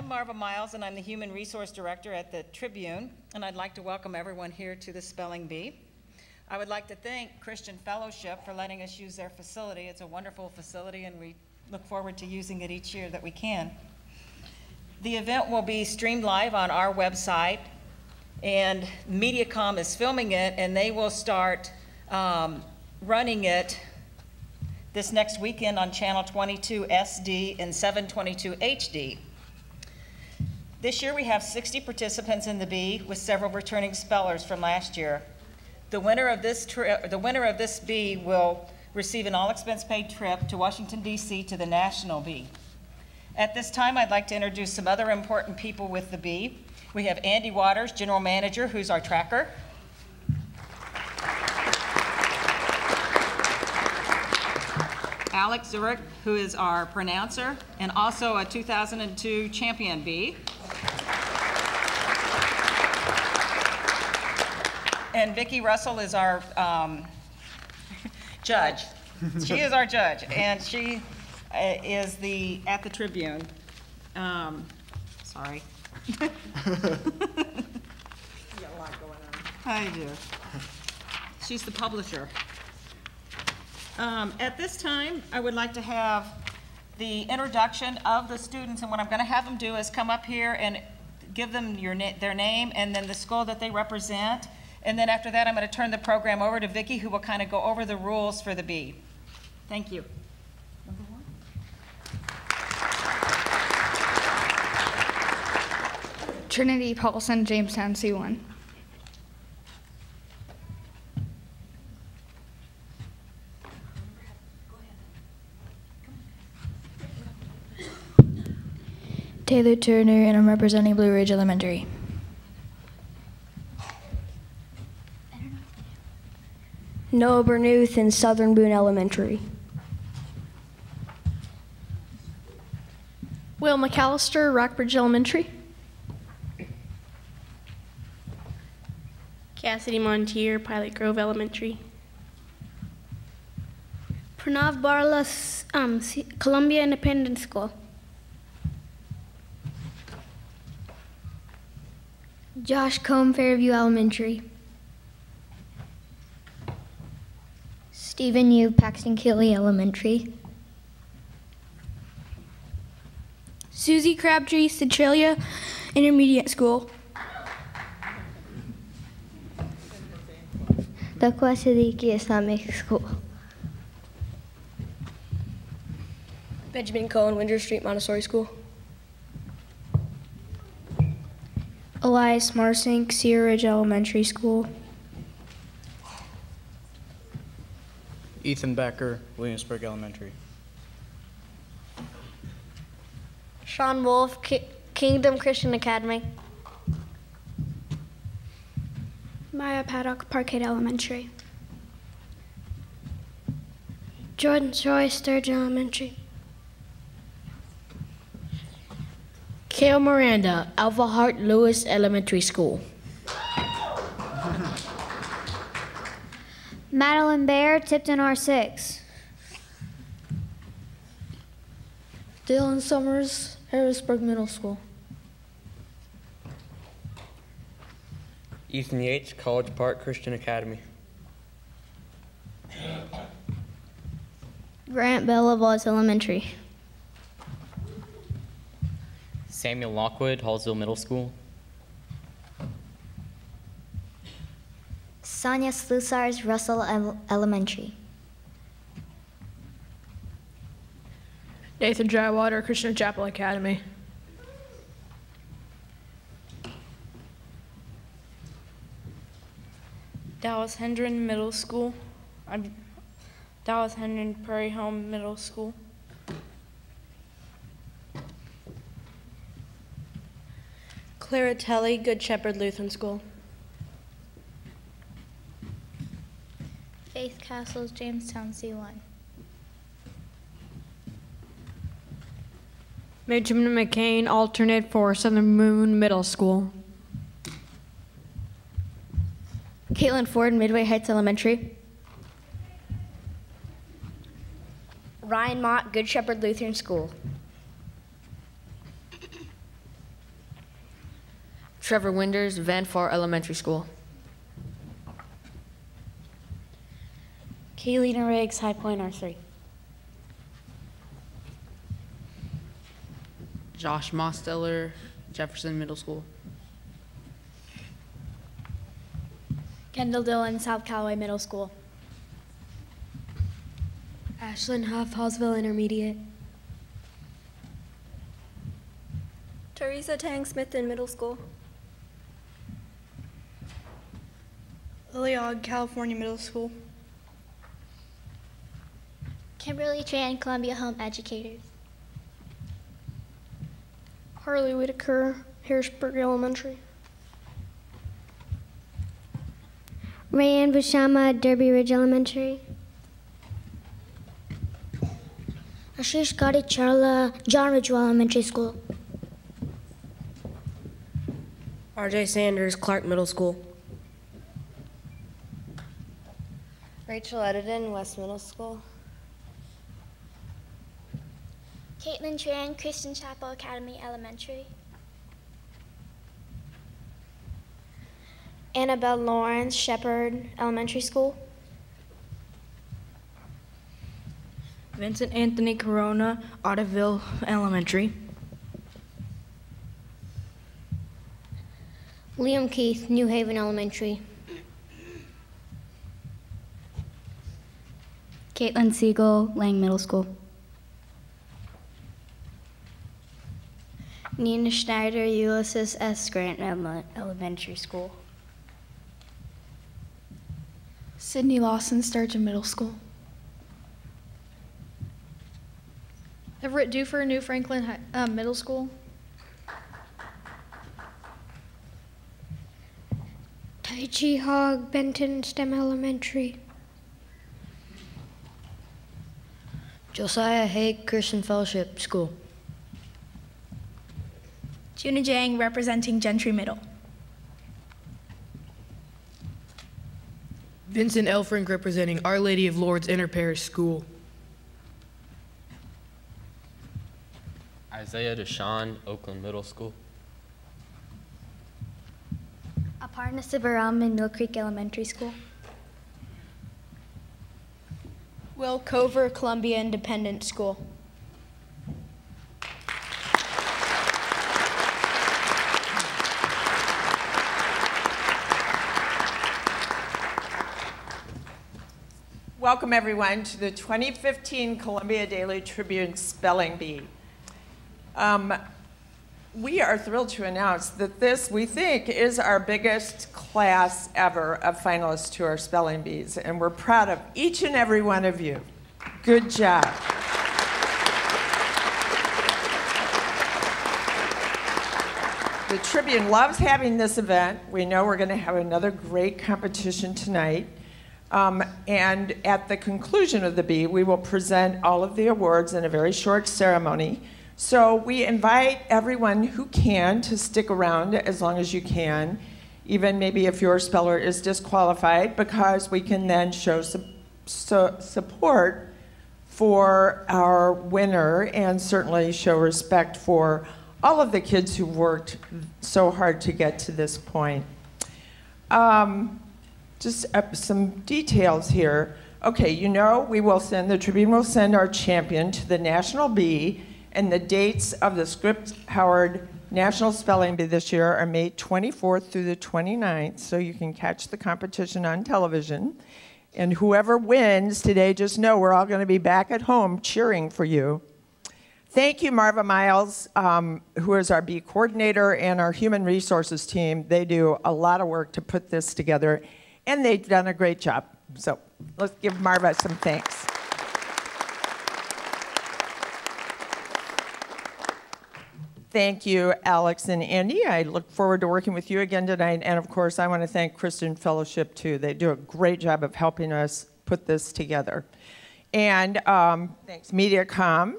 I'm Marva Miles, and I'm the Human Resource Director at the Tribune, and I'd like to welcome everyone here to the Spelling Bee. I would like to thank Christian Fellowship for letting us use their facility. It's a wonderful facility, and we look forward to using it each year that we can. The event will be streamed live on our website, and Mediacom is filming it, and they will start running it this next weekend on channel 22 SD and 722 HD. This year we have 60 participants in the bee, with several returning spellers from last year. The winner of this bee will receive an all-expense-paid trip to Washington, D.C. to the National Bee. At this time, I'd like to introduce some other important people with the bee. We have Andy Waters, General Manager, who's our tracker. Alex Zurich, who is our pronouncer, and also a 2002 champion bee. And Vicki Russell is our judge. She is our judge, and she is at the Tribune. Sorry. You got a lot going on. I do. She's the publisher. At this time, I would like to have the introduction of the students, and what I'm going to have them do is come up here and give them their name and then the school that they represent. And then after that, I'm going to turn the program over to Vicki, who will kind of go over the rules for the bee. Thank you. Number one. Trinity, Paulson, Jamestown, C1. Taylor Turner, and I'm representing Blue Ridge Elementary. Noah Bernuth in Southern Boone Elementary. Will McAllister, Rockbridge Elementary. Kassidy Monteer, Pilot Grove Elementary. Pranav Barlas, Columbia Independent School. Josh Combe, Fairview Elementary. Stephen Yu, Paxton Keeley Elementary. Susie Crabtree, Centralia Intermediate School. Taqwa Siddiqui Islamic School. Benjamin Cohen, Windsor Street Montessori School. Elias Marsink, Cedar Ridge Elementary School. Ethan Becker, Williamsburg Elementary. Sean Wolf, Kingdom Christian Academy. Maya Paddock, Parkade Elementary. Jordan Troy, Sturgeon Elementary. Kale Miranda, Alpha Hart Lewis Elementary School. Madeline Bear, Tipton R6. Dylan Summers, Harrisburg Middle School. Ethan Yates, College Park Christian Academy. Grant Bella Voss Elementary. Samuel Lockwood, Hallsville Middle School. Sonia Slusars, Russell Elementary. Nathan Drywater, Christian Chapel Academy. Dallas Hendren Middle School. Dallas Hendren Prairie Home Middle School. Clara Telle, Good Shepherd Lutheran School. Faith Cassels, Jamestown, C1. Benjamin McKane, alternate for Southern Moon Middle School. Caitlin Ford, Midway Heights Elementary. Ryan Mott, Good Shepherd Lutheran School. Trevor Winders, Van Far Elementary School. Keeley Riggs, High Point R3. Josh Mosteller, Jefferson Middle School. Kendall Dillon, South Callaway Middle School. Ashlyn Huff, Hallsville Intermediate. Teresa Tang, Smithton Middle School. Lily Ogg, California Middle School. Kimberly Tran, Columbia Home Educators. Harley Whitaker, Harrisburg Elementary. Rayanne Bushama, Derby Ridge Elementary. Ashish Gadi Charla, John Ridgewell Elementary School. RJ Sanders, Clark Middle School. Rachel Edidin, West Middle School. Caitlin Tran, Christian Chapel Academy Elementary. Annabelle Lawrence, Shepherd Elementary School. Vincent Anthony Corona, Otterville Elementary. Liam Keith, New Haven Elementary. Caitlin Siegel, Lang Middle School. Nina Schneider, Ulysses S. Grant Elementary School. Sydney Lawson, Sturgeon Middle School. Everett Dufer, New Franklin Middle School. Taichi Hogg, Benton STEM Elementary. Josiah Haig, Christian Fellowship School. Juna Jang, representing Gentry Middle. Vincent Elfrink, representing Our Lady of Lourdes Interparish School. Isaiah Deshawn, Oakland Middle School. Aparna Sivaram, Mill Creek Elementary School. Will Cover, Columbia Independent School. Welcome everyone to the 2015 Columbia Daily Tribune Spelling Bee. We are thrilled to announce that this, we think, is our biggest class ever of finalists to our spelling bees, and we're proud of each and every one of you. Good job. The Tribune loves having this event. We know we're going to have another great competition tonight. And at the conclusion of the bee, we will present all of the awards in a very short ceremony. So we invite everyone who can to stick around as long as you can, even maybe if your speller is disqualified, because we can then show support for our winner and certainly show respect for all of the kids who worked so hard to get to this point. Just some details here. Okay, you know the Tribune will send our champion to the National Bee, and the dates of the Script Howard National Spelling Bee this year are May 24th through the 29th, so you can catch the competition on television. And whoever wins today, just know we're all going to be back at home cheering for you. Thank you, Marva Miles, who is our bee coordinator, and our human resources team. They do a lot of work to put this together, and they've done a great job. So let's give Marva some thanks. Thank you, Alex and Andy. I look forward to working with you again tonight. And of course, I want to thank Christian Fellowship too. They do a great job of helping us put this together. And thanks, MediaCom.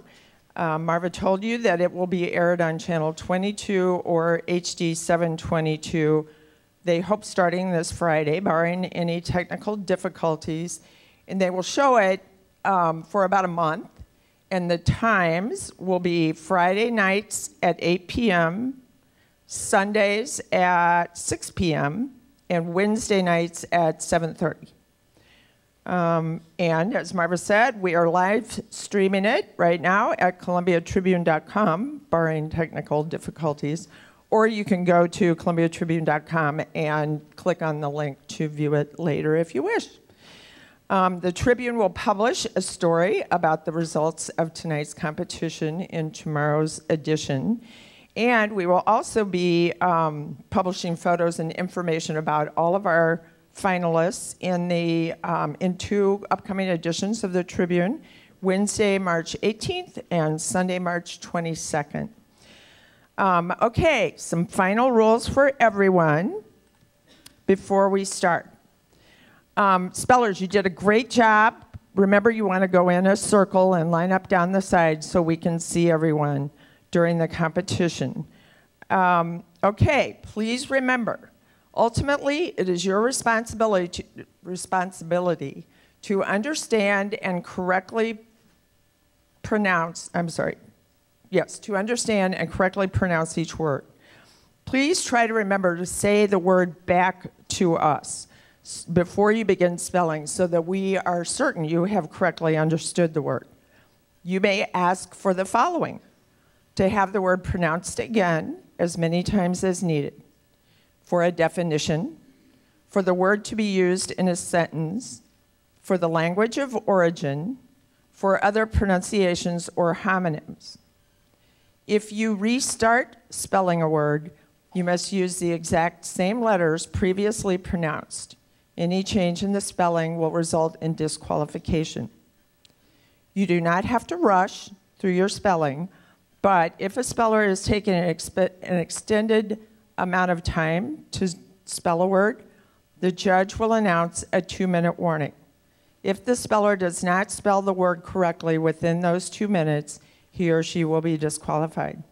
Marva told you that it will be aired on Channel 22 or HD 722. They hope starting this Friday, barring any technical difficulties. And they will show it for about a month. And the times will be Friday nights at 8 p.m., Sundays at 6 p.m., and Wednesday nights at 7:30. And as Marva said, we are live streaming it right now at columbiatribune.com, barring technical difficulties, or you can go to columbiatribune.com and click on the link to view it later if you wish. The Tribune will publish a story about the results of tonight's competition in tomorrow's edition. And we will also be publishing photos and information about all of our finalists in two upcoming editions of the Tribune, Wednesday, March 18th and Sunday, March 22nd. Okay, some final rules for everyone before we start. Spellers, you did a great job. Remember, you want to go in a circle and line up down the side so we can see everyone during the competition. Okay, please remember, ultimately, it is your responsibility to understand and correctly pronounce, to understand and correctly pronounce each word. Please try to remember to say the word back to us before you begin spelling so that we are certain you have correctly understood the word. You may ask for the following: to have the word pronounced again as many times as needed, for a definition, for the word to be used in a sentence, for the language of origin, for other pronunciations or homonyms. If you restart spelling a word, you must use the exact same letters previously pronounced. Any change in the spelling will result in disqualification. You do not have to rush through your spelling, but if a speller is taking an extended amount of time to spell a word, the judge will announce a 2-minute warning. If the speller does not spell the word correctly within those 2 minutes, he or she will be disqualified.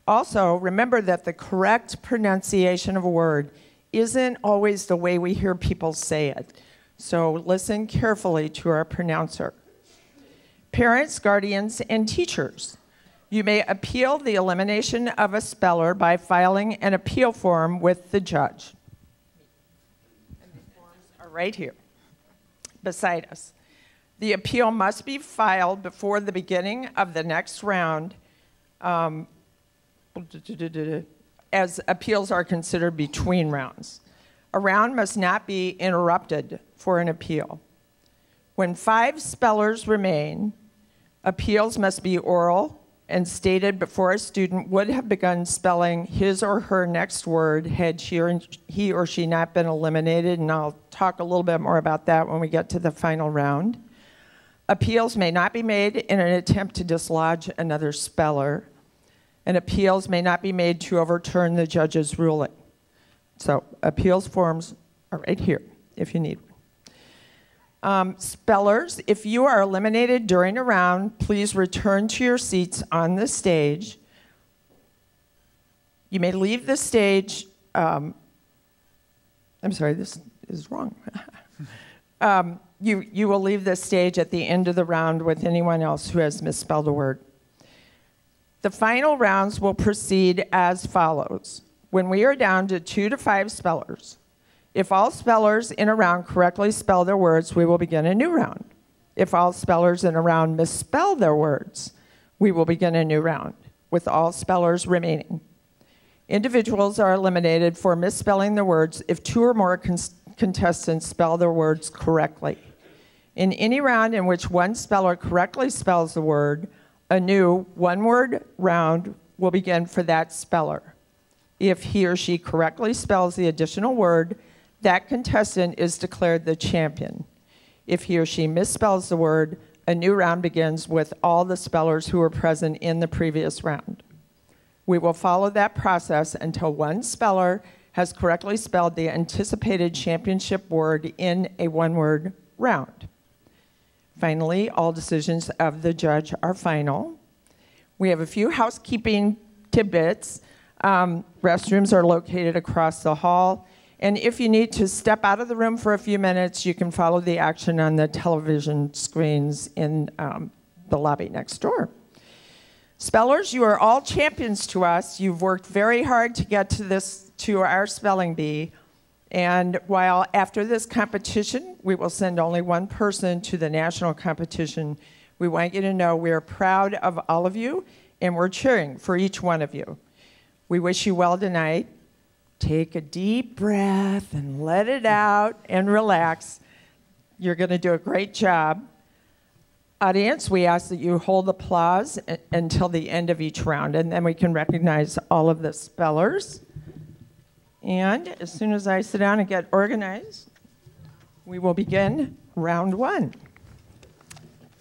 Also, remember that the correct pronunciation of a word isn't always the way we hear people say it. So listen carefully to our pronouncer. Parents, guardians, and teachers, you may appeal the elimination of a speller by filing an appeal form with the judge. And the forms are right here beside us. The appeal must be filed before the beginning of the next round, as appeals are considered between rounds. A round must not be interrupted for an appeal. When 5 spellers remain, appeals must be oral and stated before a student would have begun spelling his or her next word had he or she not been eliminated, and I'll talk a little bit more about that when we get to the final round. Appeals may not be made in an attempt to dislodge another speller, and appeals may not be made to overturn the judge's ruling. So appeals forms are right here if you need one. Spellers, if you are eliminated during a round, please return to your seats on the stage. You may leave the stage. I'm sorry, this is wrong. You will leave the stage at the end of the round with anyone else who has misspelled a word. The final rounds will proceed as follows. When we are down to 2 to 5 spellers, if all spellers in a round correctly spell their words, we will begin a new round. If all spellers in a round misspell their words, we will begin a new round, with all spellers remaining. Individuals are eliminated for misspelling their words if 2 or more contestants spell their words correctly. In any round in which one speller correctly spells the word, a new one-word round will begin for that speller. If he or she correctly spells the additional word, that contestant is declared the champion. If he or she misspells the word, a new round begins with all the spellers who were present in the previous round. We will follow that process until one speller has correctly spelled the anticipated championship word in a one-word round. Finally, all decisions of the judge are final. We have a few housekeeping tidbits. Restrooms are located across the hall. And if you need to step out of the room for a few minutes, you can follow the action on the television screens in the lobby next door. Spellers, you are all champions to us. You've worked very hard to get to our spelling bee. And while after this competition, we will send only one person to the national competition, we want you to know we are proud of all of you, and we're cheering for each one of you. We wish you well tonight. Take a deep breath and let it out and relax. You're going to do a great job. Audience, we ask that you hold applause until the end of each round, and then we can recognize all of the spellers. And as soon as I sit down and get organized, we will begin round one.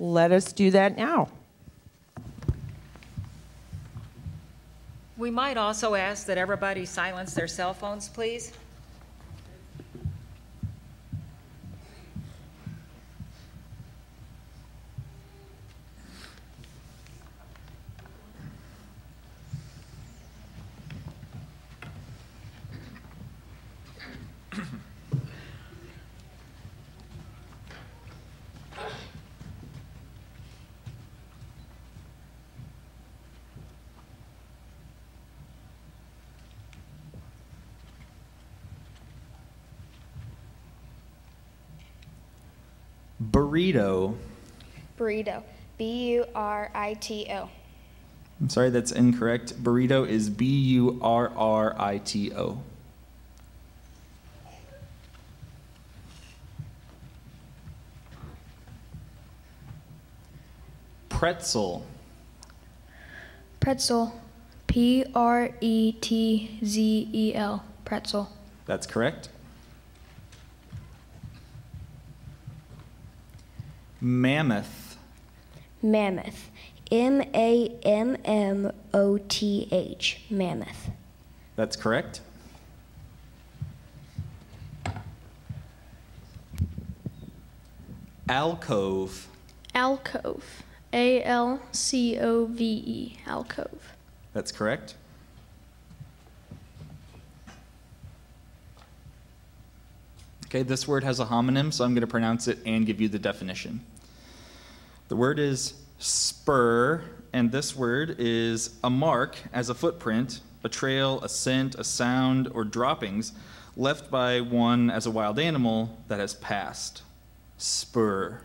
Let us do that now. We might also ask that everybody silence their cell phones, please. Burrito. Burrito. B-U-R-I-T-O. I'm sorry, that's incorrect. Burrito is B-U-R-R-I-T-O. Pretzel. Pretzel. P-R-E-T-Z-E-L. Pretzel. That's correct. Mammoth. Mammoth. M-A-M-M-O-T-H. Mammoth. That's correct. Alcove. Alcove. A-L-C-O-V-E. Alcove. That's correct. Okay, this word has a homonym, so I'm going to pronounce it and give you the definition. The word is spur, and this word is a mark as a footprint, a trail, a scent, a sound, or droppings left by one as a wild animal that has passed. Spur.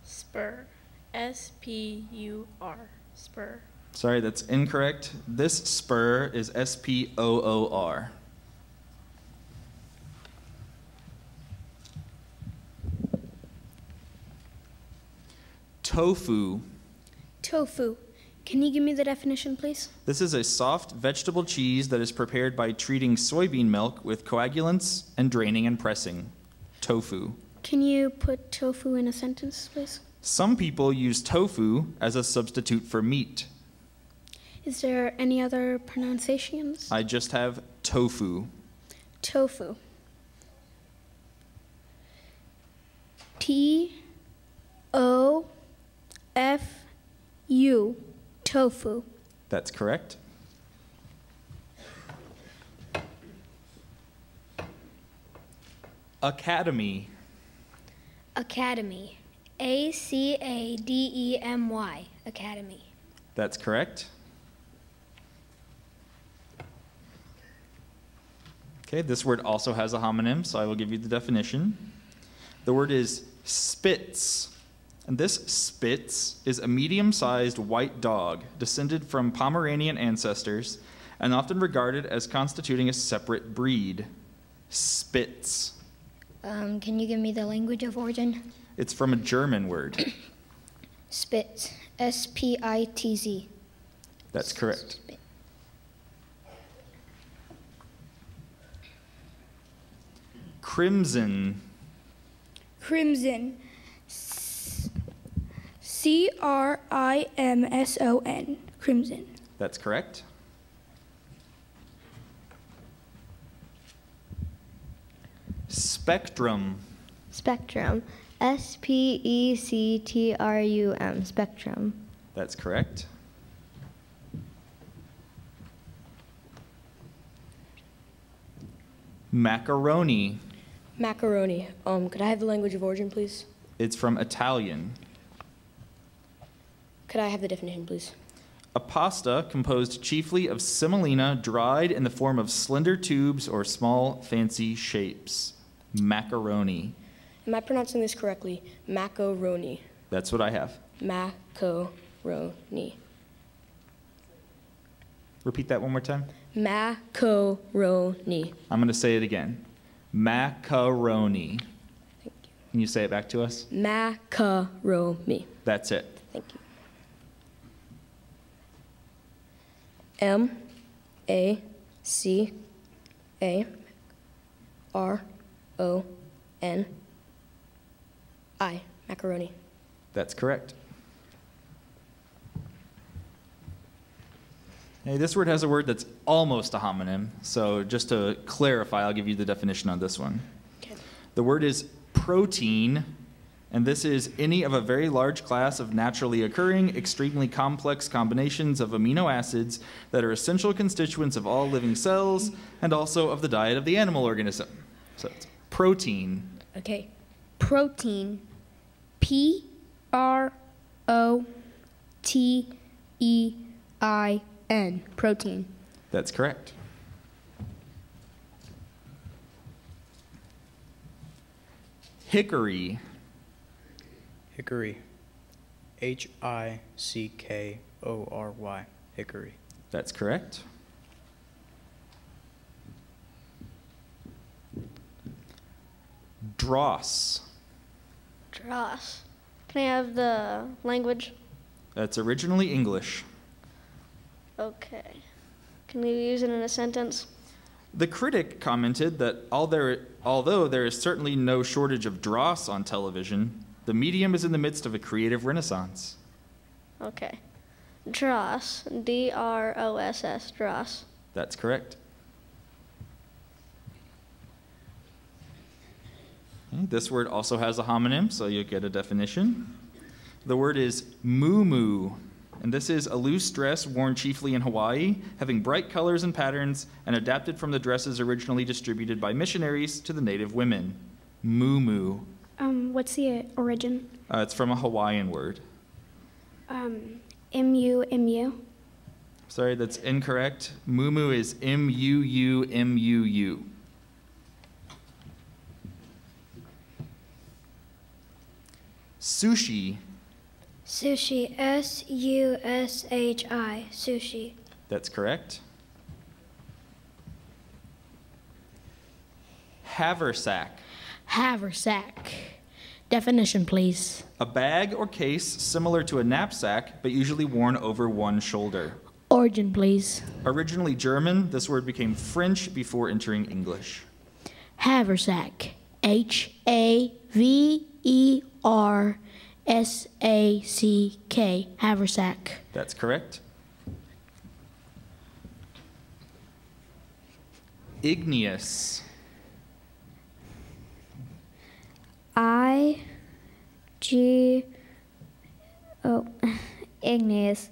Spur. S-P-U-R. Spur. Sorry, that's incorrect. This spur is S-P-O-O-R. Tofu. Tofu. Can you give me the definition, please? This is a soft vegetable cheese that is prepared by treating soybean milk with coagulants and draining and pressing. Tofu. Can you put tofu in a sentence, please? Some people use tofu as a substitute for meat. Is there any other pronunciations? I just have tofu. Tofu. T-O-F-U. Tofu. That's correct. Academy. Academy. A-C-A-D-E-M-Y. Academy. That's correct. Okay, this word also has a homonym, so I will give you the definition. The word is Spitz. And this Spitz is a medium-sized white dog descended from Pomeranian ancestors and often regarded as constituting a separate breed. Spitz. Can you give me the language of origin? It's from a German word. Spitz. S-P-I-T-Z. That's correct. Crimson. Crimson. C-R-I-M-S-O-N. Crimson. That's correct. Spectrum. Spectrum. S-P-E-C-T-R-U-M. Spectrum. That's correct. Macaroni. Macaroni. Could I have the language of origin, please? It's from Italian. Could I have the definition, please? A pasta composed chiefly of semolina dried in the form of slender tubes or small fancy shapes. Macaroni. Am I pronouncing this correctly? Macaroni. That's what I have. Macaroni. Repeat that one more time. Macaroni. I'm going to say it again. Macaroni. Thank you. Can you say it back to us? Macaroni. That's it. Thank you. M-A-C-A-R-O-N-I. Macaroni. That's correct. Hey, this word has a word that's almost a homonym, so just to clarify, I'll give you the definition on this one. Okay. The word is protein, and this is any of a very large class of naturally occurring, extremely complex combinations of amino acids that are essential constituents of all living cells and also of the diet of the animal organism. So it's protein. Okay. Protein. P-R-O-T-E-I-N. Protein. That's correct. Hickory. Hickory. H-I-C-K-O-R-Y. Hickory. That's correct. Dross. Dross. Can I have the language? That's originally English. Okay. Can we use it in a sentence? The critic commented that although there is certainly no shortage of dross on television, the medium is in the midst of a creative renaissance. Okay. Dross. D-R-O-S-S. Dross. That's correct. Okay, this word also has a homonym, so you'll get a definition. The word is moo-moo, and this is a loose dress worn chiefly in Hawaii, having bright colors and patterns, and adapted from the dresses originally distributed by missionaries to the native women. Moo-moo. What's the origin? It's from a Hawaiian word. M-U-M-U. Sorry, that's incorrect. Moo-moo is M-U-U-M-U-U. Sushi. Sushi. S-U-S-H-I. Sushi. That's correct. Haversack. Haversack. Definition, please. A bag or case similar to a knapsack, but usually worn over one shoulder. Origin, please. Originally German, this word became French before entering English. Haversack. H-A-V-E-R-S-A-C-K. Haversack. That's correct. Igneous. Igneous.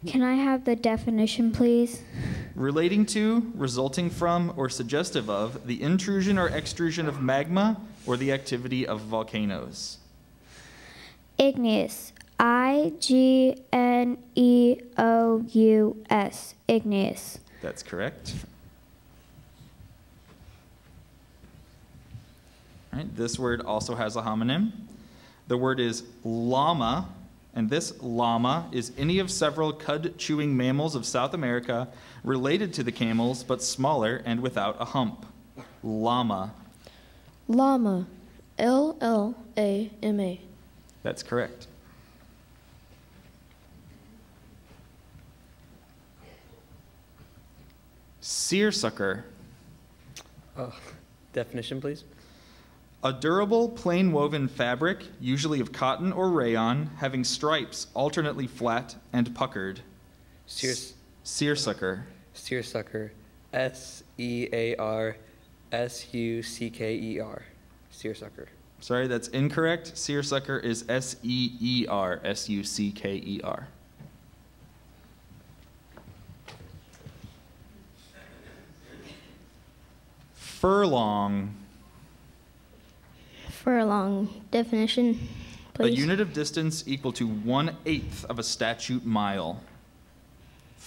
Can I have the definition, please? Relating to, resulting from, or suggestive of the intrusion or extrusion of magma or the activity of volcanoes. Igneous. I-G-N-E-O-U-S. Igneous. That's correct. All right, this word also has a homonym. The word is llama, and this llama is any of several cud-chewing mammals of South America related to the camels, but smaller and without a hump. Llama. Llama. L-L-A-M-A. That's correct. Seersucker. Definition, please. A durable, plain woven fabric, usually of cotton or rayon, having stripes alternately flat and puckered. Seersucker. Seersucker. S-E-A-R-S-U-C-K-E-R. Seersucker. Sorry, that's incorrect. Seersucker is S-E-E-R-S-U-C-K-E-R. Furlong. Furlong. Definition, please. A unit of distance equal to 1/8 of a statute mile.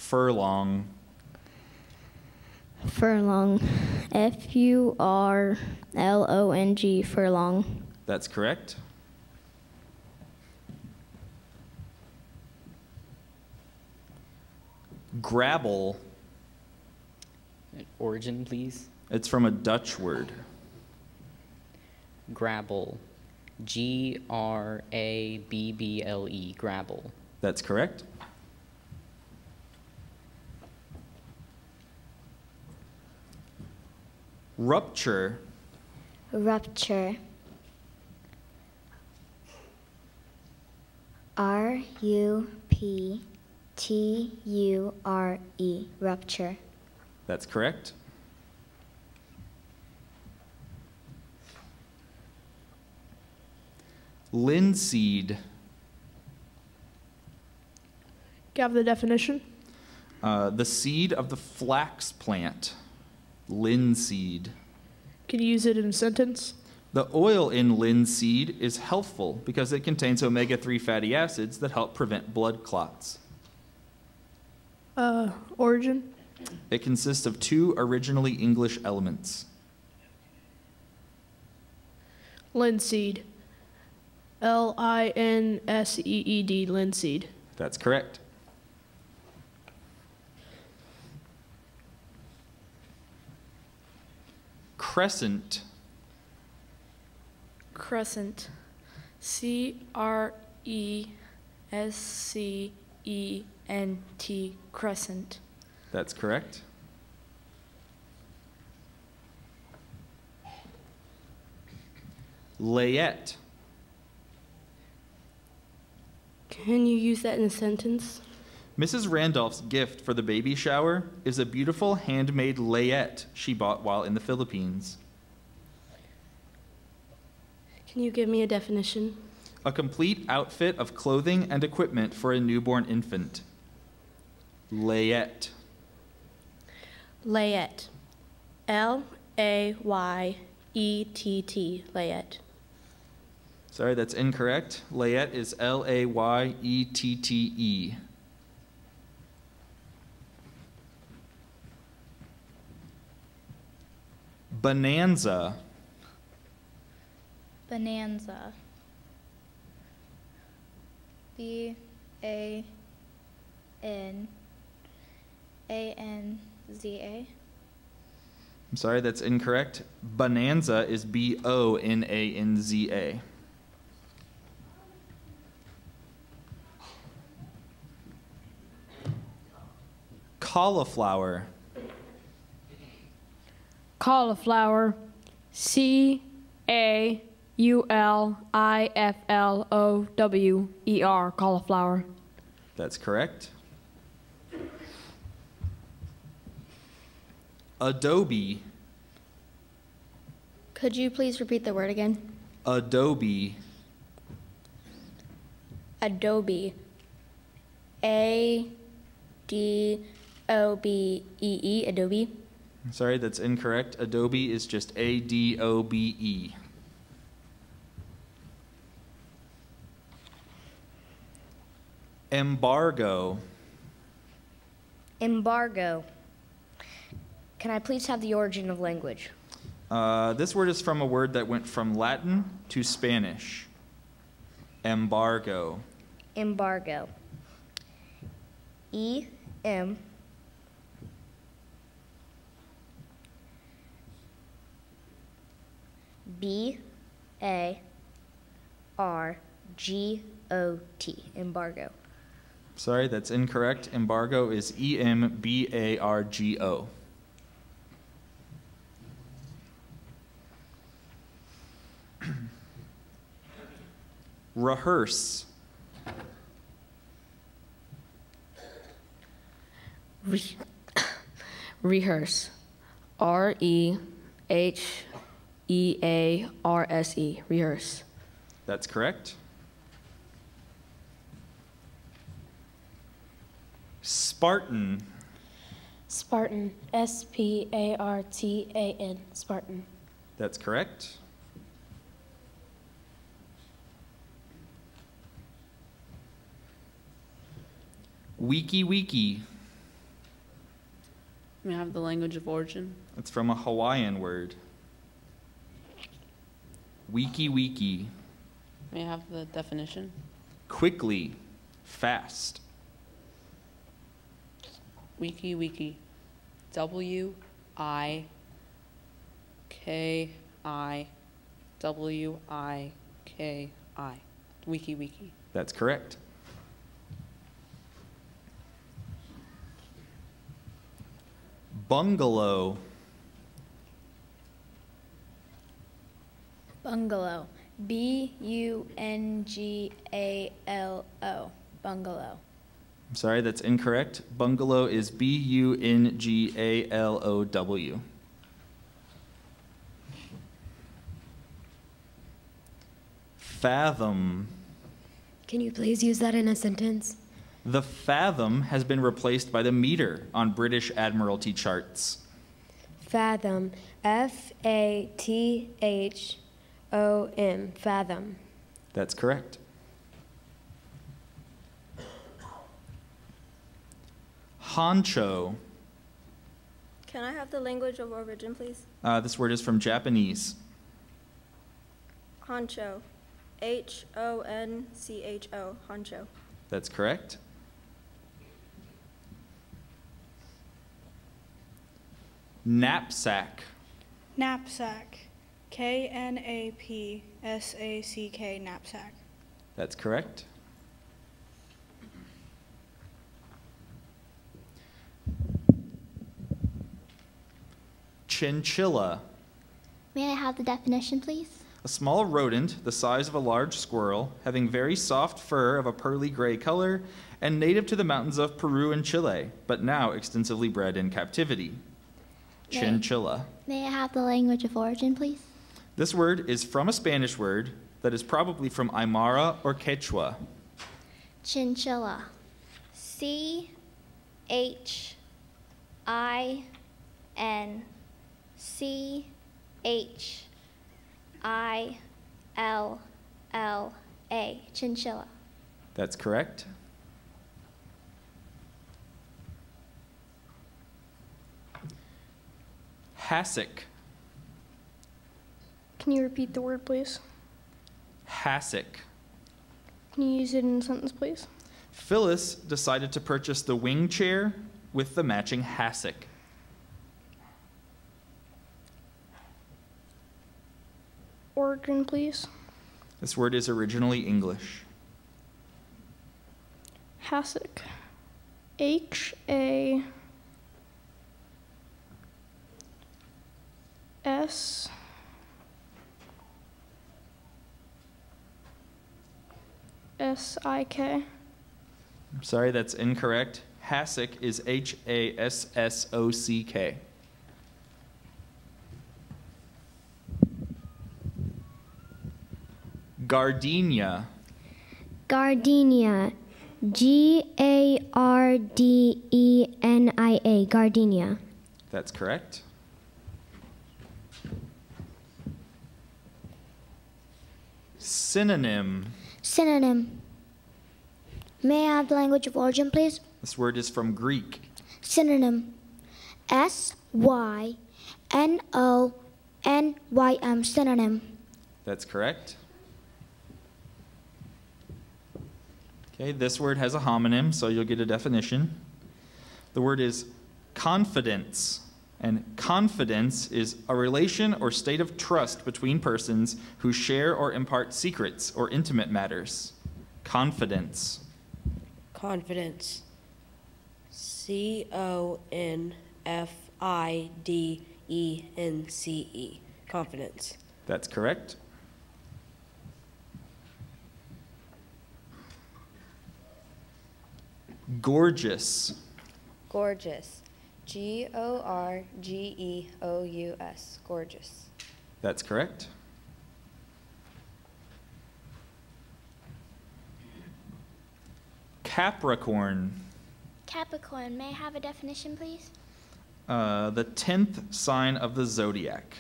Furlong. Furlong. Furlong. Furlong. That's correct. Grabble. Origin, please. It's from a Dutch word. Grabble. Grabble. Grabble. That's correct. Rupture. Rupture. R-U-P-T-U-R-E. Rupture. That's correct. Linseed. Do you have the definition? The seed of the flax plant. Linseed. Can you use it in a sentence? The oil in linseed is healthful because it contains omega-3 fatty acids that help prevent blood clots. Origin? It consists of 2 originally English elements. Linseed. Linseed. Linseed. That's correct. Crescent. Crescent. C-R-E-S-C-E-N-T. Crescent. That's correct. Layette. Can you use that in a sentence? Mrs. Randolph's gift for the baby shower is a beautiful handmade layette she bought while in the Philippines. Can you give me a definition? A complete outfit of clothing and equipment for a newborn infant. Layette. Layette. L-A-Y-E-T-T. Layette. Sorry, that's incorrect. Layette is L-A-Y-E-T-T-E. Bonanza. Bonanza. B-A-N-A-N-Z-A. I'm sorry, that's incorrect. Bonanza is B-O-N-A-N-Z-A. Cauliflower. Cauliflower. C-A-U-L-I-F-L-O-W-E-R. Cauliflower. That's correct. Adobe. Could you please repeat the word again? Adobe. Adobe. A-D-O-B-E-E. Adobe. Sorry, that's incorrect. Adobe is just A-D-O-B-E. Embargo. Embargo. Can I please have the origin of language? This word is from a word that went from Latin to Spanish. Embargo. Embargo. E-M B-A-R-G-O-T. Embargo. Sorry, that's incorrect. Embargo is E-M-B-A-R-G-O. Rehearse. Rehearse. R-E-H-E-A-R-S-E. Rehearse. That's correct. Spartan. Spartan. S-P-A-R-T-A-N. Spartan. That's correct. Wiki wiki. May I have the language of origin? It's from a Hawaiian word. Wiki wiki. May I have the definition? Quickly, fast. Wiki wiki. W-I-K-I-W-I-K-I. Wiki wiki. That's correct. Bungalow. Bungalow. B-U-N-G-A-L-O. Bungalow. I'm sorry, that's incorrect. Bungalow is B-U-N-G-A-L-O-W. Fathom. Can you please use that in a sentence? The fathom has been replaced by the meter on British Admiralty charts. Fathom. F-A-T-H-O-M. Fathom. That's correct. Honcho. Can I have the language of origin, please? This word is from Japanese. Honcho. H-O-N-C-H-O. Honcho. That's correct. Knapsack. Knapsack. K-N-A-P-S-A-C-K. Knapsack. That's correct. Chinchilla. May I have the definition, please? A small rodent the size of a large squirrel, having very soft fur of a pearly gray color, and native to the mountains of Peru and Chile, but now extensively bred in captivity. Chinchilla. May I have the language of origin, please? This word is from a Spanish word that is probably from Aymara or Quechua. Chinchilla. C-H-I-N-C-H-I-L-L-A. Chinchilla. That's correct. Hassock. Can you repeat the word, please? Hassock. Can you use it in a sentence, please? Phyllis decided to purchase the wing chair with the matching hassock. Origin, please. This word is originally English. Hassock. H-A-S-S-O-C-K. I'm sorry, that's incorrect. Hassock is H-A-S-S-O-C-K. Gardenia. Gardenia. G-A-R-D-E-N-I-A. Gardenia. That's correct. Synonym. Synonym. May I have the language of origin, please? This word is from Greek. Synonym. S-Y-N-O-N-Y-M. Synonym. That's correct. Okay, this word has a homonym, so you'll get a definition. The word is confidence, and confidence is a relation or state of trust between persons who share or impart secrets or intimate matters. Confidence. Confidence. C-O-N-F-I-D-E-N-C-E. Confidence. That's correct. Gorgeous. Gorgeous. G-O-R-G-E-O-U-S. Gorgeous. That's correct. Capricorn. Capricorn. May I have a definition, please? The 10th sign of the zodiac.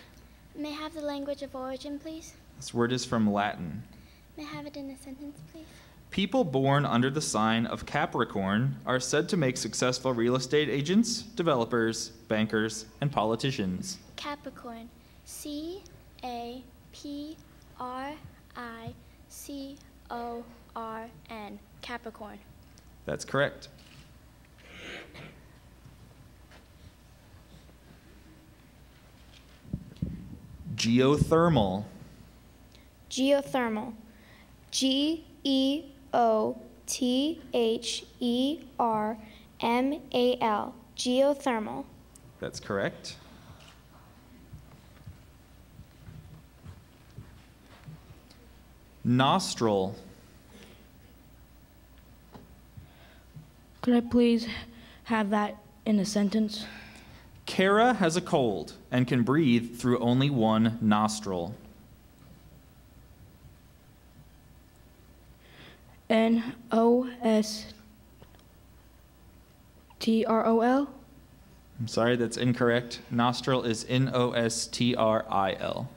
May I have the language of origin, please? This word is from Latin. May I have it in a sentence, please? People born under the sign of Capricorn are said to make successful real estate agents, developers, bankers, and politicians. Capricorn. C-A-P-R-I-C-O-R-N. Capricorn. That's correct. Geothermal. Geothermal. Geothermal. Geothermal. That's correct. Nostril. Could I please have that in a sentence? Clara has a cold and can breathe through only one nostril. Nostrol? I'm sorry, that's incorrect. Nostril is Nostril.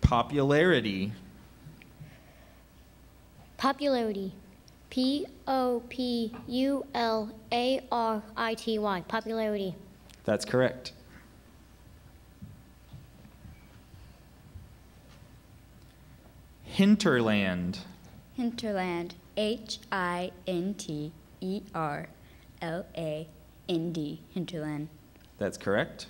Popularity. Popularity. P-O-P-U-L-A-R-I-T-Y. Popularity. That's correct. Hinterland. Hinterland. H-I-N-T-E-R-L-A-N-D. Hinterland. That's correct.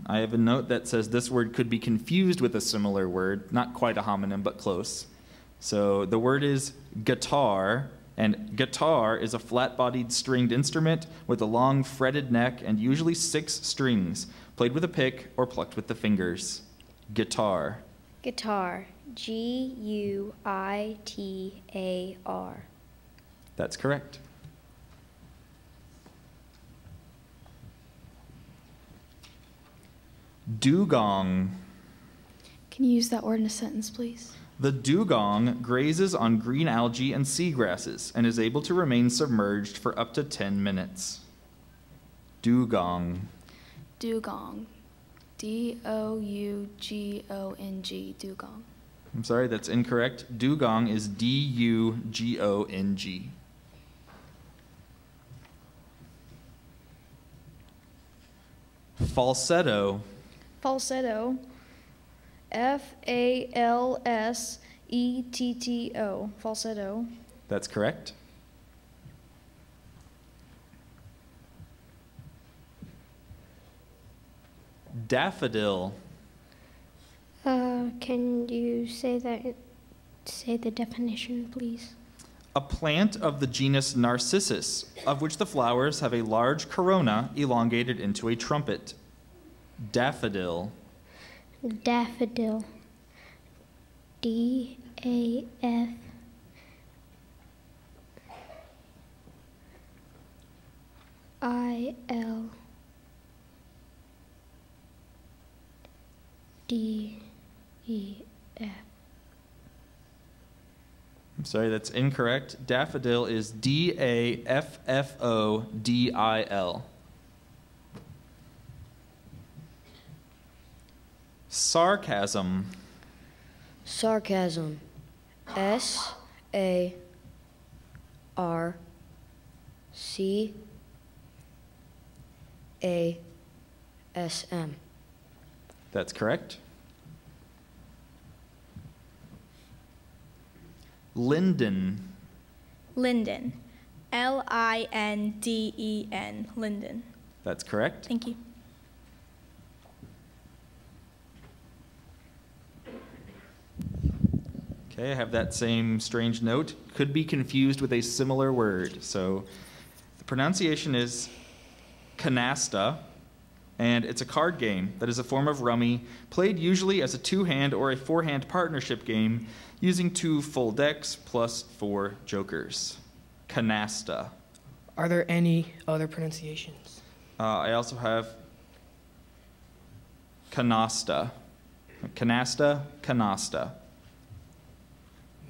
I have a note that says this word could be confused with a similar word, not quite a homonym, but close. So the word is guitar, and guitar is a flat-bodied stringed instrument with a long fretted neck and usually 6 strings, played with a pick or plucked with the fingers. Guitar. Guitar. G-U-I-T-A-R. That's correct. Dugong. Can you use that word in a sentence, please? The dugong grazes on green algae and seagrasses and is able to remain submerged for up to 10 minutes. Dugong. Dugong. D-O-U-G-O-N-G. Dugong. I'm sorry, that's incorrect. Dugong is D-U-G-O-N-G. Falsetto. Falsetto. F-A-L-S-E-T-T-O. Falsetto. That's correct. Daffodil. Can you say the definition, please? A plant of the genus Narcissus, of which the flowers have a large corona elongated into a trumpet. Daffodil. Daffodil. D-A-F. I-L. D-E-F. I'm sorry, that's incorrect. Daffodil is D-A-F-F-O-D-I-L. Sarcasm. Sarcasm. S-A-R-C-A-S-M. That's correct. Linden. Linden. L-I-N-D-E-N. Linden. That's correct. Thank you. Okay, I have that same strange note. Could be confused with a similar word. So the pronunciation is canasta, and it's a card game that is a form of rummy, played usually as a 2-hand or a 4-hand partnership game using 2 full decks plus 4 jokers. Canasta. Are there any other pronunciations? I also have canasta. Canasta, canasta.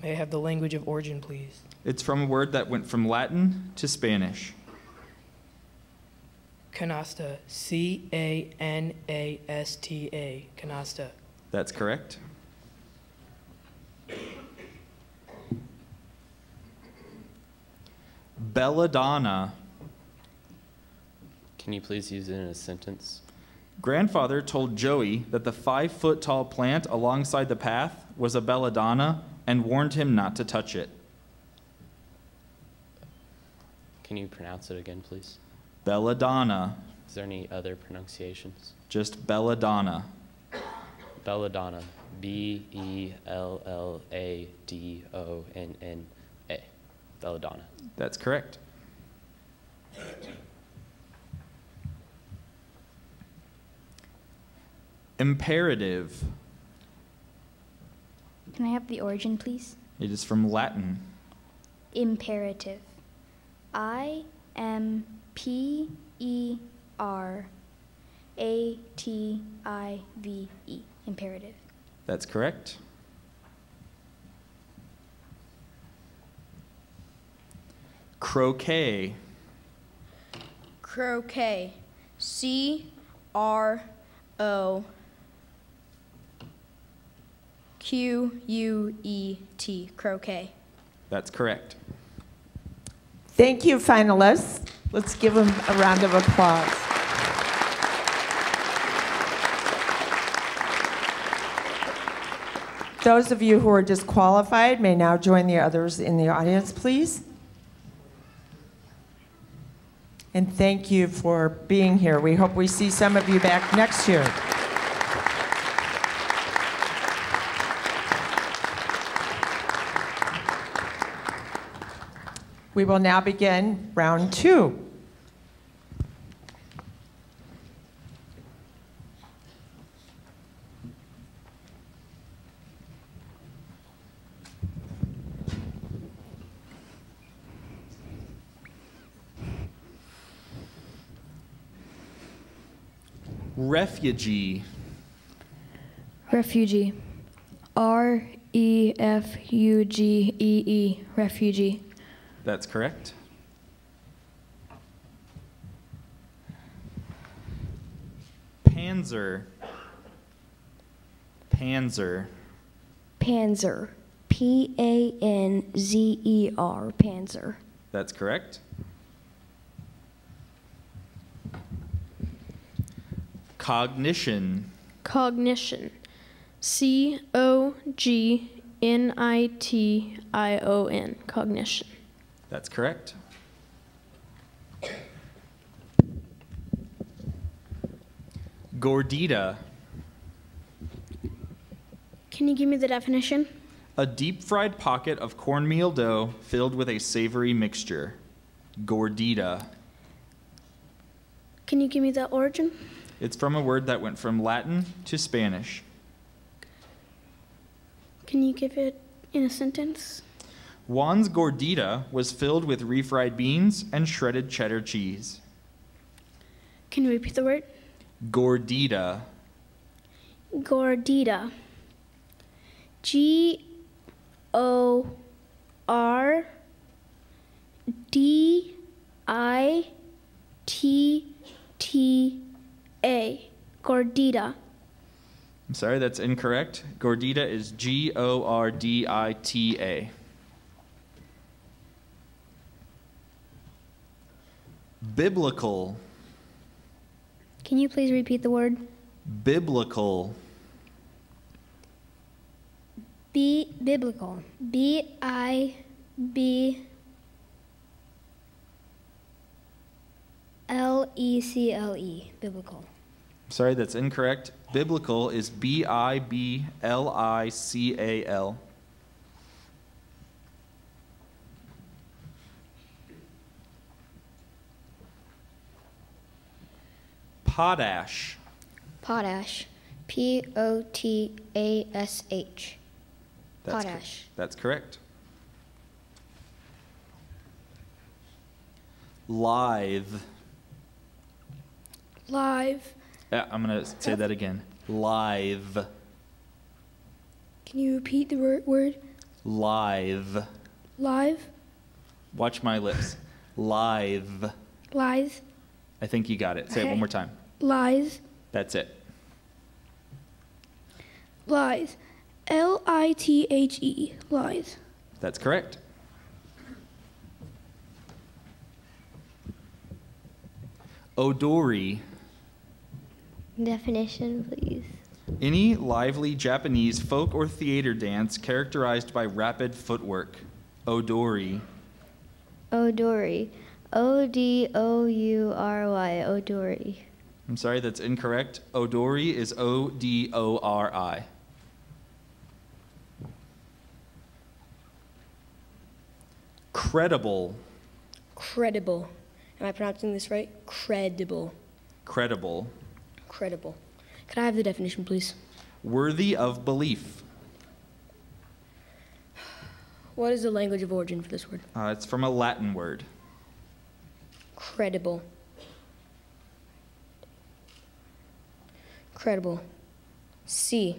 May I have the language of origin, please? It's from a word that went from Latin to Spanish. Canasta. C-A-N-A-S-T-A. Canasta. That's correct. Belladonna. Can you please use it in a sentence? Grandfather told Joey that the 5-foot-tall plant alongside the path was a belladonna and warned him not to touch it. Can you pronounce it again, please? Belladonna. Is there any other pronunciations? Just belladonna. Belladonna. B-E-L-L-A-D-O-N-N-A. Belladonna. That's correct. Imperative. Can I have the origin, please? It is from Latin. Imperative. I-M-P-E-R-A-T-I-V-E. Imperative. That's correct. Croquet. Croquet. C-R-O-Q-U-E-T. Croquet. That's correct. Thank you, finalists. Let's give them a round of applause. Those of you who are disqualified may now join the others in the audience, please. And thank you for being here. We hope we see some of you back next year. We will now begin round 2. Refugee. Refugee. R-E-F-U-G-E-E. Refugee. That's correct. Panzer. Panzer. Panzer. P-A-N-Z-E-R. Panzer. That's correct. Cognition. Cognition. C-O-G-N-I-T-I-O-N. Cognition. That's correct. Gordita. Can you give me the definition? A deep-fried pocket of cornmeal dough filled with a savory mixture. Gordita. Can you give me the origin? It's from a word that went from Latin to Spanish. Can you give it in a sentence? Juan's gordita was filled with refried beans and shredded cheddar cheese. Can you repeat the word? Gordita. Gordita. G-O-R-D-I-T-T-A. Gordita. I'm sorry, that's incorrect. Gordita is G-O-R-D-I-T-A. Biblical. Can you please repeat the word? Biblical. Biblical. B-I-B-L-E-C-L-E. Biblical. Sorry, that's incorrect. Biblical is B-I-B-L-I-C-A-L. Potash. Potash. P-O-T-A-S-H. Potash. That's correct. Lithe. Live. Yeah, I'm going to say that again. Lithe. Can you repeat the word? Lithe. Live. Watch my lips. Lithe. Lithe. I think you got it. Say it one more time. Lies. That's it. Lies. L-I-T-H-E. Lies. That's correct. Odori. Definition, please. Any lively Japanese folk or theater dance characterized by rapid footwork. Odori. Odori. O-D-O-U-R-Y. Odori. I'm sorry, that's incorrect. Odori is O-D-O-R-I. Credible. Credible. Am I pronouncing this right? Credible. Credible. Credible. Could I have the definition, please? Worthy of belief. What is the language of origin for this word? It's from a Latin word. Credible. Credible. C-R-E-D-I-B-L-E.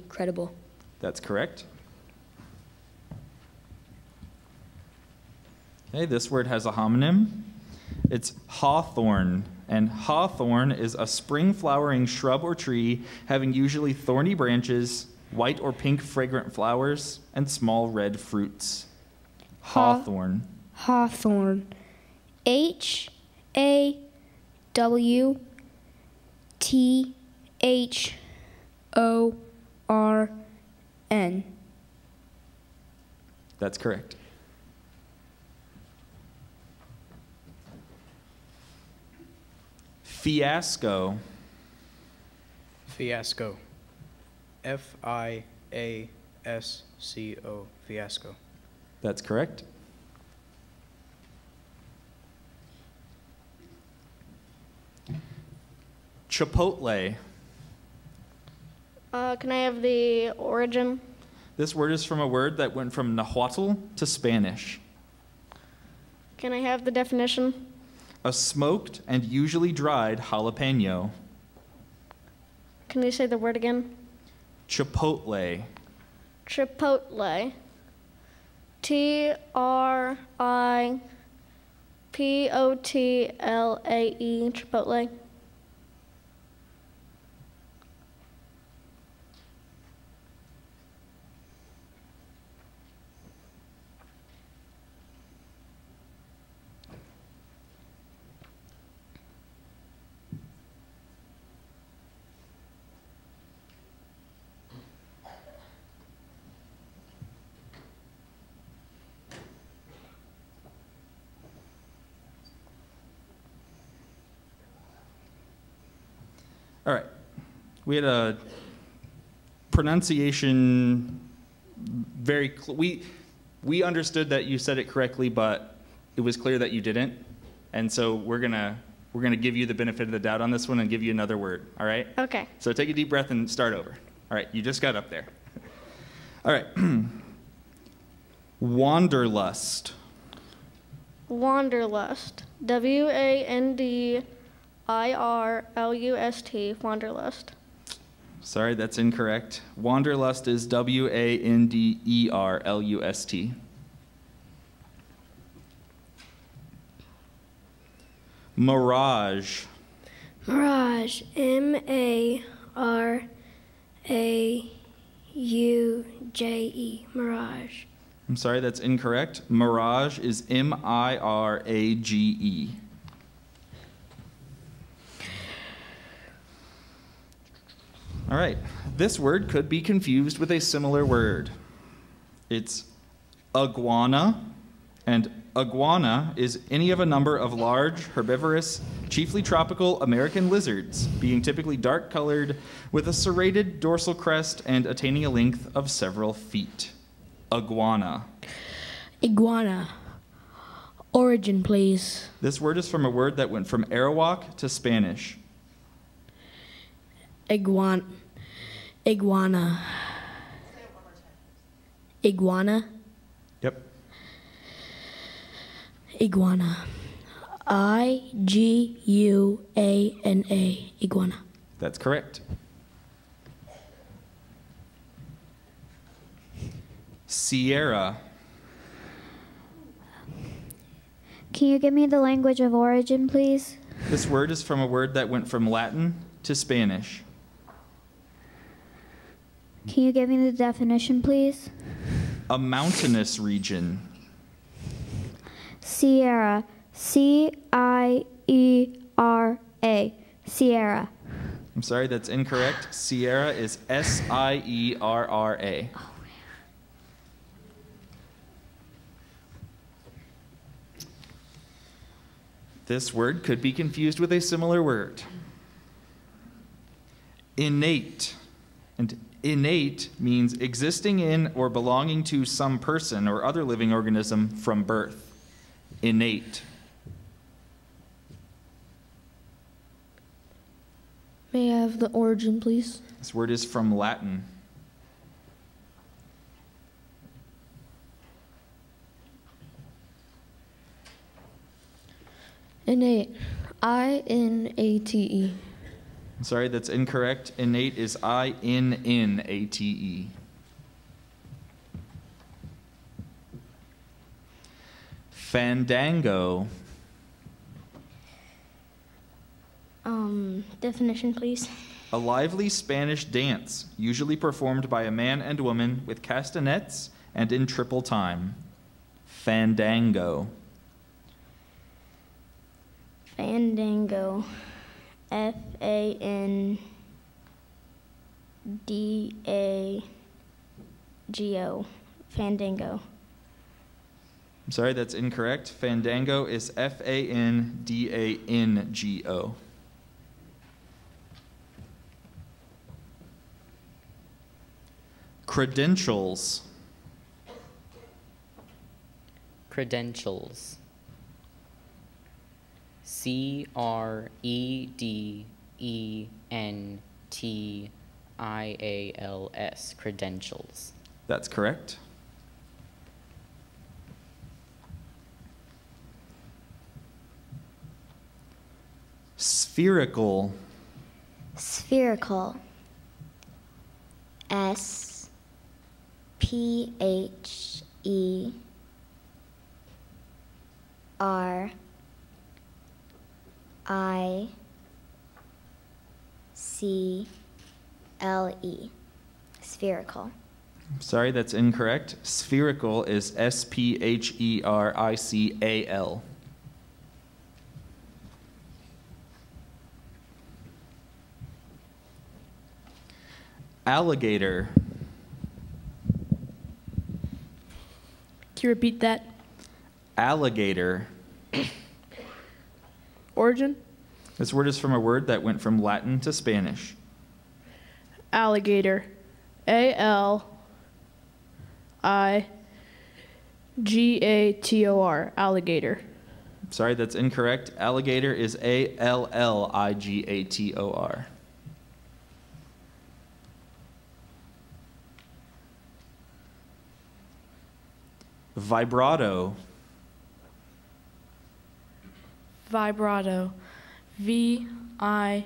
Credible. That's correct. Okay, this word has a homonym. It's hawthorn, and hawthorn is a spring-flowering shrub or tree having usually thorny branches, white or pink fragrant flowers, and small red fruits. Hawthorn. Hawthorn. H-A-W-T-H-O-R-N. That's correct. Fiasco. Fiasco. F-I-A-S-C-O. Fiasco. That's correct. Chipotle. Can I have the origin? This word is from a word that went from Nahuatl to Spanish. Can I have the definition? A smoked and usually dried jalapeno. Can you say the word again? Chipotle. Chipotle. T-R-I-P-O-T-L-A-E. Chipotle. All right. We had a pronunciation we understood that you said it correctly, but it was clear that you didn't. And so we're gonna give you the benefit of the doubt on this one and give you another word. All right? Okay. So take a deep breath and start over. All right, you just got up there. All right. Wanderlust. Wanderlust. W-A-N-D-I-R-L-U-S-T. Wanderlust. Sorry, that's incorrect. Wanderlust is W-A-N-D-E-R-L-U-S-T. Mirage. Mirage. M-A-R-A-U-J-E. Mirage. I'm sorry, that's incorrect. Mirage is M-I-R-A-G-E. All right, this word could be confused with a similar word. It's iguana, and iguana is any of a number of large, herbivorous, chiefly tropical American lizards, being typically dark-colored with a serrated dorsal crest and attaining a length of several feet. Iguana. Iguana. Origin, please. This word is from a word that went from Arawak to Spanish. Iguana. Iguana. Iguana. Yep. Iguana. I-G-U-A-N-A. Iguana. That's correct. Sierra. Can you give me the language of origin, please? This word is from a word that went from Latin to Spanish. Can you give me the definition, please? A mountainous region. Sierra. C-I-E-R-A. Sierra. I'm sorry, that's incorrect. Sierra is S-I-E-R-R-A. This word could be confused with a similar word. Innate. And innate means existing in or belonging to some person or other living organism from birth. Innate. May I have the origin, please? This word is from Latin. Innate. I-N-A-T-E. I'm sorry, that's incorrect. Innate is I-N-N-A-T-E. Fandango. Definition, please. A lively Spanish dance, usually performed by a man and woman with castanets and in triple time. Fandango. Fandango. F-A-N-D-A-G-O. Fandango. I'm sorry, that's incorrect. Fandango is F-A-N-D-A-N-G-O. Credentials. Credentials. C-R-E-D-E-N-T-I-A-L-S. Credentials. That's correct. Spherical. Spherical. S-P-H-E-R-I-C-L-E. Spherical. Sorry, that's incorrect. Spherical is S-P-H-E-R-I-C-A-L. Alligator. Can you repeat that? Alligator. Origin? This word is from a word that went from Latin to Spanish. Alligator. A-L-I-G-A-T-O-R. Alligator. Sorry, that's incorrect. Alligator is A-L-L-I-G-A-T-O-R. Vibrato. Vibrato. V-I-B-R-A-T-O.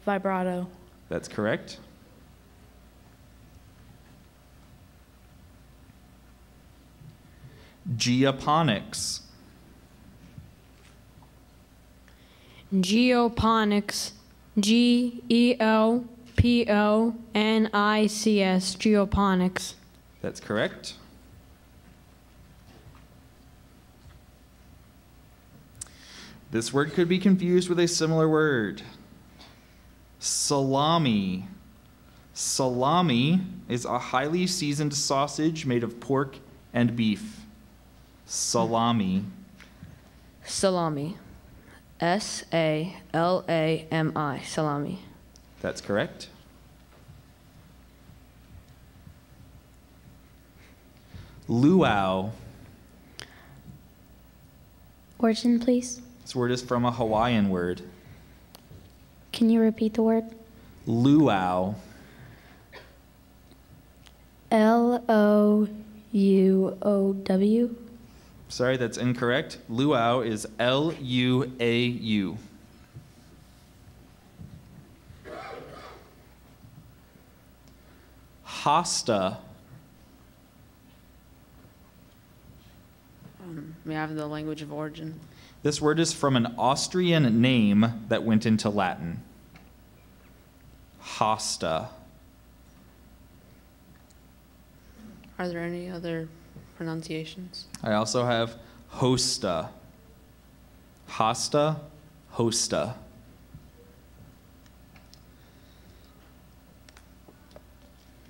Vibrato. That's correct. Geoponics. Geoponics. G-E-O-P-O-N-I-C-S. Geoponics. That's correct. This word could be confused with a similar word. Salami. Salami is a highly seasoned sausage made of pork and beef. Salami. Salami. S-A-L-A-M-I. Salami. That's correct. Luau. Origin, please. This word is from a Hawaiian word. Can you repeat the word? Luau. L-O-U-O-W. Sorry, that's incorrect. Luau is L-U-A-U. Pasta. May I have the language of origin? This word is from an Austrian name that went into Latin. Hosta. Are there any other pronunciations? I also have hosta. Hosta, hosta.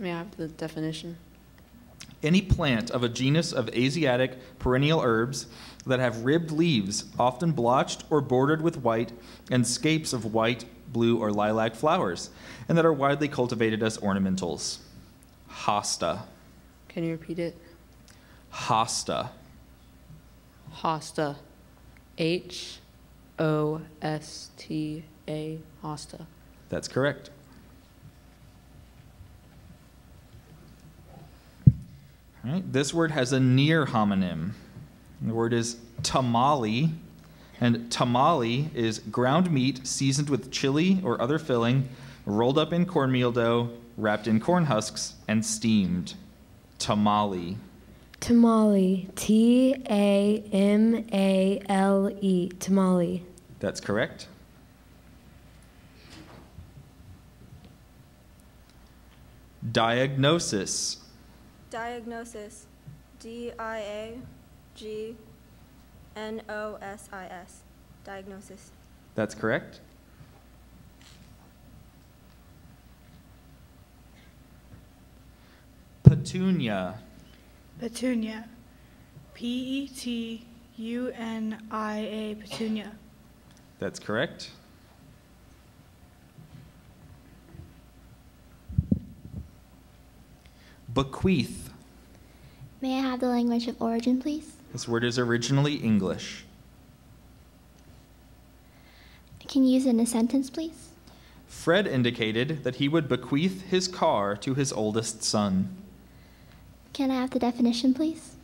May I have the definition? Any plant of a genus of Asiatic perennial herbs that have ribbed leaves, often blotched or bordered with white, and scapes of white, blue, or lilac flowers, and that are widely cultivated as ornamentals. Hosta. Can you repeat it? Hosta. Hosta. Hosta. Hosta. That's correct. All right, this word has a near homonym. The word is tamale, and tamale is ground meat seasoned with chili or other filling, rolled up in cornmeal dough, wrapped in corn husks, and steamed. Tamale. Tamale. Tamale. Tamale. That's correct. Diagnosis. Diagnosis. Diagnosis. Diagnosis. That's correct. Petunia. Petunia. Petunia. Petunia. That's correct. Bequeath. May I have the language of origin, please? This word is originally English. Can you use it in a sentence, please? Fred indicated that he would bequeath his car to his oldest son. Can I have the definition, please?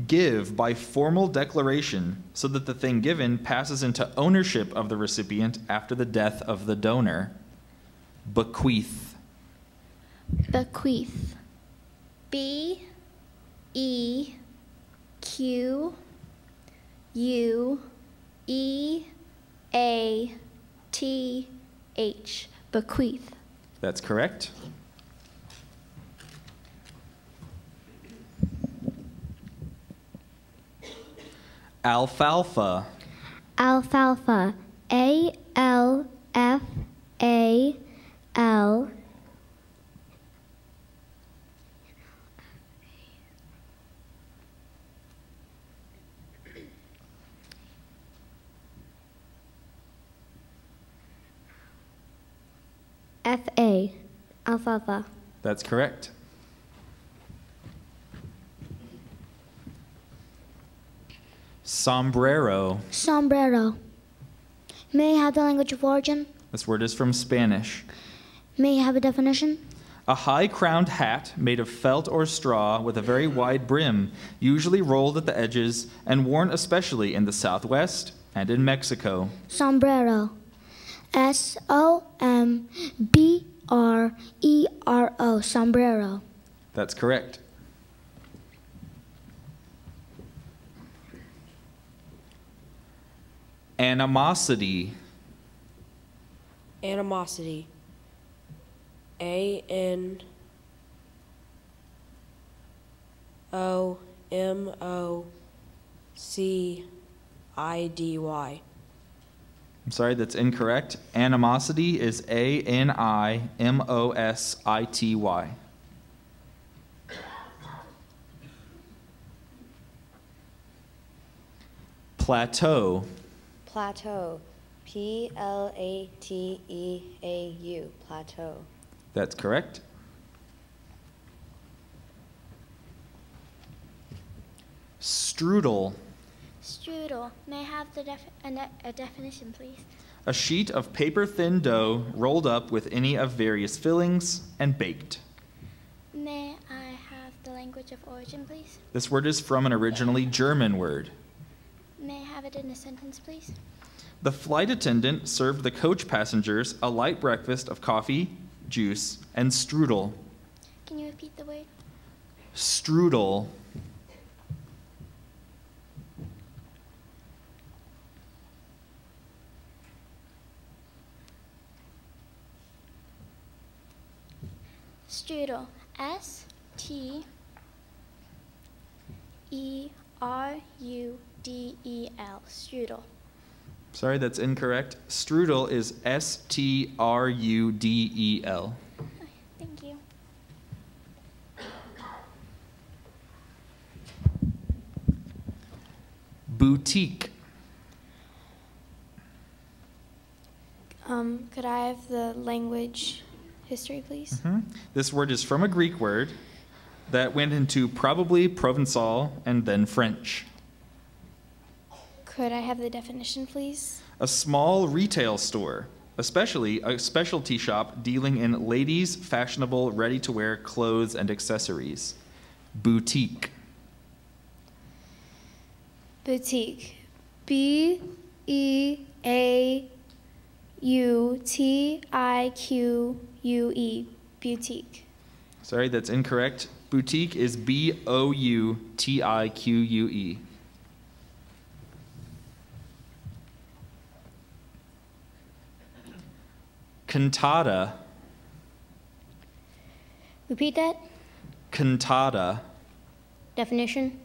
Give by formal declaration so that the thing given passes into ownership of the recipient after the death of the donor. Bequeath. Bequeath. B-E-Q-U-E-A-T-H. Bequeath. That's correct. Alfalfa. Alfalfa. A-L-F-A-L. F-A. Alfalfa. That's correct. Sombrero. Sombrero. May I have the language of origin? This word is from Spanish. May I have a definition? A high-crowned hat made of felt or straw with a very wide brim, usually rolled at the edges and worn especially in the Southwest and in Mexico. Sombrero. S-O-M-B-R-E-R-O. Sombrero. That's correct. Animosity. Animosity. A-N-O-M-O-C-I-D-Y. I'm sorry, that's incorrect. Animosity is A-N-I-M-O-S-I-T-Y. Plateau. Plateau. P-L-A-T-E-A-U. Plateau. That's correct. Strudel. Strudel. May I have the a definition, please? A sheet of paper-thin dough rolled up with any of various fillings and baked. May I have the language of origin, please? This word is from an originally German word. May I have it in a sentence, please? The flight attendant served the coach passengers a light breakfast of coffee, juice, and strudel. Can you repeat the word? Strudel. Strudel. S-T-E-R-U-D-E-L. Strudel. Sorry, that's incorrect. Strudel is S-T-R-U-D-E-L. Thank you. Boutique. Could I have the language history, please? This word is from a Greek word that went into probably Provençal and then French. Could I have the definition, please? A small retail store, especially a specialty shop dealing in ladies' fashionable ready-to-wear clothes and accessories. Boutique. Boutique. B-E-A-U-T-I-Q-U-E. Boutique. Sorry, that's incorrect. Boutique is B-O-U-T-I-Q-U-E. Cantata. Repeat that. Cantata. Definition.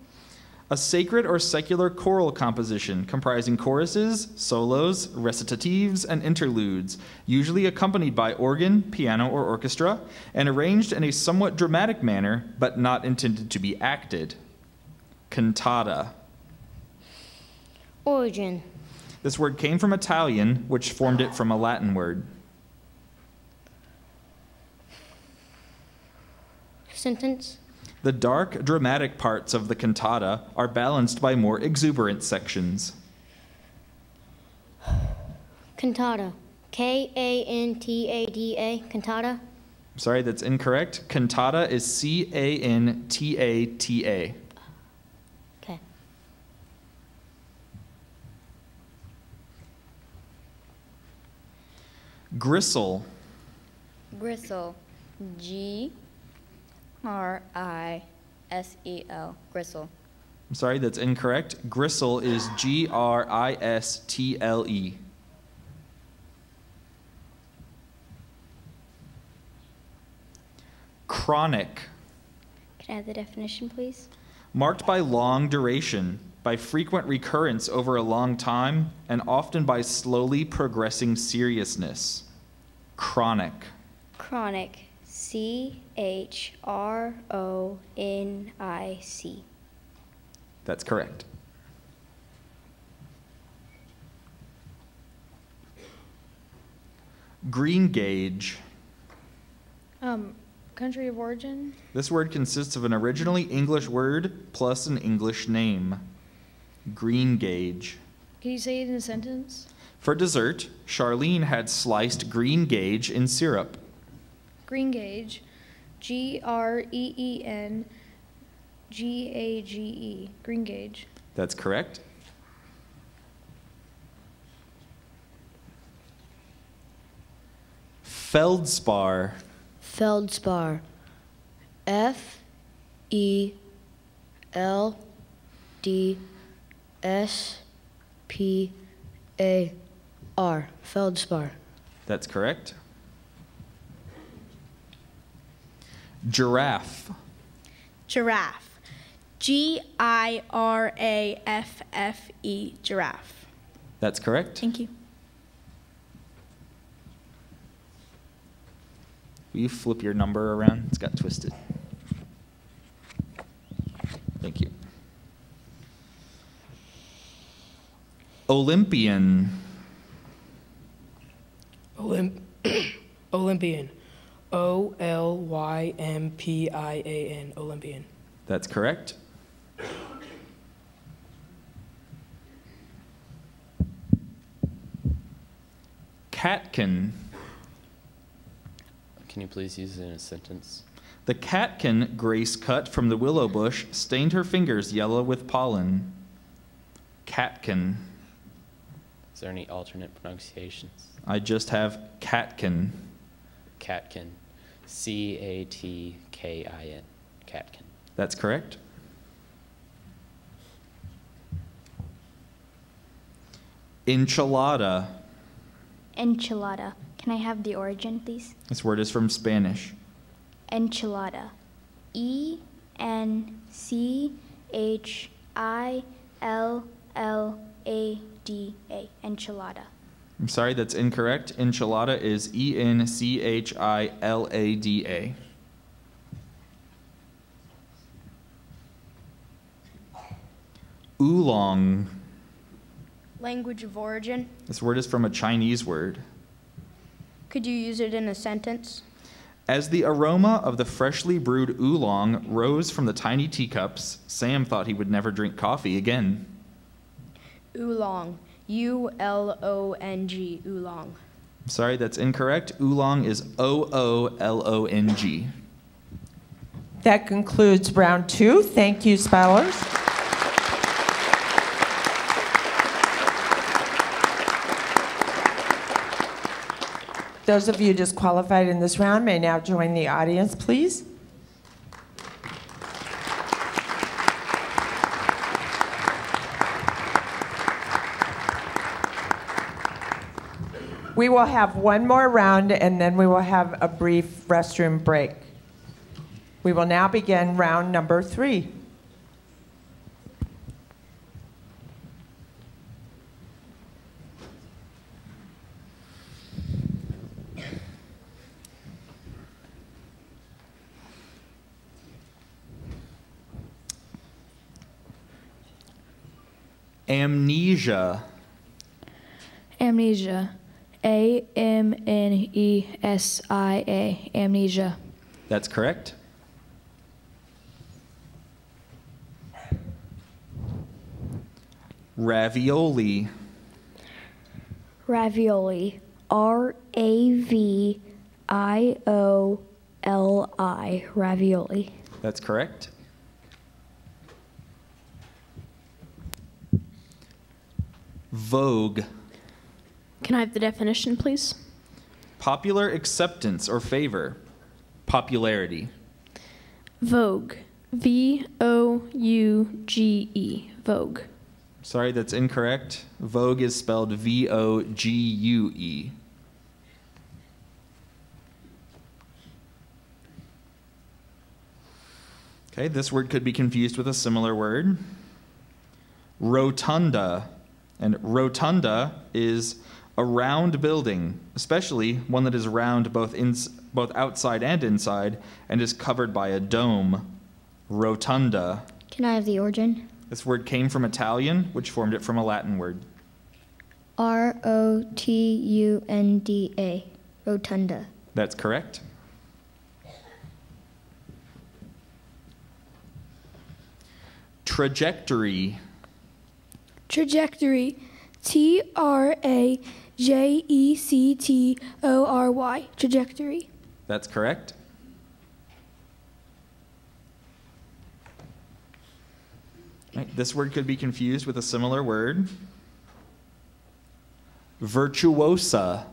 A sacred or secular choral composition comprising choruses, solos, recitatives, and interludes, usually accompanied by organ, piano, or orchestra, and arranged in a somewhat dramatic manner, but not intended to be acted. Cantata. Origin. This word came from Italian, which formed it from a Latin word. Sentence. The dark, dramatic parts of the cantata are balanced by more exuberant sections. Cantata. K-A-N-T-A-D-A. Cantata. Sorry, that's incorrect. Cantata is C-A-N-T-A-T-A. Okay. Gristle. Gristle. G-R-I-S-E-L. Gristle. I'm sorry, that's incorrect. Gristle is G-R-I-S-T-L-E. Chronic. Can I have the definition, please? Marked by long duration, by frequent recurrence over a long time, and often by slowly progressing seriousness. Chronic. Chronic. C-H-R-O-N-I-C. That's correct. Green gauge. Country of origin? This word consists of an originally English word plus an English name. Green gauge. Can you say it in a sentence? For dessert, Charlene had sliced green gauge in syrup. Green gauge. G-R-E-E-N-G-A-G-E. Green gauge. That's correct. Feldspar. Feldspar. F-E-L-D-S-P-A-R. Feldspar. That's correct. Giraffe. Giraffe. G-I-R-A-F-F-E. Giraffe. That's correct. Thank you. Will you flip your number around? It's got twisted. Thank you. Olympian. Olympian. O-L-Y-M-P-I-A-N. Olympian. That's correct. Catkin. Can you please use it in a sentence? The catkin Grace cut from the willow bush stained her fingers yellow with pollen. Catkin. Is there any alternate pronunciations? I just have catkin. Catkin. C-A-T-K-I-N. K-I-N, catkin. That's correct. Enchilada. Enchilada. Can I have the origin, please? This word is from Spanish. Enchilada. E-N-C-H-I-L-L-A-D-A. Enchilada. I'm sorry, that's incorrect. Enchilada is E-N-C-H-I-L-A-D-A. Oolong. Language of origin. This word is from a Chinese word. Could you use it in a sentence? As the aroma of the freshly brewed oolong rose from the tiny teacups, Sam thought he would never drink coffee again. Oolong. U-L-O-N-G. Oolong. I'm sorry, that's incorrect. Oolong is O-O-L-O-N-G. That concludes round 2. Thank you, spellers. Those of you disqualified in this round may now join the audience, please. We will have one more round and then we will have a brief restroom break. We will now begin round number 3. Amnesia. Amnesia. A-M-N-E-S-I-A. Amnesia. That's correct. Ravioli. Ravioli. R-A-V-I-O-L-I. Ravioli. That's correct. Vogue. Can I have the definition, please? Popular acceptance or favor. Popularity. Vogue. V-O-U-G-E. Vogue. Sorry, that's incorrect. Vogue is spelled V-O-G-U-E. Okay, this word could be confused with a similar word. Rotunda. And rotunda is a round building, especially one that is round both outside and inside, and is covered by a dome. Rotunda. Can I have the origin? This word came from Italian, which formed it from a Latin word. R-O-T-U-N-D-A. Rotunda. That's correct. Trajectory. Trajectory. T-R-A-J-E-C-T-O-R-Y. Trajectory. That's correct. Right, this word could be confused with a similar word. Virtuosa.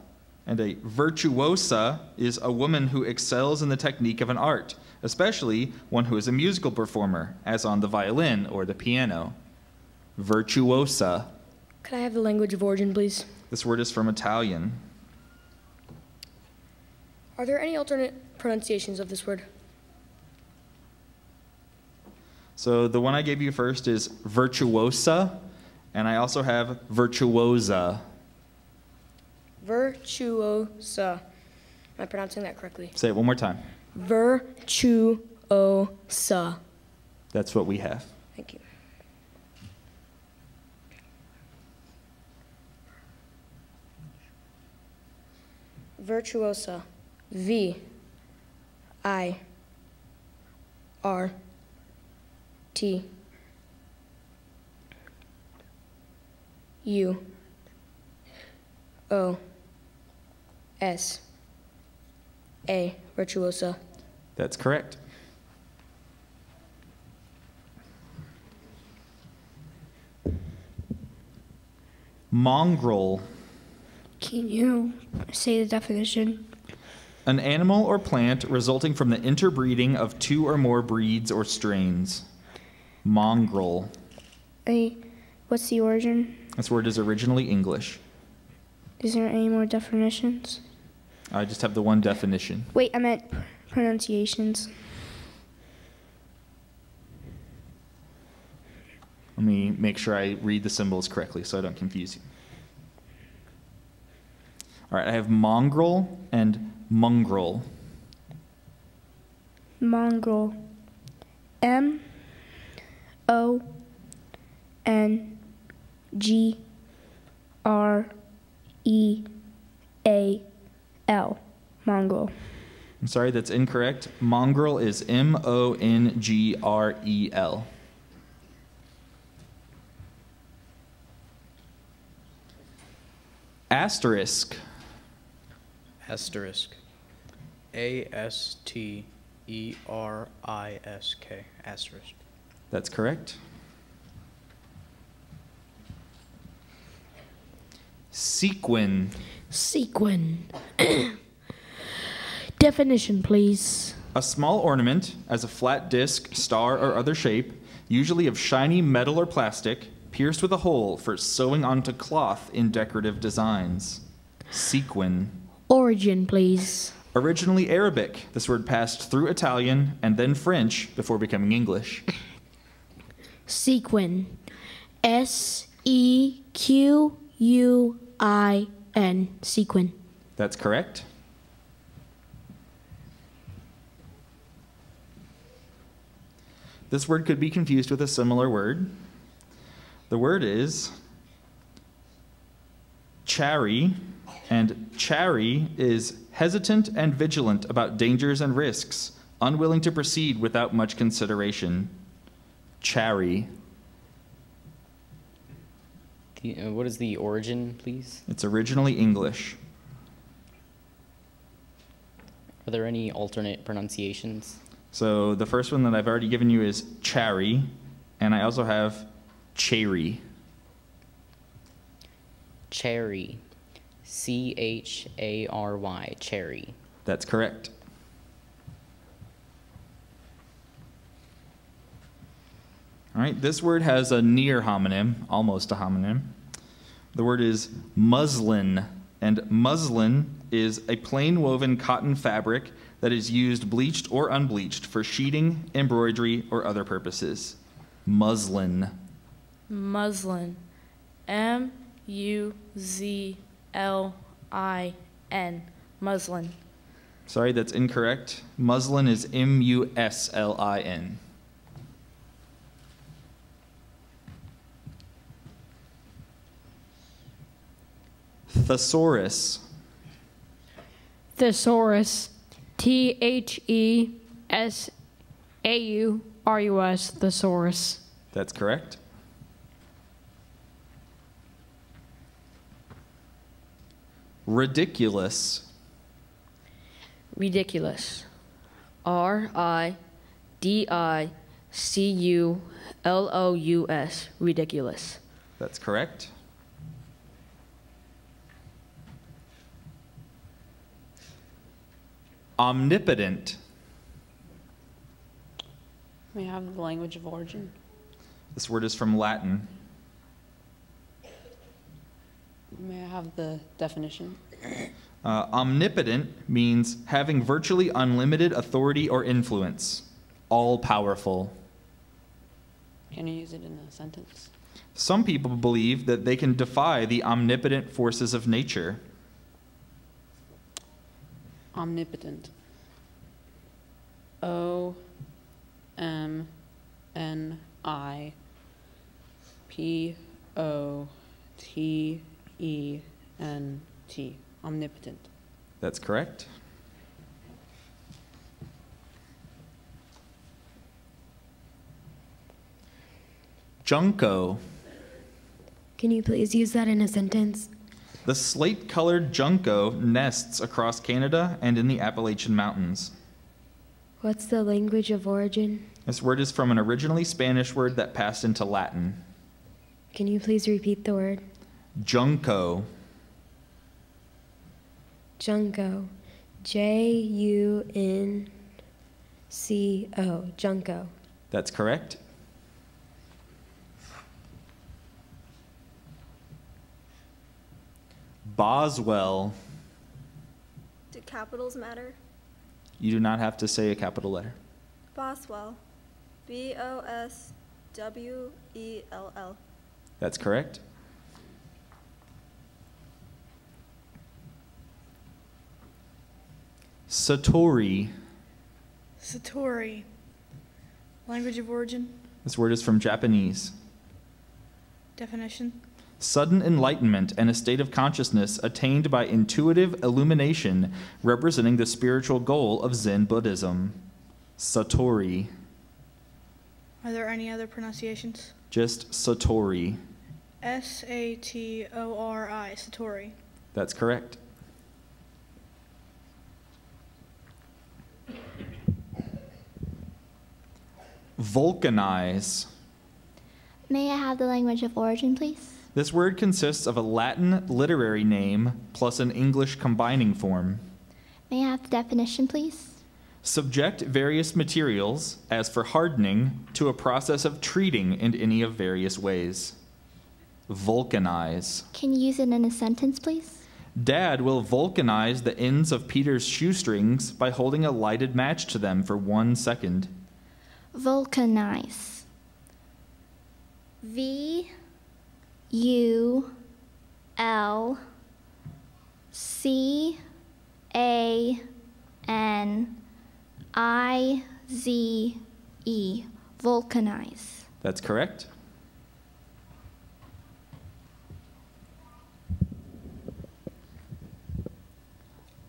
And a virtuosa is a woman who excels in the technique of an art, especially one who is a musical performer, as on the violin or the piano. Virtuosa. Could I have the language of origin, please? This word is from Italian. Are there any alternate pronunciations of this word? So the one I gave you first is virtuosa, and I also have virtuosa. Virtuosa. Am I pronouncing that correctly? Say it one more time. Virtuosa. That's what we have. Thank you. Virtuosa. V. I. R. T. U. O. S. A. Virtuosa. That's correct. Mongrel. Can you say the definition? An animal or plant resulting from the interbreeding of two or more breeds or strains. Mongrel. What's the origin? This word is originally English. Is there any more definitions? I just have the one definition. Wait, I meant pronunciations. Let me make sure I read the symbols correctly so I don't confuse you. All right, I have mongrel and mongrel. Mongrel. M-O-N-G-R-E-A-L. Mongrel. I'm sorry, that's incorrect. Mongrel is M-O-N-G-R-E-L. Asterisk. Asterisk. A-S-T-E-R-I-S-K. Asterisk. That's correct. Sequin. Sequin. Definition, please. A small ornament as a flat disc, star, or other shape, usually of shiny metal or plastic, pierced with a hole for sewing onto cloth in decorative designs. Sequin. Origin, please. Originally Arabic, this word passed through Italian and then French before becoming English. Sequin. S-E-Q-U-I-N. Sequin. That's correct. This word could be confused with a similar word. The word is chary, and chary is hesitant and vigilant about dangers and risks, unwilling to proceed without much consideration. Chary. What is the origin, please? It's originally English. Are there any alternate pronunciations? So the first one that I've already given you is chary, and I also have cherry. Cherry. C-H-A-R-Y. Cherry. That's correct. All right, this word has a near homonym, almost a homonym. The word is muslin, and muslin is a plain woven cotton fabric that is used bleached or unbleached for sheeting, embroidery, or other purposes. Muslin. Muslin. M-U-Z-L-I-N. Muslin. Sorry, that's incorrect. Muslin is M-U-S-L-I-N. Thesaurus. Thesaurus. T-H-E-S-A-U-R-U-S. Thesaurus. That's correct. Ridiculous. Ridiculous. R-I-D-I-C-U-L-O-U-S. Ridiculous. That's correct. Omnipotent. May I have the language of origin? This word is from Latin. May I have the definition? Omnipotent means having virtually unlimited authority or influence. All-powerful. Can you use it in a sentence? Some people believe that they can defy the omnipotent forces of nature. Omnipotent. O-M-N-I-P-O-T-E-N-T. Omnipotent. That's correct. Junco. Can you please use that in a sentence? The slate-colored junco nests across Canada and in the Appalachian Mountains. What's the language of origin? This word is from an originally Spanish word that passed into Latin. Can you please repeat the word? Junco. Junco. Junco, Junco. That's correct. Boswell. Do capitals matter? You do not have to say a capital letter. Boswell. Boswell. That's correct. Satori. Satori. Language of origin. This word is from Japanese. Definition. Sudden enlightenment and a state of consciousness attained by intuitive illumination representing the spiritual goal of Zen Buddhism. Satori. Are there any other pronunciations? Just Satori. Satori. Satori. That's correct. Vulcanize. May I have the language of origin, please? This word consists of a Latin literary name plus an English combining form. May I have the definition, please? Subject various materials, as for hardening, to a process of treating in any of various ways. Vulcanize. Can you use it in a sentence, please? Dad will vulcanize the ends of Peter's shoestrings by holding a lighted match to them for 1 second. Vulcanize. V-U-L-C-A-N-I-Z-E. Vulcanize. That's correct.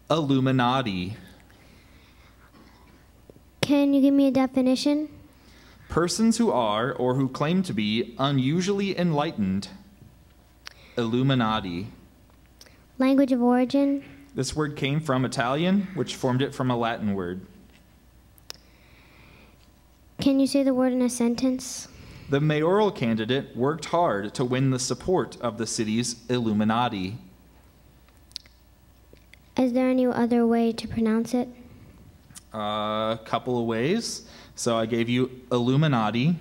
Illuminati. Can you give me a definition? Persons who are, or who claim to be, unusually enlightened. Illuminati. Language of origin? This word came from Italian, which formed it from a Latin word. Can you say the word in a sentence? The mayoral candidate worked hard to win the support of the city's Illuminati. Is there any other way to pronounce it? A couple of ways. So I gave you Illuminati.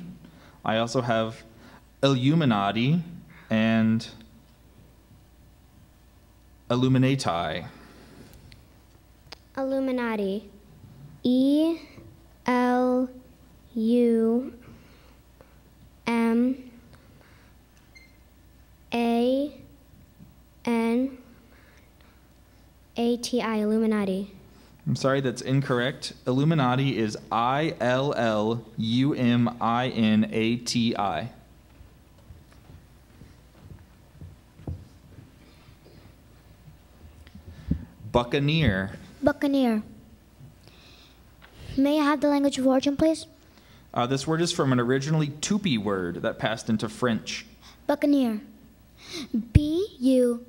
I also have Illuminati and Illuminati. Illuminati. E-L-U-M-A-N-A-T-I. Illuminati. I'm sorry, that's incorrect. Illuminati is I-L-L-U-M-I-N-A-T-I. Buccaneer. Buccaneer. May I have the language of origin, please? This word is from an originally Tupi word that passed into French. Buccaneer. B-U-C-C-A-N-E-E-R.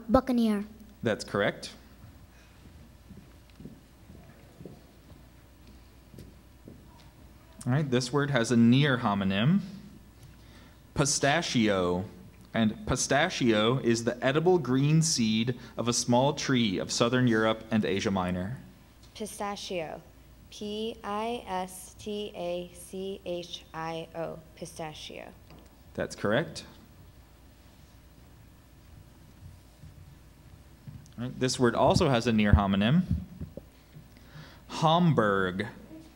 Buccaneer. That's correct. All right, this word has a near homonym. Pistachio. And pistachio is the edible green seed of a small tree of southern Europe and Asia Minor. Pistachio. P-I-S-T-A-C-H-I-O. Pistachio. That's correct. All right, this word also has a near homonym. Homburg.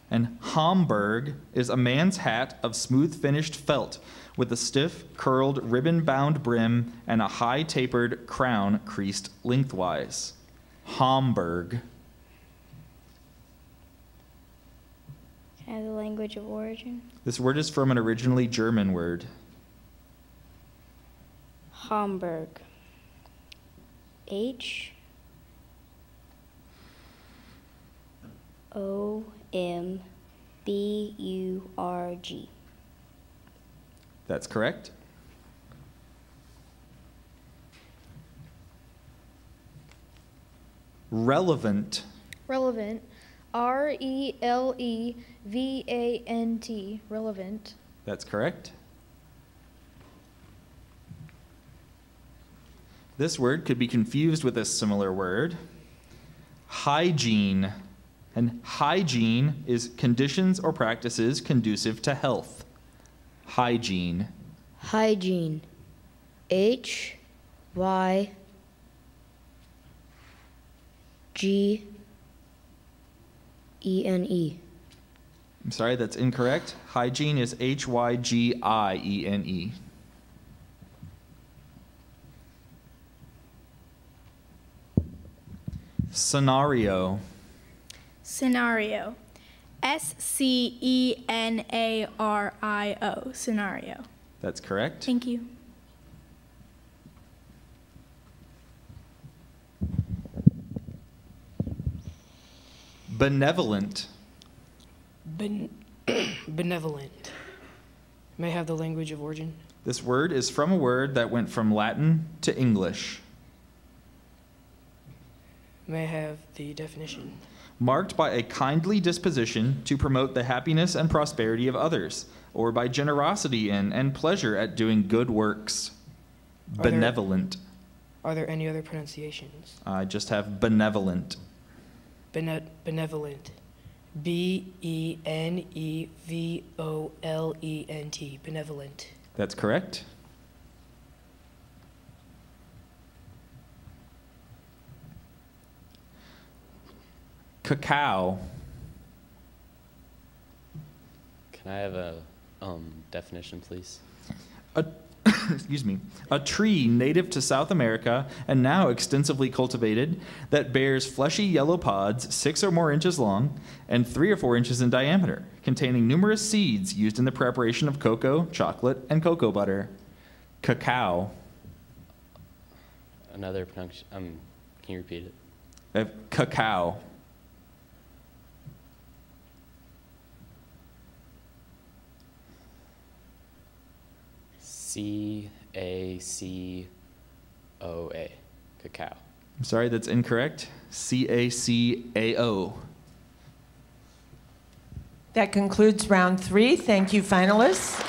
And Homburg is a man's hat of smooth finished felt with a stiff, curled, ribbon-bound brim and a high tapered crown creased lengthwise. Homburg. Can I have the language of origin? This word is from an originally German word. Homburg. H-O-M-B-U-R-G. That's correct. Relevant. Relevant. R-E-L-E-V-A-N-T. Relevant. That's correct. This word could be confused with a similar word, hygiene. And hygiene is conditions or practices conducive to health. Hygiene. Hygiene. Hygiene. I'm sorry, that's incorrect. Hygiene is Hygiene. Scenario. Scenario. Scenario. Scenario. That's correct. Thank you. Benevolent. Benevolent. May I have the language of origin? This word is from a word that went from Latin to English. May I have the definition? Marked by a kindly disposition to promote the happiness and prosperity of others, or by generosity in and pleasure at doing good works. Benevolent. Are there any other pronunciations? I just have benevolent. Benevolent. Benevolent. Benevolent. That's correct. Cacao. Can I have a definition, please? Excuse me. A tree native to South America and now extensively cultivated that bears fleshy yellow pods 6 or more inches long and 3 or 4 inches in diameter, containing numerous seeds used in the preparation of cocoa, chocolate, and cocoa butter. Cacao. Another pronunciation. Can you repeat it? Cacao. C-A-C-O-A. Cacao. I'm sorry, that's incorrect. C-A-C-A-O. That concludes round 3. Thank you, finalists.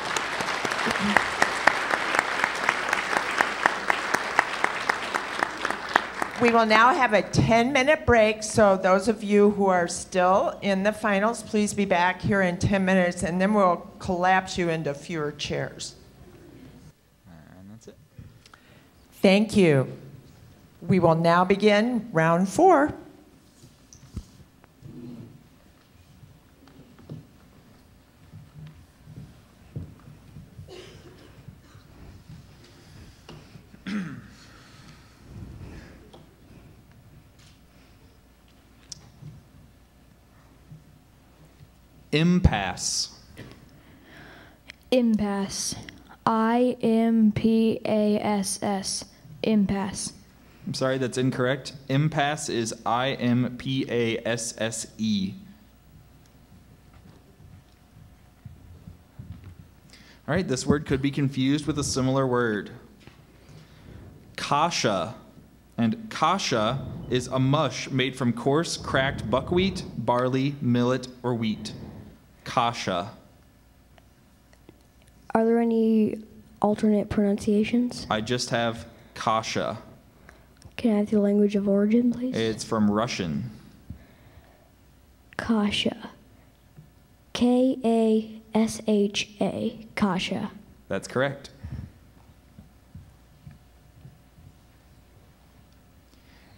We will now have a 10-minute break, so those of you who are still in the finals, please be back here in 10 minutes, and then we'll collapse you into fewer chairs. And that's it. Thank you. We will now begin round 4. Impasse. Impasse. I-M-P-A-S-S. Impasse. I'm sorry, that's incorrect. Impasse is I-M-P-A-S-S-E. All right, this word could be confused with a similar word. Kasha. And kasha is a mush made from coarse, cracked buckwheat, barley, millet, or wheat. Kasha. Are there any alternate pronunciations? I just have kasha. Can I have the language of origin, please? It's from Russian. Kasha. K-A-S-H-A. Kasha. That's correct.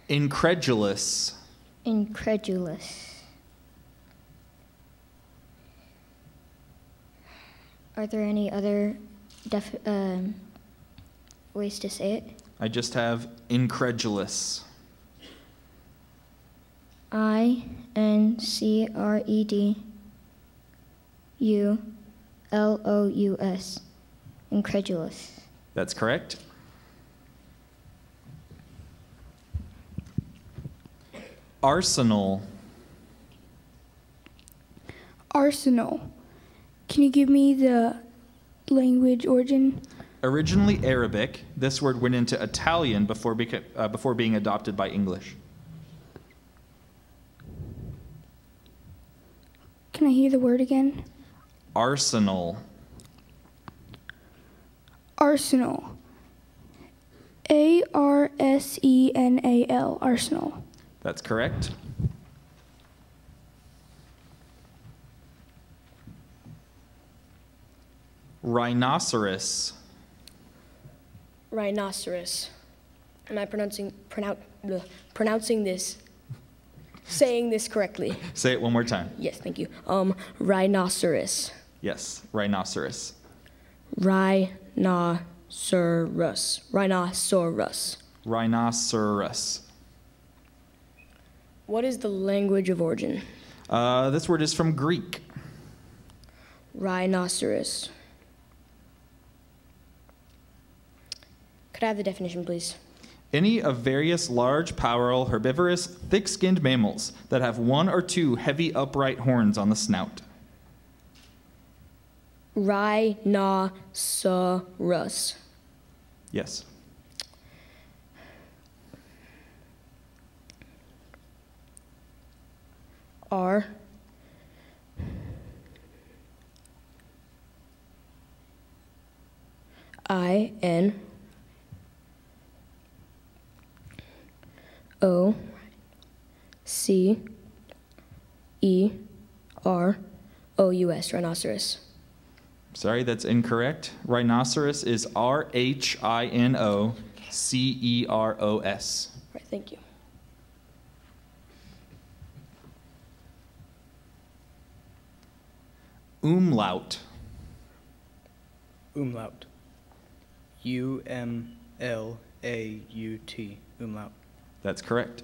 Incredulous. Incredulous. Are there any other ways to say it? I just have incredulous. I-N-C-R-E-D-U-L-O-U-S. Incredulous. That's correct. Arsenal. Arsenal. Can you give me the language origin? Originally Arabic, this word went into Italian before being adopted by English. Can I hear the word again? Arsenal. Arsenal. Arsenal, arsenal. That's correct. Rhinoceros. Rhinoceros. Am I pronouncing this, saying this correctly? Say it one more time. Yes, thank you. Rhinoceros. Yes, rhinoceros. Rhinoceros. Rhinoceros. Rhinoceros. What is the language of origin? This word is from Greek. Rhinoceros. Could I have the definition, please? Any of various large, powerful, herbivorous, thick-skinned mammals that have one or two heavy upright horns on the snout. Rhinoceros. Yes. R. I-N. O-C-E-R-O-U-S, rhinoceros. Sorry, that's incorrect. Rhinoceros is R-H-I-N-O-C-E-R-O-S. Right, thank you. Umlaut. Umlaut. U-M-L-A-U-T. Umlaut. That's correct.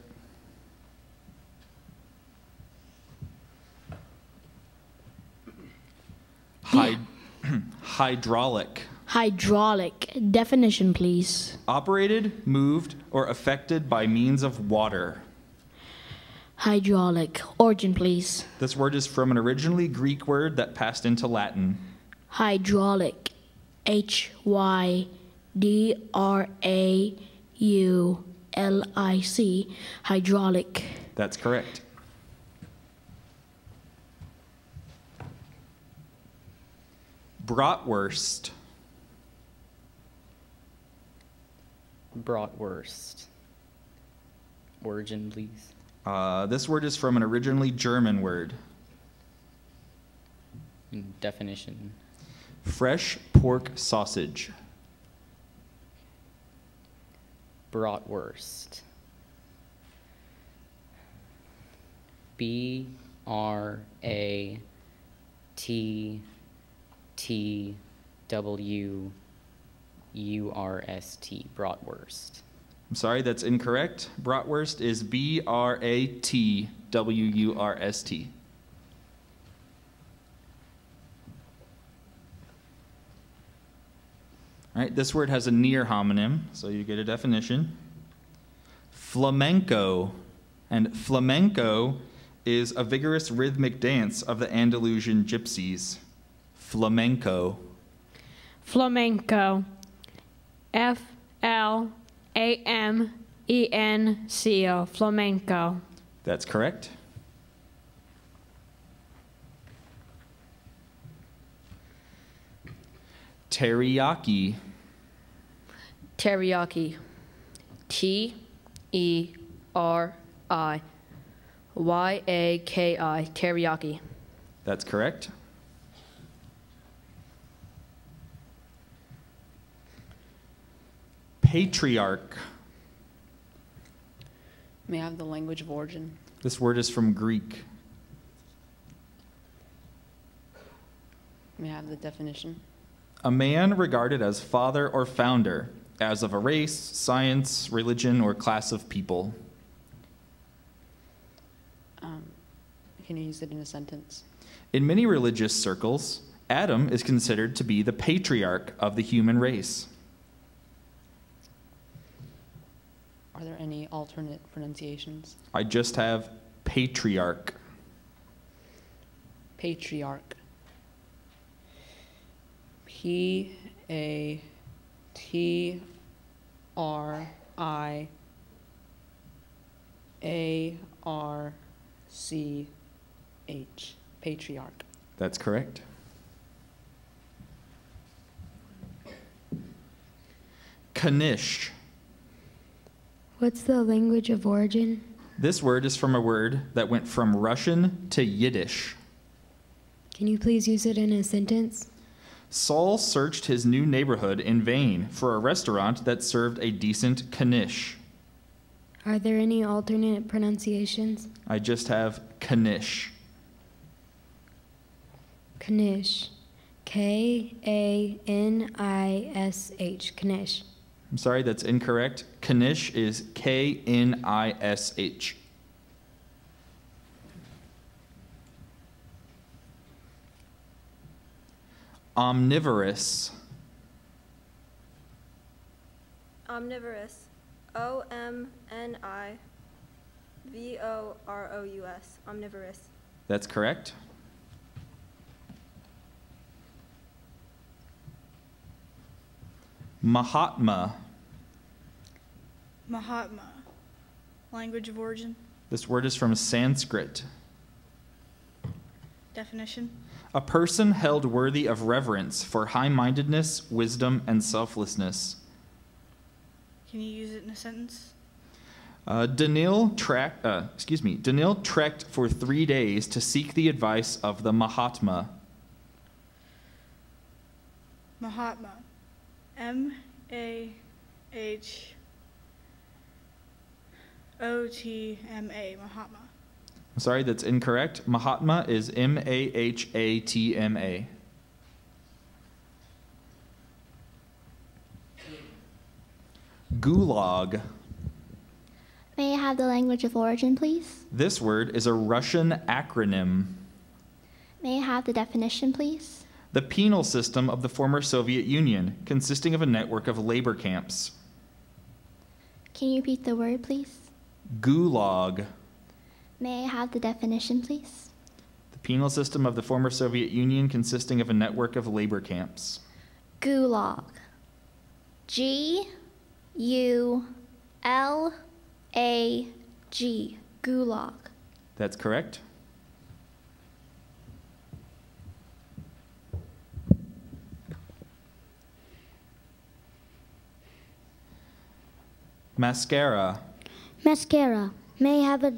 Hydraulic. Hydraulic. Definition, please. Operated, moved, or affected by means of water. Hydraulic. Origin, please. This word is from an originally Greek word that passed into Latin. Hydraulic. H-Y-D-R-A-U-L-I-C. Hydraulic. That's correct. Bratwurst. Bratwurst. Origin, please. This word is from an originally German word. Definition. Fresh pork sausage. Bratwurst. B-R-A-T-T-W-U-R-S-T. Bratwurst. I'm sorry, that's incorrect. Bratwurst is B-R-A-T-W-U-R-S-T. All right, this word has a near homonym, so you get a definition. Flamenco. And flamenco is a vigorous rhythmic dance of the Andalusian gypsies. Flamenco. Flamenco. F-L-A-M-E-N-C-O. Flamenco. That's correct. Teriyaki. Teriyaki. T-E-R-I-Y-A-K-I. Teriyaki. That's correct. Patriarch. May I have the language of origin? This word is from Greek. May I have the definition? A man regarded as father or founder, as of a race, science, religion, or class of people. Can you use it in a sentence? In many religious circles, Adam is considered to be the patriarch of the human race. Are there any alternate pronunciations? I just have patriarch. Patriarch. P-A-T-R-I-A-R-C-H. Patriarch. That's correct. Knish. What's the language of origin? This word is from a word that went from Russian to Yiddish. Can you please use it in a sentence? Saul searched his new neighborhood in vain for a restaurant that served a decent knish. Are there any alternate pronunciations? I just have knish. Knish. K-A-N-I-S-H. Knish. I'm sorry, that's incorrect. Knish is K-N-I-S-H. Omnivorous. Omnivorous. O-M-N-I-V-O-R-O-U-S. Omnivorous. That's correct. Mahatma. Mahatma. Language of origin. This word is from Sanskrit. Definition. A person held worthy of reverence for high-mindedness, wisdom, and selflessness. Can you use it in a sentence? Danil trekked for 3 days to seek the advice of the Mahatma. Mahatma. M-A-H-O-T-M-A. Mahatma. I'm sorry, that's incorrect. Mahatma is M-A-H-A-T-M-A. Gulag. May I have the language of origin, please? This word is a Russian acronym. May I have the definition, please? The penal system of the former Soviet Union, consisting of a network of labor camps. Can you repeat the word, please? Gulag. May I have the definition, please? The penal system of the former Soviet Union, consisting of a network of labor camps. Gulag. G-U-L-A-G. Gulag. That's correct. Mascara. Mascara. May I have a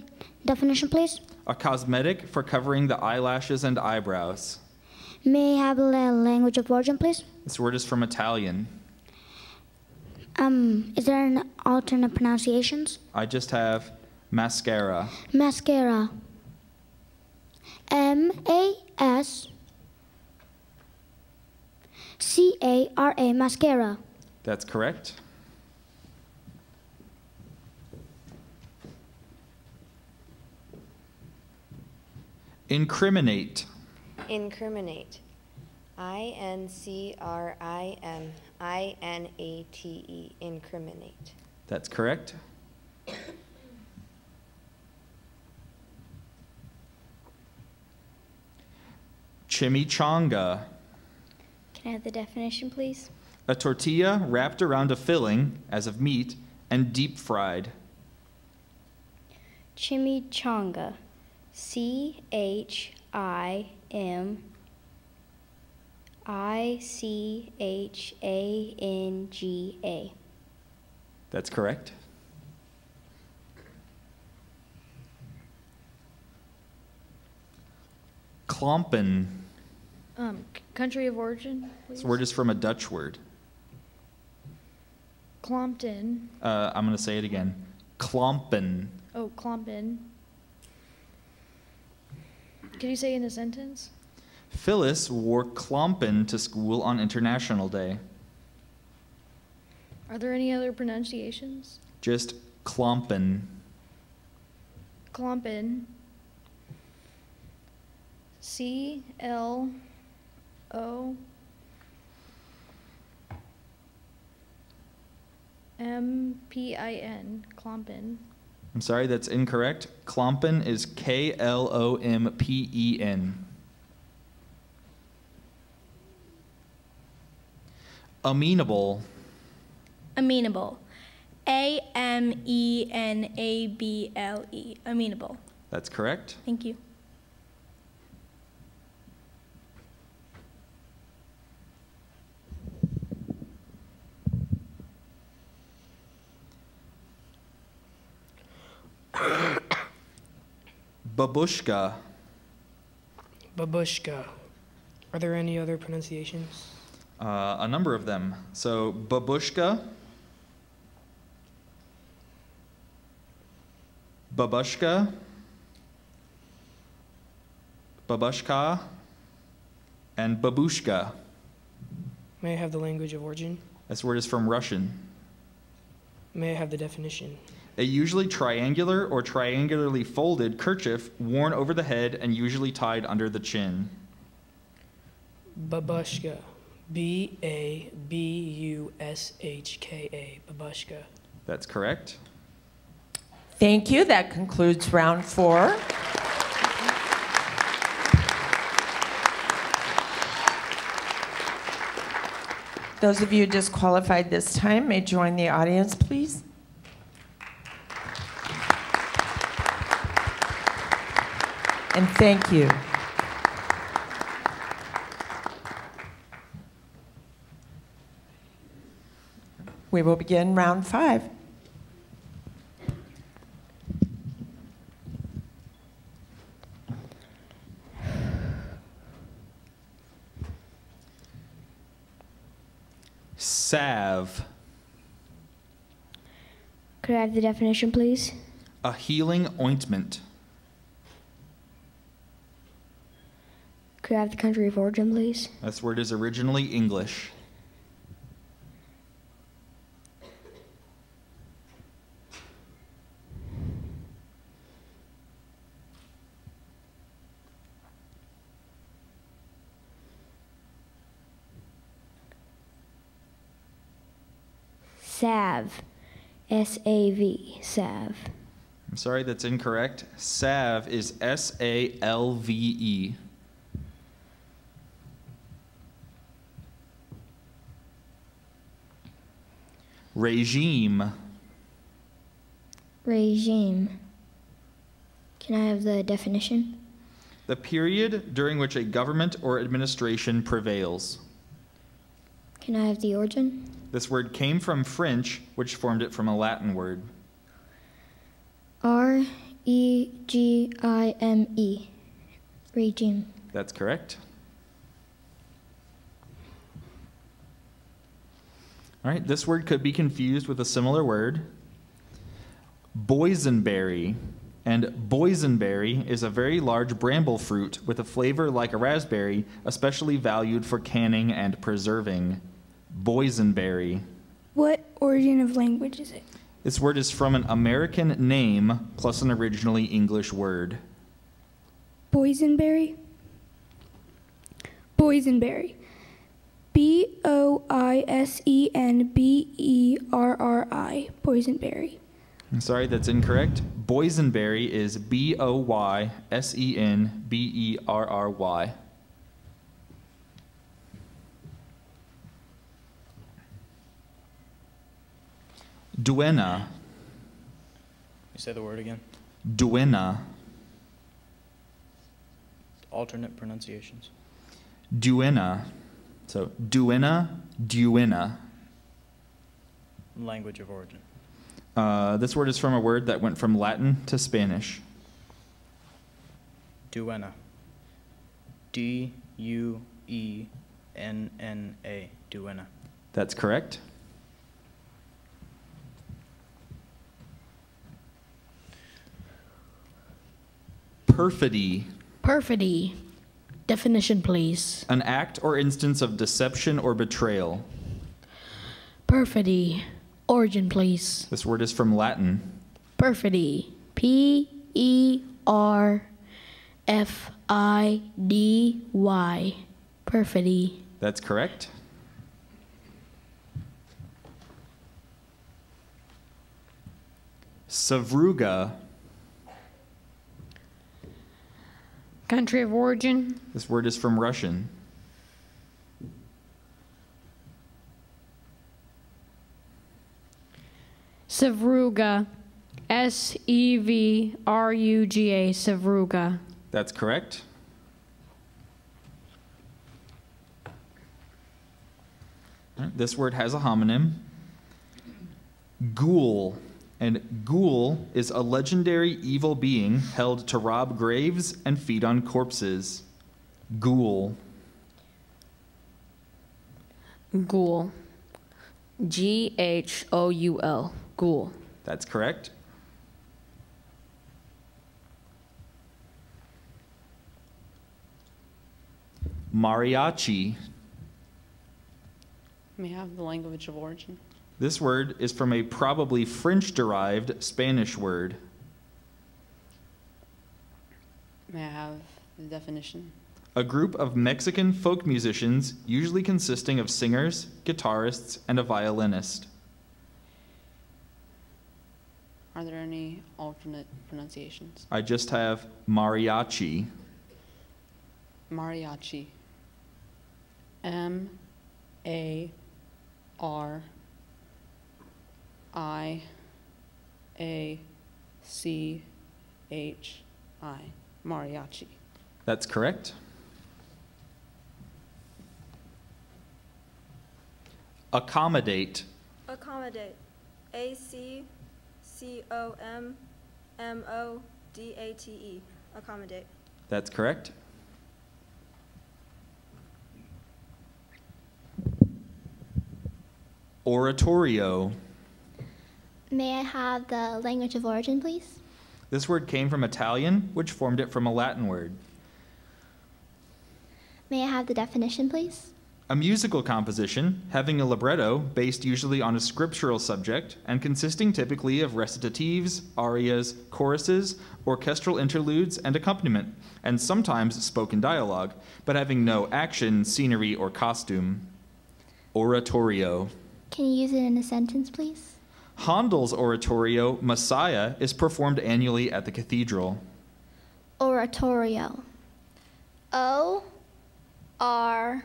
definition, please? A cosmetic for covering the eyelashes and eyebrows. May I have the language of origin, please? This word is from Italian. Is there an alternate pronunciations? I just have mascara. Mascara. M-A-S-C-A-R-A. Mascara. That's correct. Incriminate. Incriminate. I-N-C-R-I-M-I-N-A-T-E. Incriminate. That's correct. Chimichanga. Can I have the definition, please? A tortilla wrapped around a filling, as of meat, and deep fried. Chimichanga. C-H-I-M-I-C-H-A-N-G-A. That's correct. Klompen. Country of origin, please? This word is from a Dutch word. Clompton. I'm going to say it again. Klompen. Oh, Klompen. Can you say in a sentence? Phyllis wore klompen to school on International Day. Are there any other pronunciations? Just klompen. Klompen. C-L-O-M-P-I-N. Klompen. I'm sorry, that's incorrect. Klompen is K-L-O-M-P-E-N. Amenable. Amenable. A-M-E-N-A-B-L-E. Amenable. That's correct. Thank you. Babushka. Babushka. Are there any other pronunciations? A number of them. So babushka, babushka, babushka, and babushka. May I have the language of origin? This word is from Russian. May I have the definition? A usually triangular or triangularly folded kerchief worn over the head and usually tied under the chin. Babushka. B-A-B-U-S-H-K-A. Babushka. That's correct. Thank you. That concludes round 4. Those of you disqualified this time may join the audience, please. And thank you. We will begin round 5. Salve. Could I have the definition, please? A healing ointment. Could I have the country of origin, please? This word is originally English. Salve. S-A-V. Salve. I'm sorry, that's incorrect. Salve is S-A-L-V-E. Regime. Regime. Can I have the definition? The period during which a government or administration prevails. Can I have the origin? This word came from French, which formed it from a Latin word. R-E-G-I-M-E. Regime. That's correct. All right, this word could be confused with a similar word. Boysenberry. And boysenberry is a very large bramble fruit with a flavor like a raspberry, especially valued for canning and preserving. Boysenberry. What origin of language is it? This word is from an American name plus an originally English word. Boysenberry? Boysenberry. B-O-I-S-E-N-B-E-R-R-I. Boysenberry. I'm sorry, that's incorrect. Boysenberry is B-O-Y-S-E-N-B-E-R-R-Y. Duenna. You say the word again? Duenna. Alternate pronunciations. Duenna. So duenna, duenna. Language of origin. This word is from a word that went from Latin to Spanish. Duenna. D-U-E-N-N-A. Duenna. That's correct. Perfidy. Perfidy. Definition, please. An act or instance of deception or betrayal. Perfidy. Origin, please. This word is from Latin. Perfidy. P-E-R-F-I-D-Y. Perfidy. That's correct. Savruga. Country of origin. This word is from Russian. Savruga. S-E-V-R-U-G-A. Savruga. That's correct. All right, this word has a homonym. Ghoul. And ghoul is a legendary evil being held to rob graves and feed on corpses. Ghoul. Ghoul. Ghoul. Ghoul. That's correct. Mariachi. May I have the language of origin? This word is from a probably French-derived Spanish word. May I have the definition? A group of Mexican folk musicians, usually consisting of singers, guitarists, and a violinist. Are there any alternate pronunciations? I just have mariachi. Mariachi. M-A-R-I-A-C-H-I. Mariachi. That's correct. Accommodate. Accommodate. A-C-C-O-M-M-O-D-A-T-E. Accommodate. That's correct. Oratorio. May I have the language of origin, please? This word came from Italian, which formed it from a Latin word. May I have the definition, please? A musical composition having a libretto based usually on a scriptural subject and consisting typically of recitatives, arias, choruses, orchestral interludes, and accompaniment, and sometimes spoken dialogue, but having no action, scenery, or costume. Oratorio. Can you use it in a sentence, please? Handel's oratorio, Messiah, is performed annually at the cathedral. Oratorio. O-R-A-T-O-R-I-O.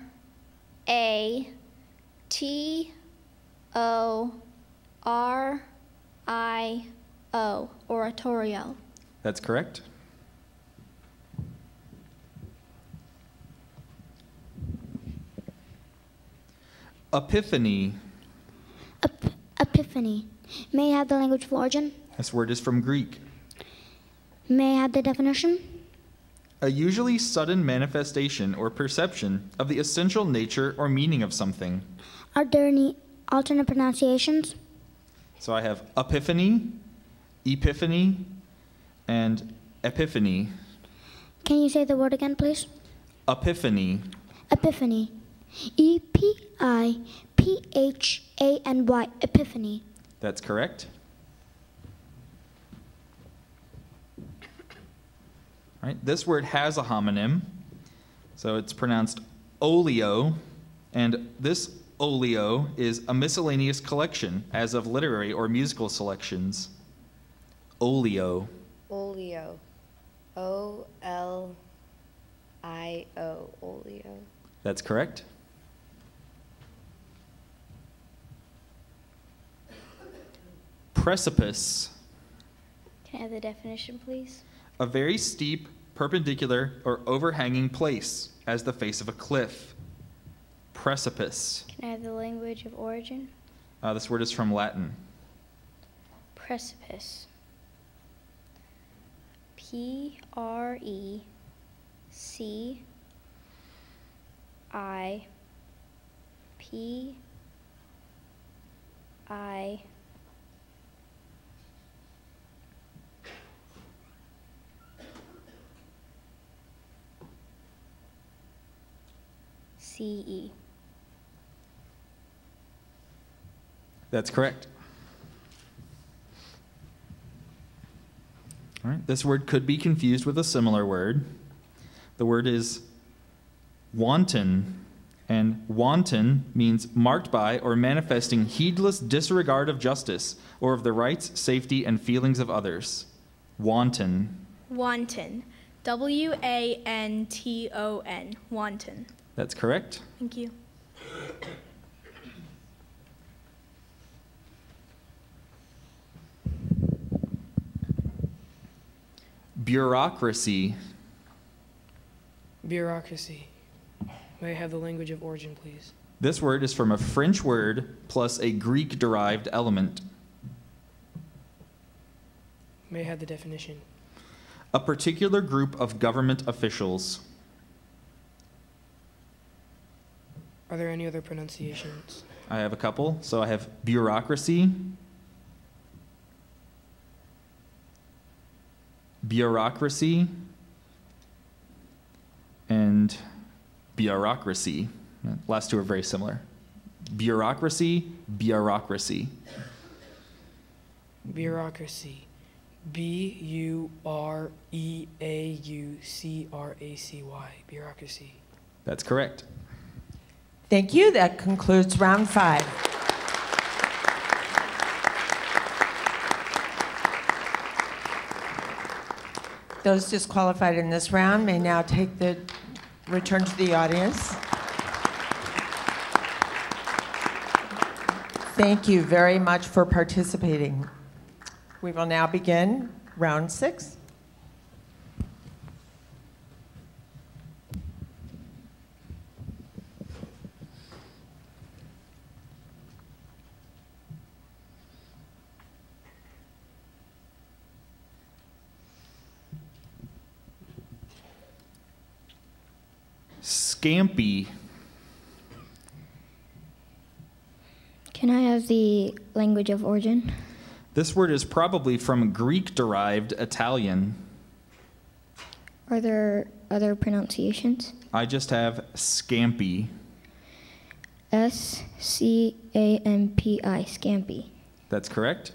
Oratorio. That's correct. Epiphany. Epiphany. May I have the language of origin? This word is from Greek. May I have the definition? A usually sudden manifestation or perception of the essential nature or meaning of something. Are there any alternate pronunciations? So I have epiphany, epiphany, and epiphany. Can you say the word again, please? Epiphany. Epiphany. E-P-I-P-H-A-N-Y. Epiphany. That's correct. All right, this word has a homonym, so it's pronounced olio, and this olio is a miscellaneous collection, as of literary or musical selections. Olio. Olio. O-L-I-O. Olio. That's correct. Precipice. Can I have the definition, please? A very steep, perpendicular, or overhanging place, as the face of a cliff. Precipice. Can I have the language of origin? This word is from Latin. Precipice. P-R-E-C-I-P-I C-E. That's correct. All right, this word could be confused with a similar word. The word is wanton, and wanton means marked by or manifesting heedless disregard of justice or of the rights, safety, and feelings of others. Wanton. Wanton. W-A-N-T-O-N. Wanton. That's correct. Thank you. Bureaucracy. Bureaucracy. May I have the language of origin, please? This word is from a French word plus a Greek-derived element. May I have the definition? A particular group of government officials. Are there any other pronunciations? I have a couple. So I have bureaucracy, bureaucracy, and bureaucracy. Last two are very similar. Bureaucracy, bureaucracy. Bureaucracy. B-U-R-E-A-U-C-R-A-C-Y. Bureaucracy. That's correct. Thank you. That concludes round 5. Those disqualified in this round may now return to the audience. Thank you very much for participating. We will now begin round 6. Scampy. Can I have the language of origin? This word is probably from Greek-derived Italian. Are there other pronunciations? I just have scampy. S-C-A-M-P-I, scampy. That's correct.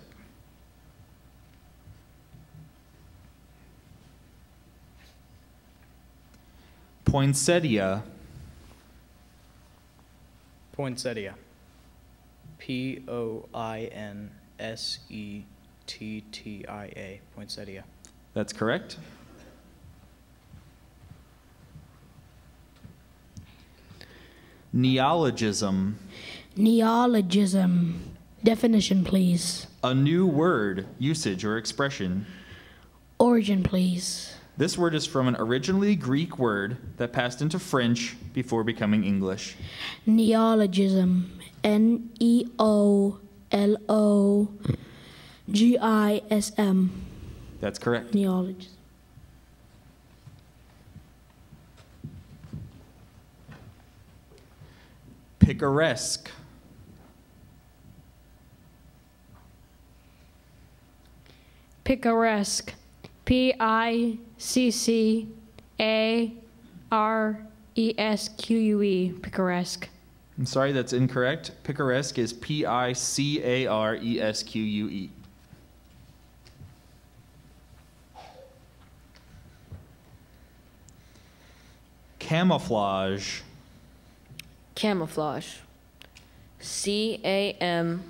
Poinsettia. Poinsettia. P-O-I-N-S-E-T-T-I-A. Poinsettia. That's correct. Neologism. Neologism. Definition, please. A new word, usage, or expression. Origin, please. This word is from an originally Greek word that passed into French before becoming English. Neologism. N-E-O-L-O-G-I-S-M. That's correct. Neologism. Picaresque. Picaresque. P-I-C-C-A-R-E-S-Q-U-E. Picaresque. I'm sorry, that's incorrect. Picaresque is P-I-C-A-R-E-S-Q-U-E. Camouflage. Camouflage. C-A-M-O-U-F-L-A-G-E.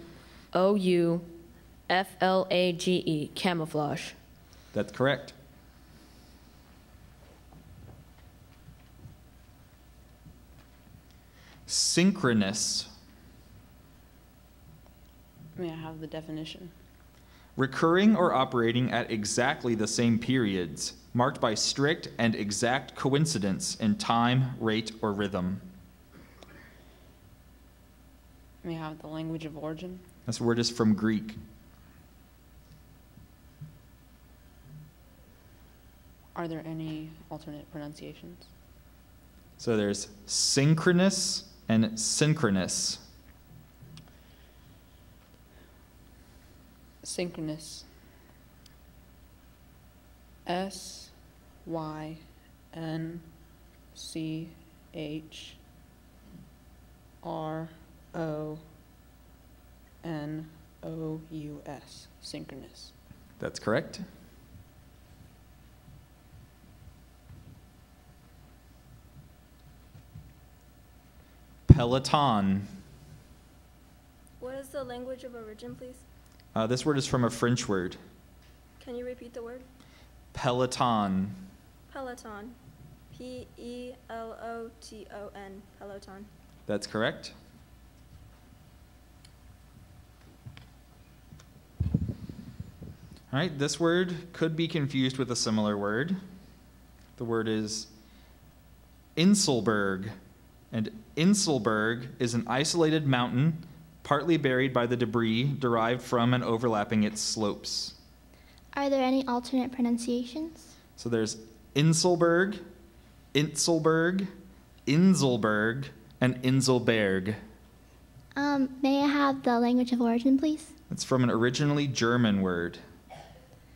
Camouflage. That's correct. Synchronous. May I have the definition? Recurring or operating at exactly the same periods, marked by strict and exact coincidence in time, rate, or rhythm. May I have the language of origin? This word is from Greek. Are there any alternate pronunciations? So there's synchronous and synchronous. Synchronous. S-Y-N-C-H-R-O-N-O-U-S. Synchronous. That's correct. Peloton. What is the language of origin, please? This word is from a French word. Can you repeat the word? Peloton. Peloton. P-E-L-O-T-O-N. Peloton. That's correct. All right, this word could be confused with a similar word. The word is Inselberg. And Inselberg is an isolated mountain, partly buried by the debris derived from and overlapping its slopes. Are there any alternate pronunciations? So there's Inselberg, Inselberg, Inselberg, and Inselberg. May I have the language of origin, please? It's from an originally German word.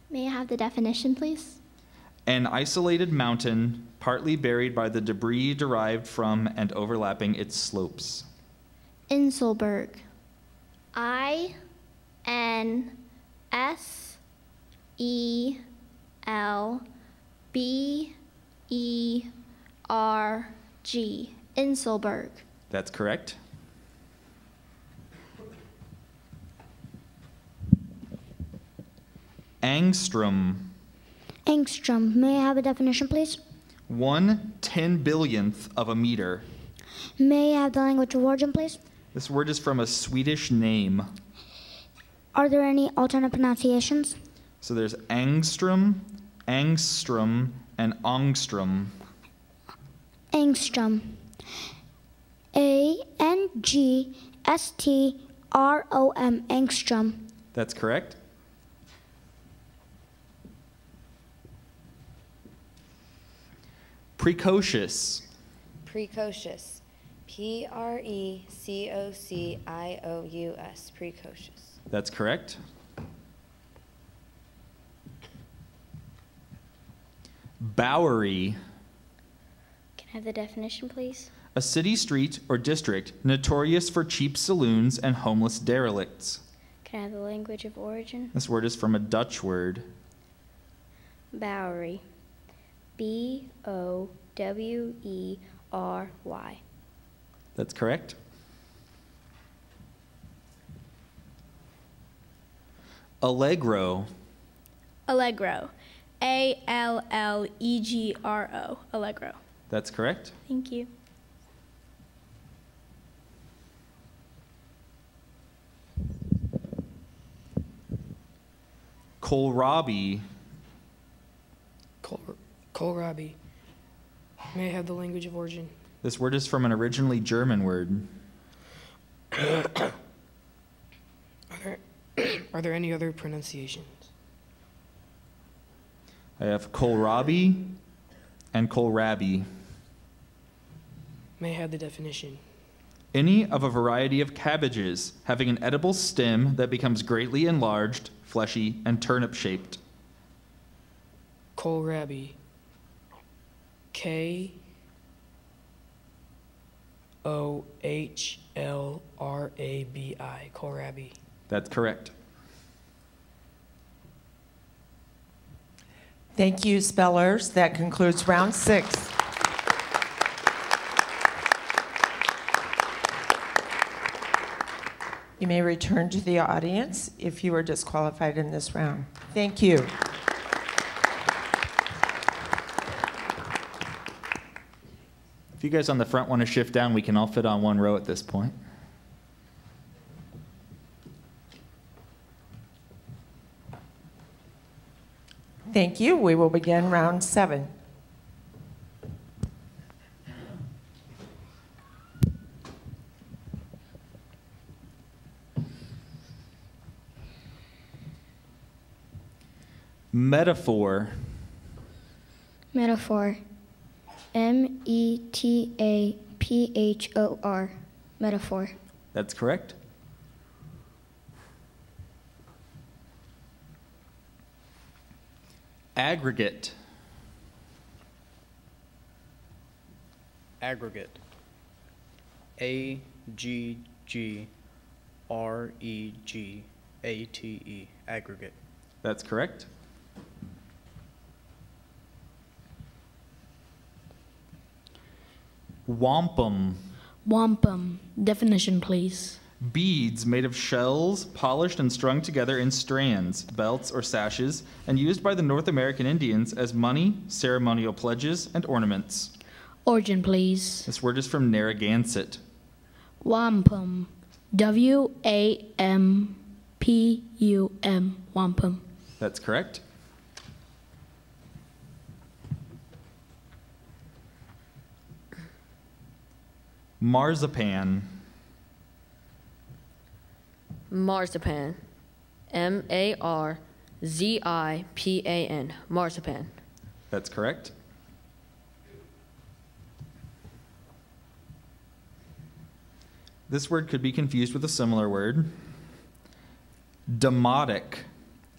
May I have the definition, please? An isolated mountain, partly buried by the debris derived from and overlapping its slopes. Inselberg. INSELBERG. Inselberg. That's correct. Angstrom. Angstrom. May I have a definition, please? 1/10,000,000th of a meter. May I have the language of origin, please? This word is from a Swedish name. Are there any alternate pronunciations? So there's angstrom, angstrom, and angstrom. Angstrom. ANGSTROM. Angstrom. That's correct. Precocious. Precocious. PRECOCIOUS. Precocious. That's correct. Bowery. Can I have the definition, please? A city street or district notorious for cheap saloons and homeless derelicts. Can I have the language of origin? This word is from a Dutch word. Bowery. BOWERY. That's correct. Allegro. Allegro. ALLEGRO. Allegro. That's correct. Thank you. Kohlrabi. Kohlrabi. May I have the language of origin? This word is from an originally German word. Are there any other pronunciations? I have kohlrabi and kohlrabi. May I have the definition? Any of a variety of cabbages having an edible stem that becomes greatly enlarged, fleshy, and turnip-shaped. Kohlrabi. KOHLRABI. Kohlrabi. That's correct. Thank you, spellers. That concludes round 6. You may return to the audience if you are disqualified in this round. Thank you. If you guys on the front want to shift down, we can all fit on one row at this point. Thank you. We will begin round 7. Metaphor. Metaphor. METAPHOR. Metaphor. That's correct. Aggregate. Aggregate. AGGREGATE. Aggregate. That's correct. Wampum. Wampum. Definition, please. Beads made of shells, polished and strung together in strands, belts, or sashes, and used by the North American Indians as money, ceremonial pledges, and ornaments. Origin, please. This word is from Narragansett. Wampum. WAMPUM. Wampum. That's correct. Marzipan. Marzipan. MARZIPAN. Zipan, marzipan. That's correct. This word could be confused with a similar word, demotic.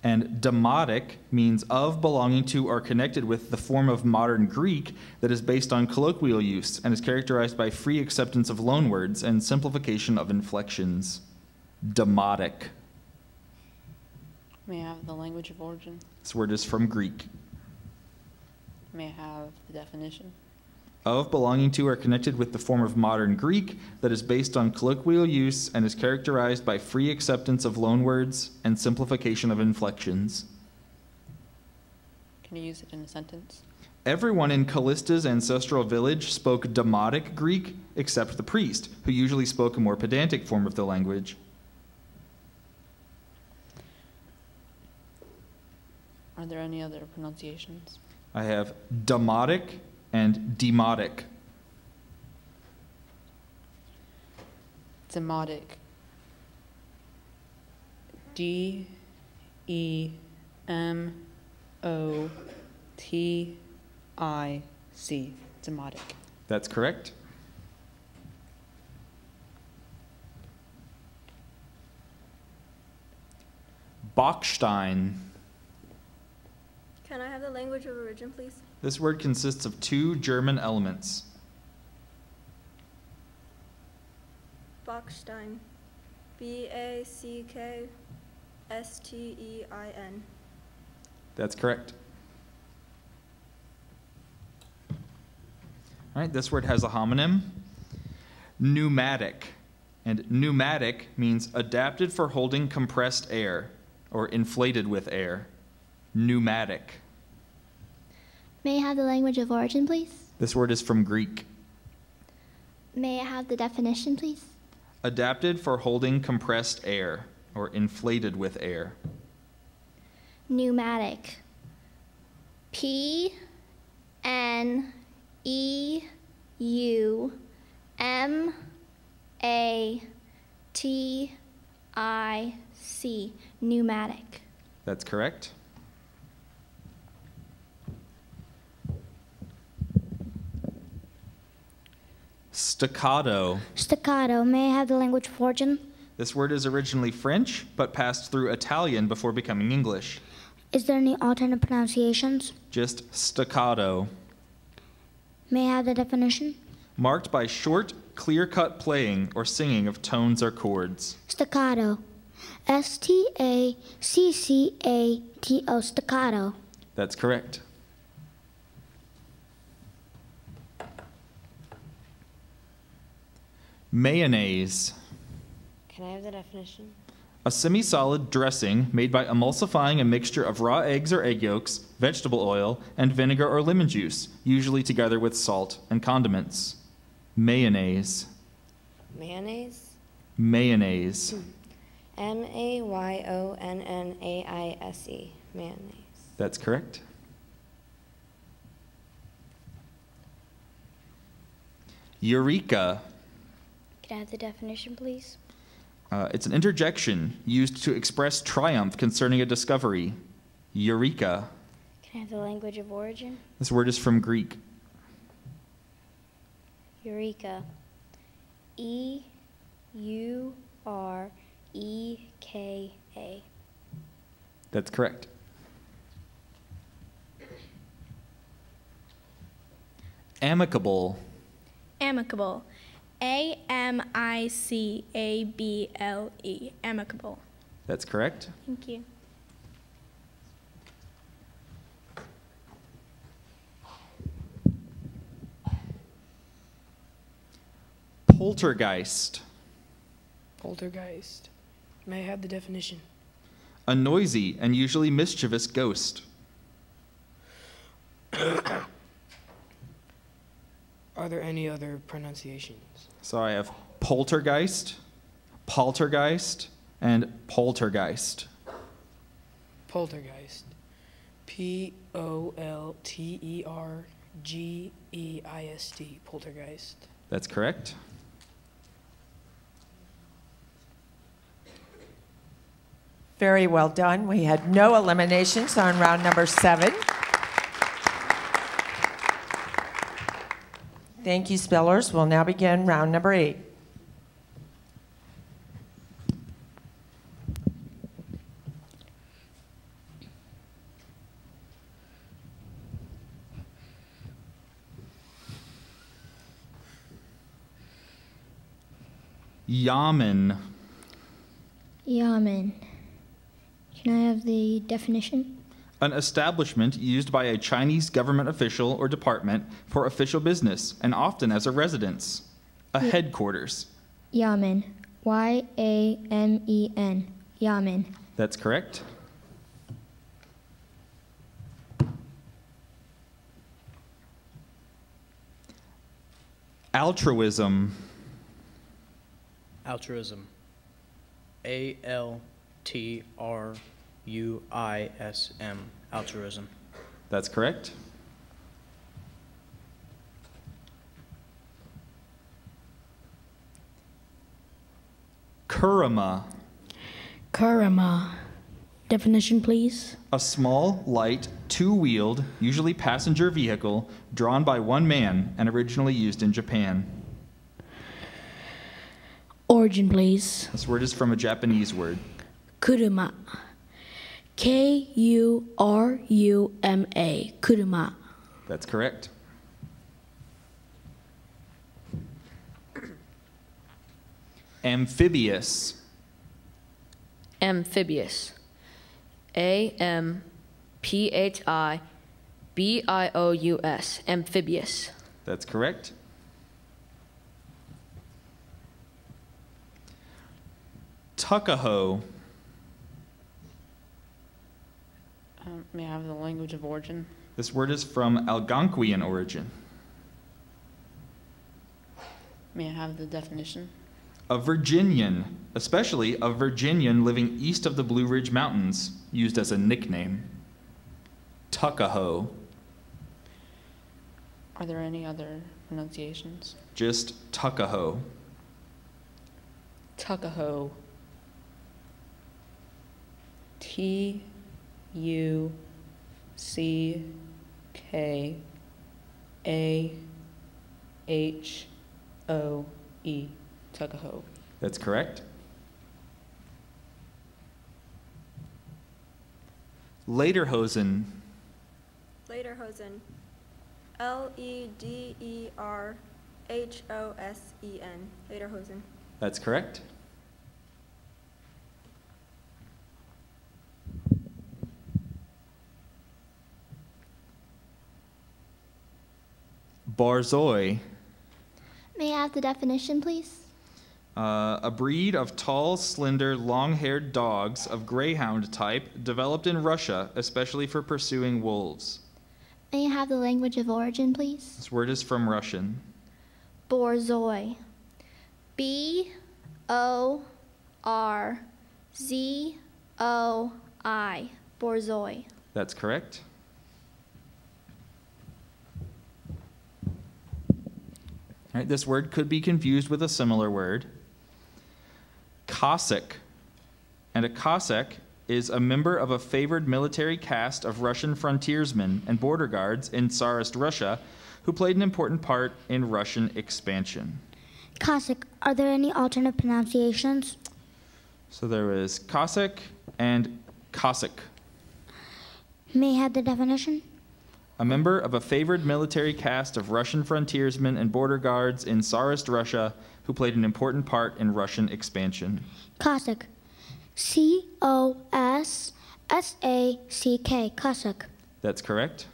And demotic means of, belonging to, or connected with the form of modern Greek that is based on colloquial use and is characterized by free acceptance of loanwords and simplification of inflections. Demotic. May I have the language of origin? This word is from Greek. May I have the definition? Of, belonging to, or connected with the form of modern Greek that is based on colloquial use and is characterized by free acceptance of loanwords and simplification of inflections. Can you use it in a sentence? Everyone in Callista's ancestral village spoke Demotic Greek except the priest, who usually spoke a more pedantic form of the language. Are there any other pronunciations? I have Demotic and Demotic. Demotic. D-E-M-O-T-I-C. Demotic. That's correct. Bachstein. Can I have the language of origin, please? This word consists of two German elements. Backstein. B-A-C-K-S-T-E-I-N. That's correct. All right, this word has a homonym, pneumatic. And pneumatic means adapted for holding compressed air or inflated with air. Pneumatic. May I have the language of origin, please? This word is from Greek. May I have the definition, please? Adapted for holding compressed air or inflated with air. Pneumatic. P-N-E-U-M-A-T-I-C. Pneumatic. That's correct. Staccato. Staccato. May I have the language of origin? This word is originally French, but passed through Italian before becoming English. Is there any alternate pronunciations? Just staccato. May I have the definition? Marked by short, clear-cut playing or singing of tones or chords. Staccato. S-T-A-C-C-A-T-O. Staccato. That's correct. Mayonnaise. Can I have the definition? A semi-solid dressing made by emulsifying a mixture of raw eggs or egg yolks, vegetable oil, and vinegar or lemon juice, usually together with salt and condiments. Mayonnaise. Mayonnaise? Mayonnaise. M-A-Y-O-N-N-A-I-S-E. Mayonnaise. That's correct. Eureka. Can I have the definition, please? It's an interjection used to express triumph concerning a discovery. Eureka. Can I have the language of origin? This word is from Greek. Eureka. E-U-R-E-K-A. That's correct. Amicable. Amicable. A-M-I-C-A-B-L-E. Amicable. That's correct. Thank you. Poltergeist. Poltergeist. May I have the definition? A noisy and usually mischievous ghost. Are there any other pronunciations? So I have poltergeist, poltergeist, and poltergeist. Poltergeist. P-O-L-T-E-R-G-E-I-S-T. Poltergeist. That's correct. Very well done. We had no eliminations on round number 7. Thank you, spellers. We'll now begin round number 8. Yamen. Yamen. Can I have the definition? An establishment used by a Chinese government official or department for official business, and often as a residence. A headquarters. Yamen. Y-A-M-E-N. Yamen. That's correct. Altruism. Altruism. A-L-T-R-U-I-S-M. Altruism. That's correct. Kurama. Kurama. Definition, please. A small, light, two-wheeled, usually passenger vehicle drawn by one man and originally used in Japan. Origin, please. This word is from a Japanese word. Kuruma. K-U-R-U-M-A. Kuruma. That's correct. Amphibious. Amphibious. A-M-P-H-I-B-I-O-U-S. Amphibious. That's correct. Tuckahoe. May I have the language of origin? This word is from Algonquian origin. May I have the definition? A Virginian, especially a Virginian living east of the Blue Ridge Mountains, used as a nickname. Tuckahoe. Are there any other pronunciations? Just Tuckahoe. Tuckahoe. T-U-C-K-A-H-O-E. Tuckahoe. That's correct. Lederhosen. Lederhosen. L-E-D-E-R-H-O-S-E-N. Lederhosen. That's correct. Barzoi. May I have the definition, please? A breed of tall, slender, long-haired dogs of greyhound type developed in Russia, especially for pursuing wolves. May I have the language of origin, please? This word is from Russian. Borzoi. B-O-R-Z-O-I. Borzoi. That's correct. All right, this word could be confused with a similar word. Cossack. And a Cossack is a member of a favored military caste of Russian frontiersmen and border guards in Tsarist Russia who played an important part in Russian expansion. Cossack. Are there any alternate pronunciations? So there is Cossack and Cossack. May I have the definition? A member of a favored military caste of Russian frontiersmen and border guards in Tsarist Russia who played an important part in Russian expansion. Cossack. C-O-S-S-A-C-K. Cossack. That's correct.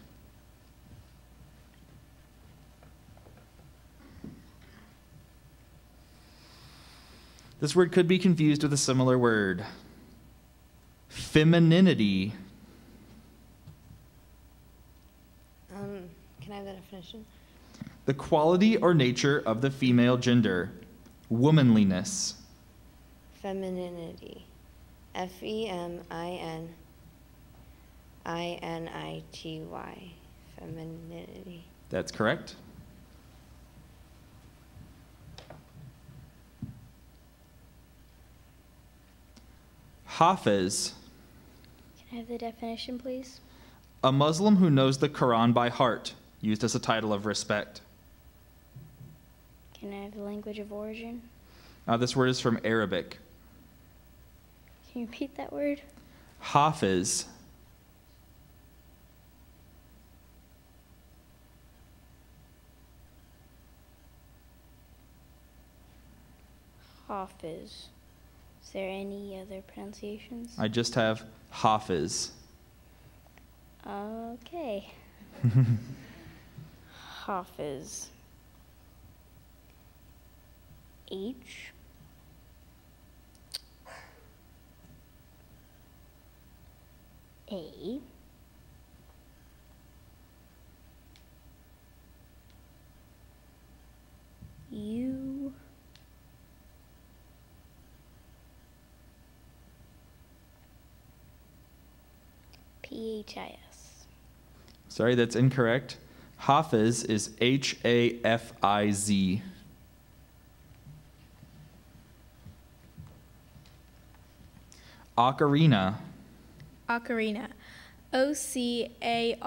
This word could be confused with a similar word. Femininity. Can I have the definition? The quality or nature of the female gender. Womanliness. Femininity. F-E-M-I-N-I-N-I-T-Y. Femininity. That's correct. Hafiz. Can I have the definition, please? A Muslim who knows the Quran by heart, used as a title of respect. Can I have the language of origin? This word is from Arabic. Can you repeat that word? Hafiz. Hafiz. Is there any other pronunciations? I just have Hafiz. Okay. Hafiz. H. A. U. P-H-I-S. Sorry, that's incorrect. Hafiz is H-A-F-I-Z. Ocarina. Ocarina. O-C-A-R-I-N-A.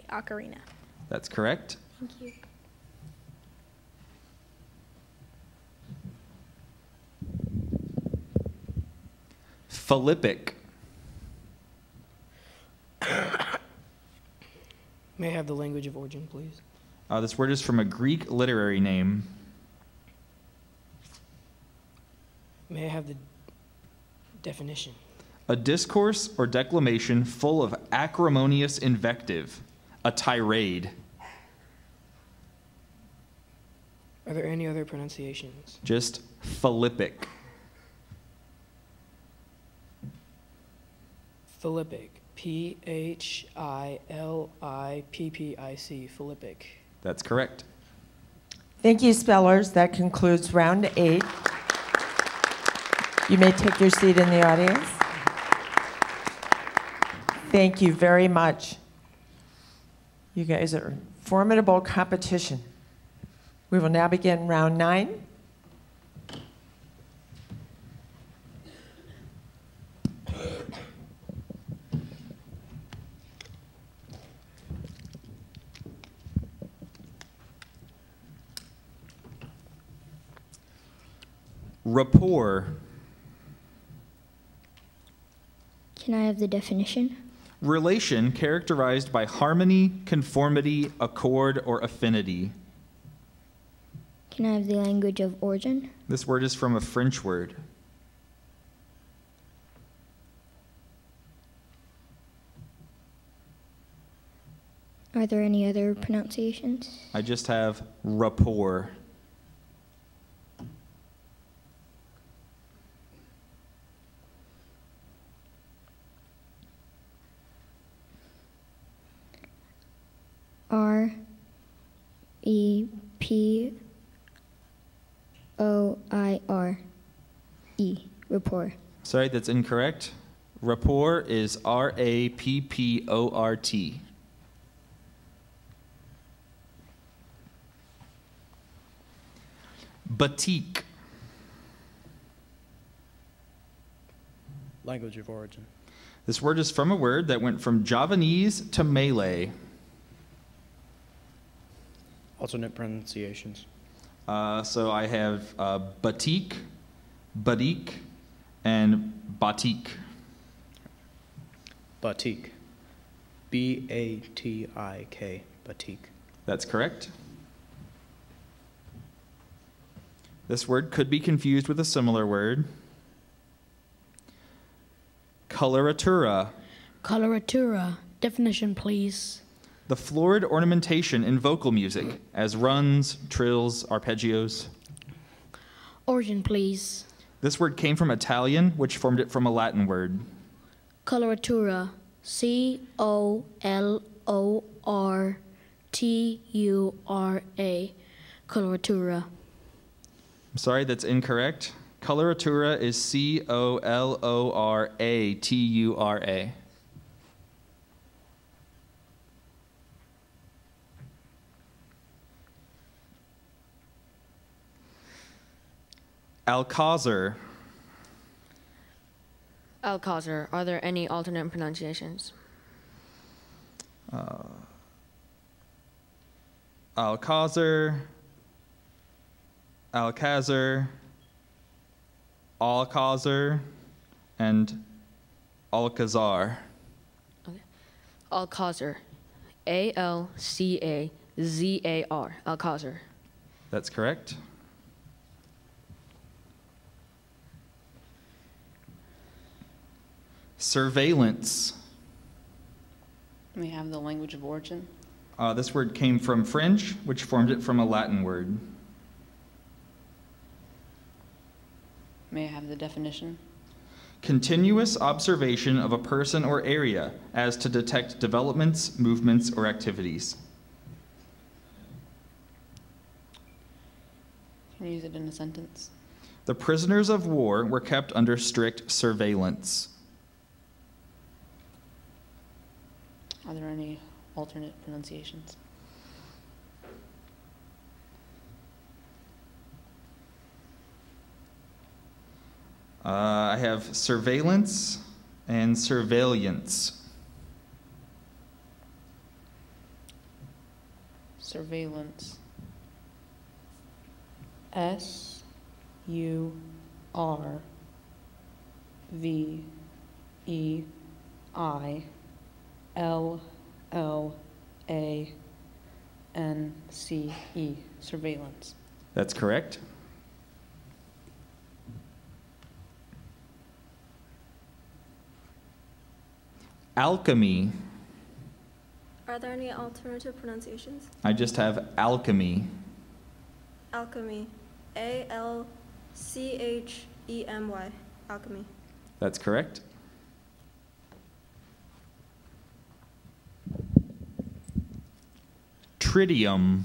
Ocarina. That's correct. Thank you. Philippic. May I have the language of origin, please? This word is from a Greek literary name. May I have the definition? A discourse or declamation full of acrimonious invective, a tirade. Are there any other pronunciations? Just Philippic. Philippic. P-H-I-L-I-P-P-I-C. Philippic. That's correct. Thank you, spellers. That concludes round 8. You may take your seat in the audience. Thank you very much. You guys are formidable competition. We will now begin round 9. Rapport. Can I have the definition? Relation characterized by harmony, conformity, accord, or affinity. Can I have the language of origin? This word is from a French word. Are there any other pronunciations? I just have rapport. R-E-P-O-I-R-E. Rapport. Sorry, that's incorrect. Rapport is R-A-P-P-O-R-T. Batik. Language of origin. This word is from a word that went from Javanese to Malay. Alternate pronunciations. So I have batik, badik, and batik. Batik. B-A-T-I-K. Batik. That's correct. This word could be confused with a similar word. Coloratura. Coloratura. Definition, please. The florid ornamentation in vocal music, as runs, trills, arpeggios. Origin, please. This word came from Italian, which formed it from a Latin word. Coloratura. C-O-L-O-R-T-U-R-A. Coloratura. I'm sorry, that's incorrect. Coloratura is C-O-L-O-R-A-T-U-R-A. Alcázar. Alcazar. Are there any alternate pronunciations? Alcazar, Alcazar, Alcazar, and Alcazar. Okay. Alcazar. Alcazar. Alcazar. That's correct. Surveillance. May I have the language of origin? This word came from French, which formed it from a Latin word. May I have the definition? Continuous observation of a person or area as to detect developments, movements, or activities. Can you use it in a sentence? The prisoners of war were kept under strict surveillance. Are there any alternate pronunciations? I have surveillance and surveillance. Surveillance. SurveillanceE. Surveillance. That's correct. Alchemy. Are there any alternative pronunciations? I just have alchemy. Alchemy. Alchemy. Alchemy. That's correct. Tritium.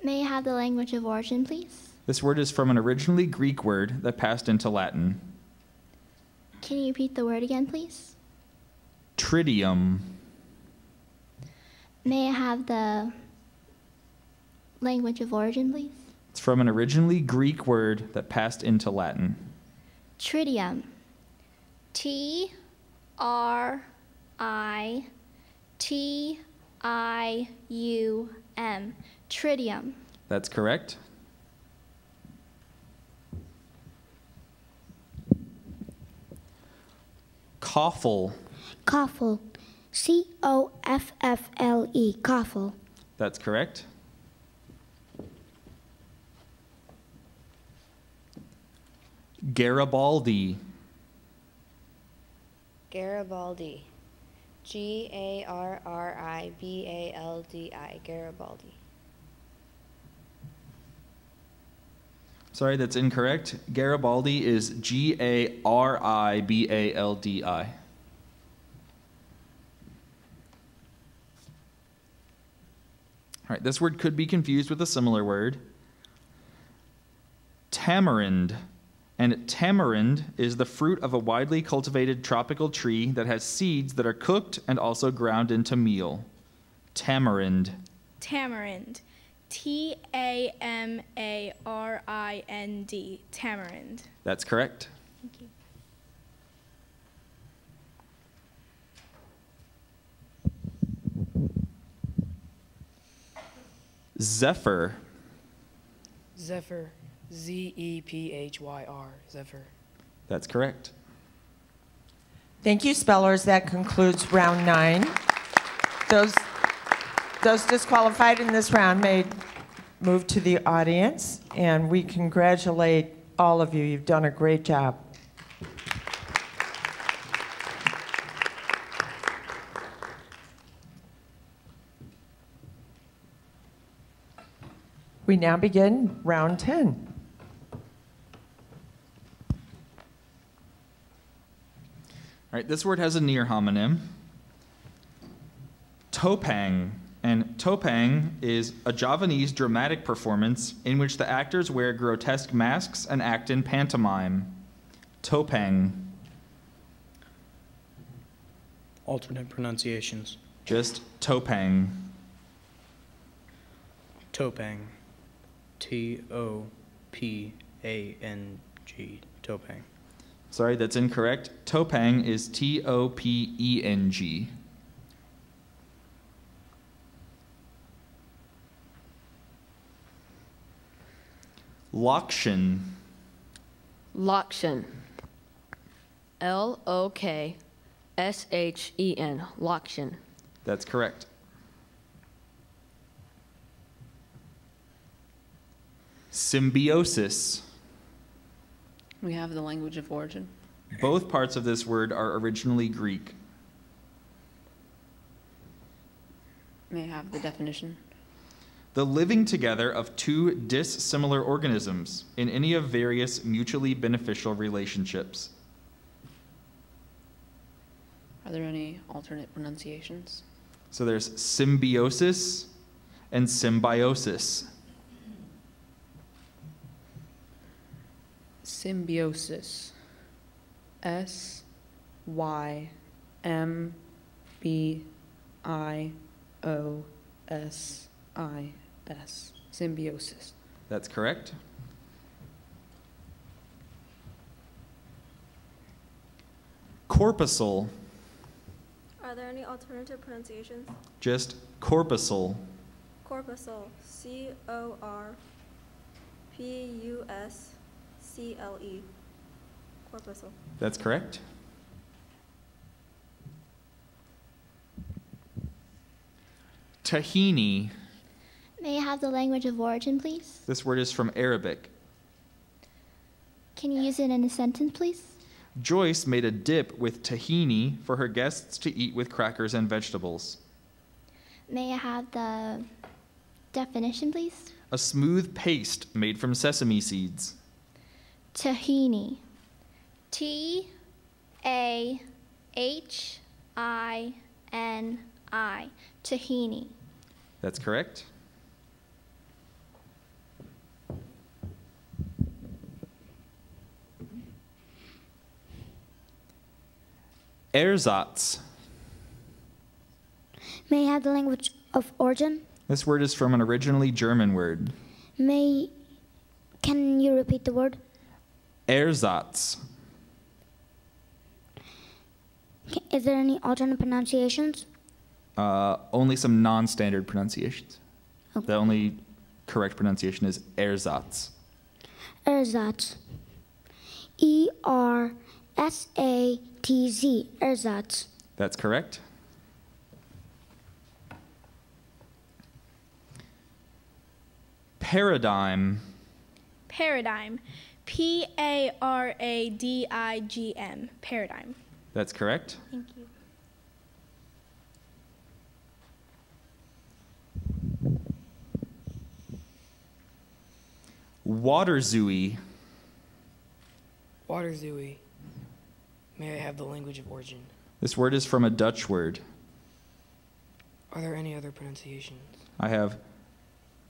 May I have the language of origin, please? This word is from an originally Greek word that passed into Latin. Can you repeat the word again, please? Tritium. May I have the language of origin, please? It's from an originally Greek word that passed into Latin. Tritium. T-R-I-T-I-U-M. Tritium. That's correct. Coffle. Coffle. C-O-F-F-L-E. Coffle. That's correct. Garibaldi. Garibaldi. G-A-R-R-I-B-A-L-D-I. Garibaldi. Sorry, that's incorrect. Garibaldi is G-A-R-I-B-A-L-D-I. All right, this word could be confused with a similar word. Tamarind. And tamarind is the fruit of a widely cultivated tropical tree that has seeds that are cooked and also ground into meal. Tamarind. Tamarind. T-A-M-A-R-I-N-D. Tamarind. That's correct. Thank you. Zephyr. Zephyr. Z-E-P-H-Y-R. Zephyr. That's correct. Thank you, spellers. That concludes round 9. Those disqualified in this round may move to the audience, and we congratulate all of you. You've done a great job. We now begin round 10. All right, this word has a near homonym. Topang. And topang is a Javanese dramatic performance in which the actors wear grotesque masks and act in pantomime. Topang. Alternate pronunciations. Just topang. Topang. T-O-P-A-N-G. Topang. Sorry, that's incorrect. Topeng is Topeng. Lokshen. Lokshen. Lokshen. Lokshen. That's correct. Symbiosis. We have the language of origin. Both parts of this word are originally Greek. May I have the definition? The living together of two dissimilar organisms in any of various mutually beneficial relationships. Are there any alternate pronunciations? So there's symbiosis and symbiosis. Symbiosis. Symbiosis. Symbiosis. That's correct. Corpuscle. Are there any alternative pronunciations? Just corpuscle. Corpuscle. C-O-R-P-U-S-C-L-E. Corpuscle. That's correct. Tahini. May I have the language of origin, please? This word is from Arabic. Can you use it in a sentence, please? Joyce made a dip with tahini for her guests to eat with crackers and vegetables. May I have the definition, please? A smooth paste made from sesame seeds. Tahini. T-A-H-I-N-I. Tahini. That's correct. Ersatz. May I have the language of origin? This word is from an originally German word. Can you repeat the word? Ersatz. Is there any alternate pronunciations? Only some non-standard pronunciations. Okay. The only correct pronunciation is Ersatz. Ersatz. E-R-S-A-T-Z. Ersatz. That's correct. Paradigm. Paradigm. P-A-R-A-D-I-G-M. Paradigm. That's correct. Thank you. Waterzooey. Waterzooey. May I have the language of origin? This word is from a Dutch word. Are there any other pronunciations? I have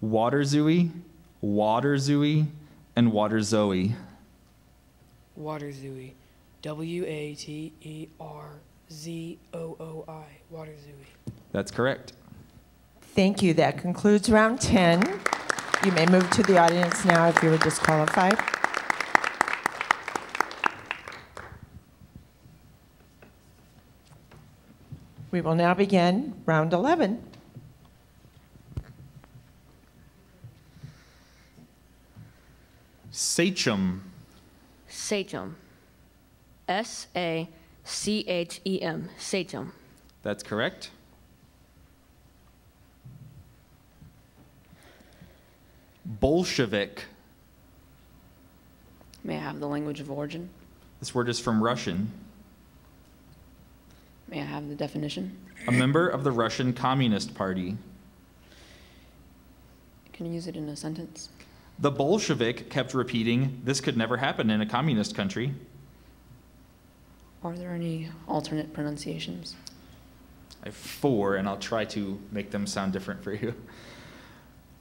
Waterzooey, Waterzooey, and Waterzoe. Waterzooey. W-A-T-E-R-Z-O-O-I. Waterzooey. That's correct. Thank you. That concludes round 10. You may move to the audience now if you were disqualified. We will now begin round 11. Sachem. Sachem. S-A-C-H-E-M. Sachem. That's correct. Bolshevik. May I have the language of origin? This word is from Russian. May I have the definition? A member of the Russian Communist Party. Can you use it in a sentence? The Bolshevik kept repeating, "This could never happen in a communist country." Are there any alternate pronunciations? I have 4, and I'll try to make them sound different for you.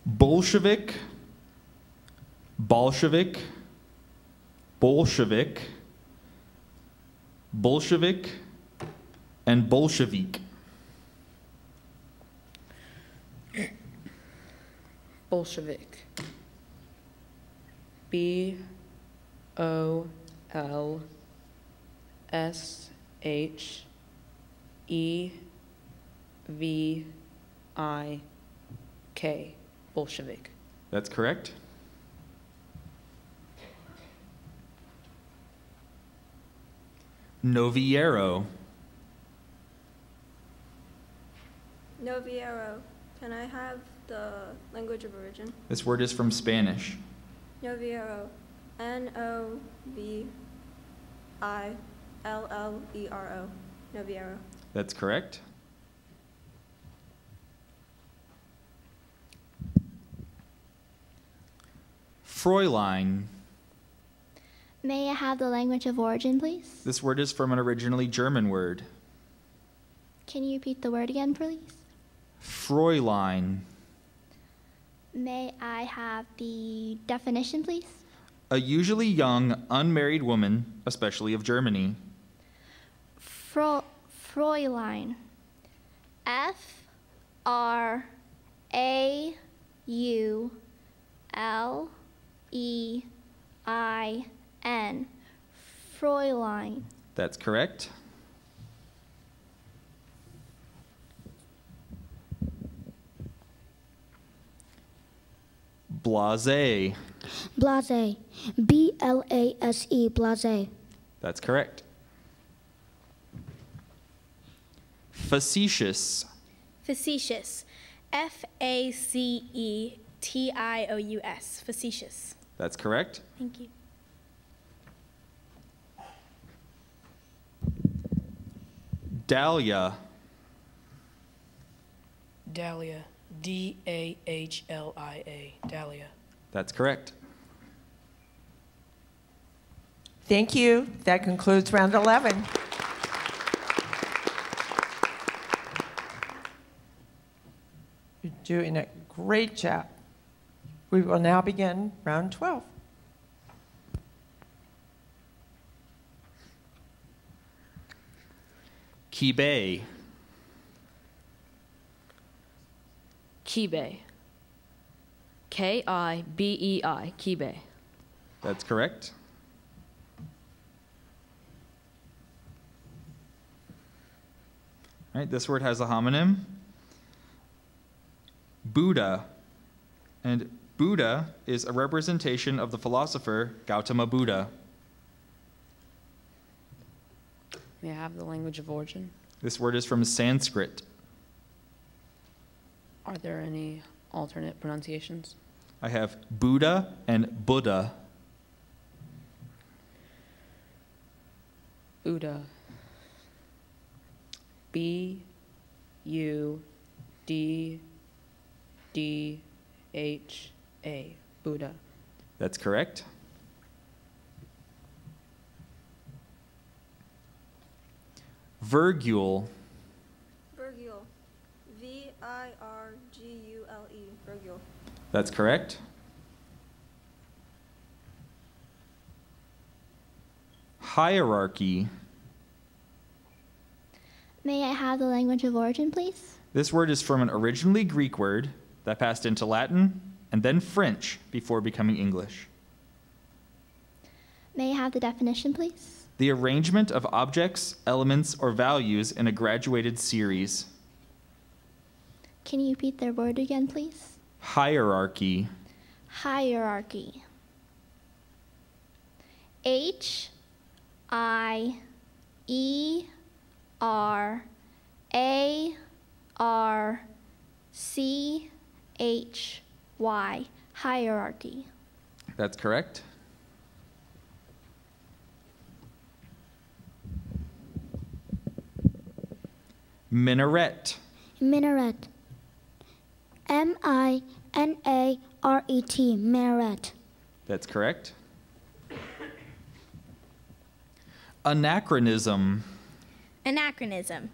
Bolshevik, Bolshevik, Bolshevik, Bolshevik, and Bolshevik. Bolshevik. B-O-L-S-H-E-V-I-K. S-H-E-V-I-K, Bolshevik. That's correct. Noviero. Noviero. Can I have the language of origin? This word is from Spanish. Noviero. N-O-V-I-L-L-E-R-O. Noviero. That's correct. Fräulein. May I have the language of origin, please? This word is from an originally German word. Can you repeat the word again, please? Fräulein. May I have the definition, please? A usually young, unmarried woman, especially of Germany. Fräulein. F-R-A-U-L-E-I-N. Fräulein. That's correct. Blase. Blase. B-L-A-S-E. Blase. That's correct. Facetious. Facetious. F-A-C-E-T-I-O-U-S. Facetious. That's correct. Thank you. Dahlia. Dahlia. D-A-H-L-I-A. Dahlia. That's correct. Thank you. That concludes round 11. You're doing a great job. We will now begin round 12. Kibe. Kibe. K-I-B-E-I. Kibe. That's correct. All right, this word has a homonym. Buddha. And Buddha is a representation of the philosopher Gautama Buddha. May I have the language of origin? This word is from Sanskrit. Are there any alternate pronunciations? I have Buddha and Buddha. Buddha. B-U-D-D-H-A. Buddha. That's correct. Virgule. Virgule. V-I-R-G-U-L-E. Virgule. That's correct. Hierarchy. May I have the language of origin, please? This word is from an originally Greek word that passed into Latin and then French before becoming English. May I have the definition, please? The arrangement of objects, elements, or values in a graduated series. Can you repeat the word again, please? Hierarchy. Hierarchy. H-I-E-R-A-R-C-H-Y. Hierarchy. That's correct. Minaret. Minaret. M-I-N-A-R-E-T. Minaret. That's correct. Anachronism. Anachronism.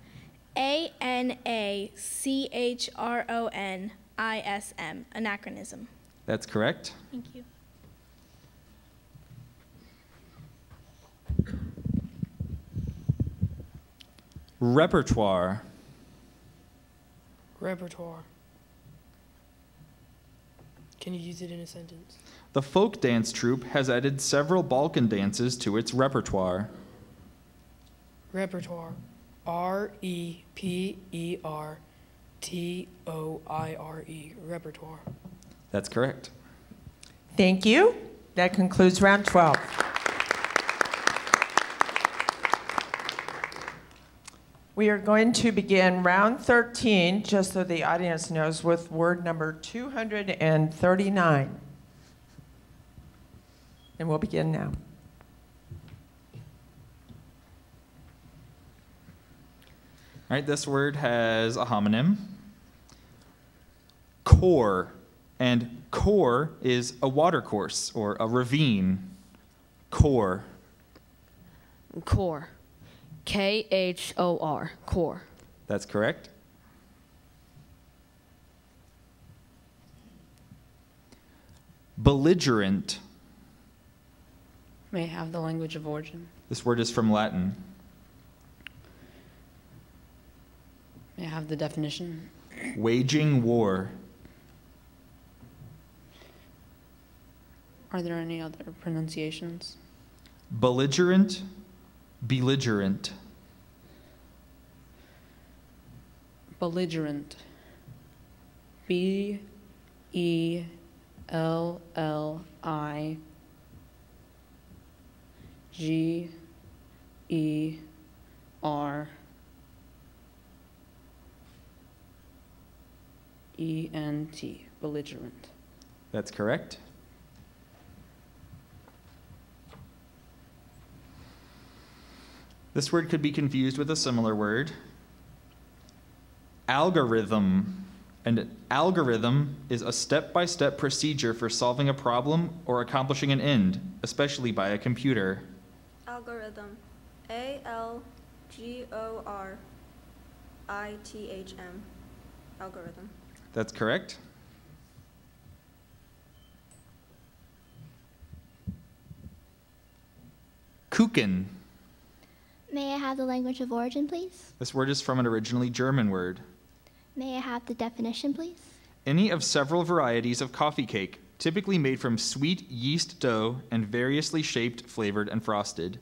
A-N-A-C-H-R-O-N-I-S-M. Anachronism. That's correct. Thank you. Repertoire. Repertoire. Can you use it in a sentence? The folk dance troupe has added several Balkan dances to its repertoire. Repertoire. R-E-P-E-R-T-O-I-R-E. Repertoire. That's correct. Thank you. That concludes round 12. We are going to begin round 13, just so the audience knows, with word number 239. And we'll begin now. All right, this word has a homonym. Khor. And khor is a watercourse or a ravine. Khor. Khor. K-H-O-R. Khor. That's correct. Belligerent. May I have the language of origin? This word is from Latin. May I have the definition? Waging war. Are there any other pronunciations? Belligerent, belligerent. Belligerent. B-E-L-L-I-G-E-R-E-N-T. Belligerent. That's correct. This word could be confused with a similar word. Algorithm. An algorithm is a step-by-step procedure for solving a problem or accomplishing an end, especially by a computer. Algorithm. A-L-G-O-R-I-T-H-M. Algorithm. That's correct. Kuchen. May I have the language of origin, please? This word is from an originally German word. May I have the definition, please? Any of several varieties of coffee cake, typically made from sweet yeast dough and variously shaped, flavored, and frosted.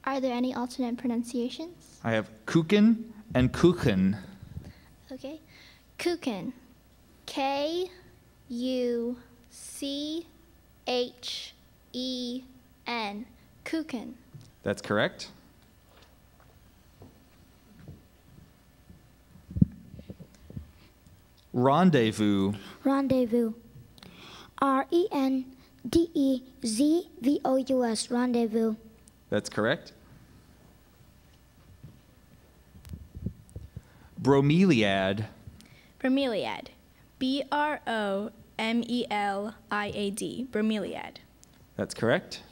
Are there any alternate pronunciations? I have Kuchen and Kuchen. Okay. Kuchen. K-U-C-H-E-N. Kuchen. That's correct. Rendezvous. Rendezvous. R-E-N-D-E-Z-V-O-U-S. Rendezvous. That's correct. Bromeliad. Bromeliad. B-R-O-M-E-L-I-A-D. Bromeliad. That's correct.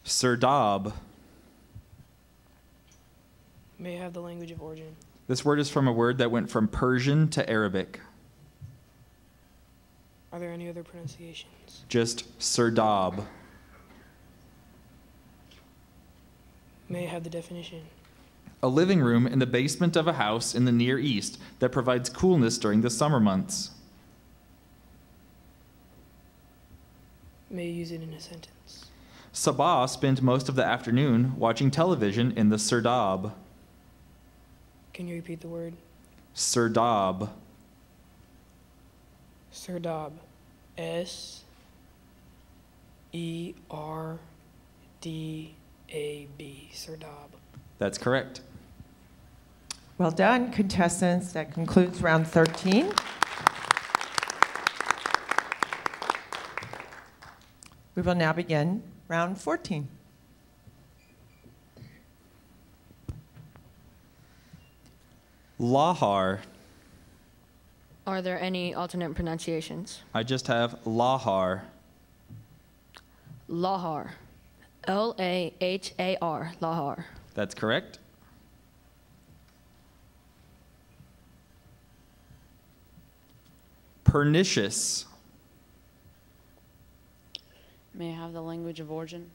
Serdab. May I have the language of origin? This word is from a word that went from Persian to Arabic. Are there any other pronunciations? Just Serdab. May I have the definition? A living room in the basement of a house in the Near East that provides coolness during the summer months. May you use it in a sentence? Sabah spent most of the afternoon watching television in the Serdab. Can you repeat the word? Serdab. Serdab. S-E-R-D-A-B. Serdab. That's correct. Well done, contestants. That concludes round 13. We will now begin round 14. Lahar. Are there any alternate pronunciations? I just have Lahar. Lahar. L-A-H-A-R. Lahar. That's correct. Pernicious. May I have the language of origin?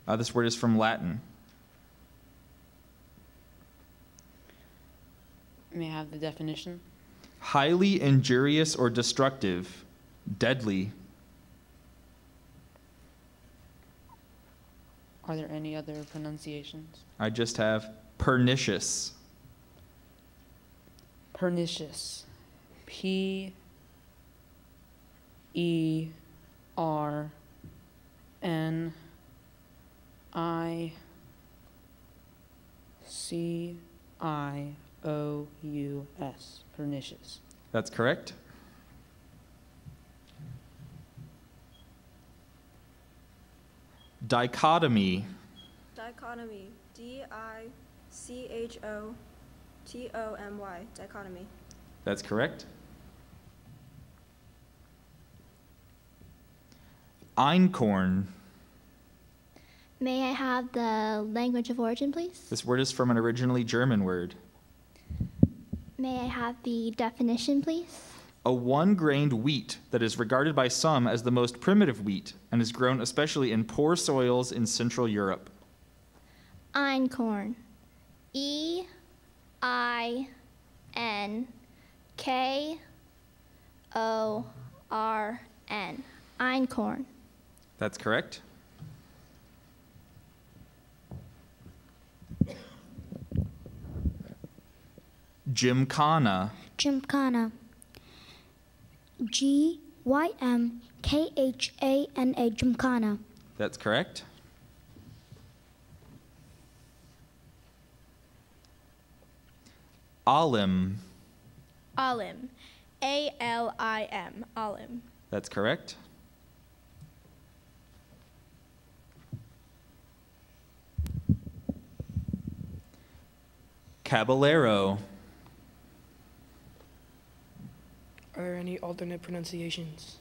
This word is from Latin. May I have the definition? Highly injurious or destructive, deadly. Are there any other pronunciations? I just have pernicious. Pernicious. Pernicious. Pernicious. That's correct. Dichotomy. Dichotomy. D-I-C-H-O-T-O-M-Y. Dichotomy. That's correct. Einkorn. May I have the language of origin, please? This word is from an originally German word. May I have the definition, please? A one-grained wheat that is regarded by some as the most primitive wheat and is grown especially in poor soils in Central Europe. Einkorn. E-I-N-K-O-R-N. Einkorn. That's correct. Gymkhana. Gymkhana. G-Y-M-K-H-A-N-A. Gymkhana. That's correct. Alim. Alim. A-L-I-M. Alim. That's correct. Caballero. Are there any alternate pronunciations?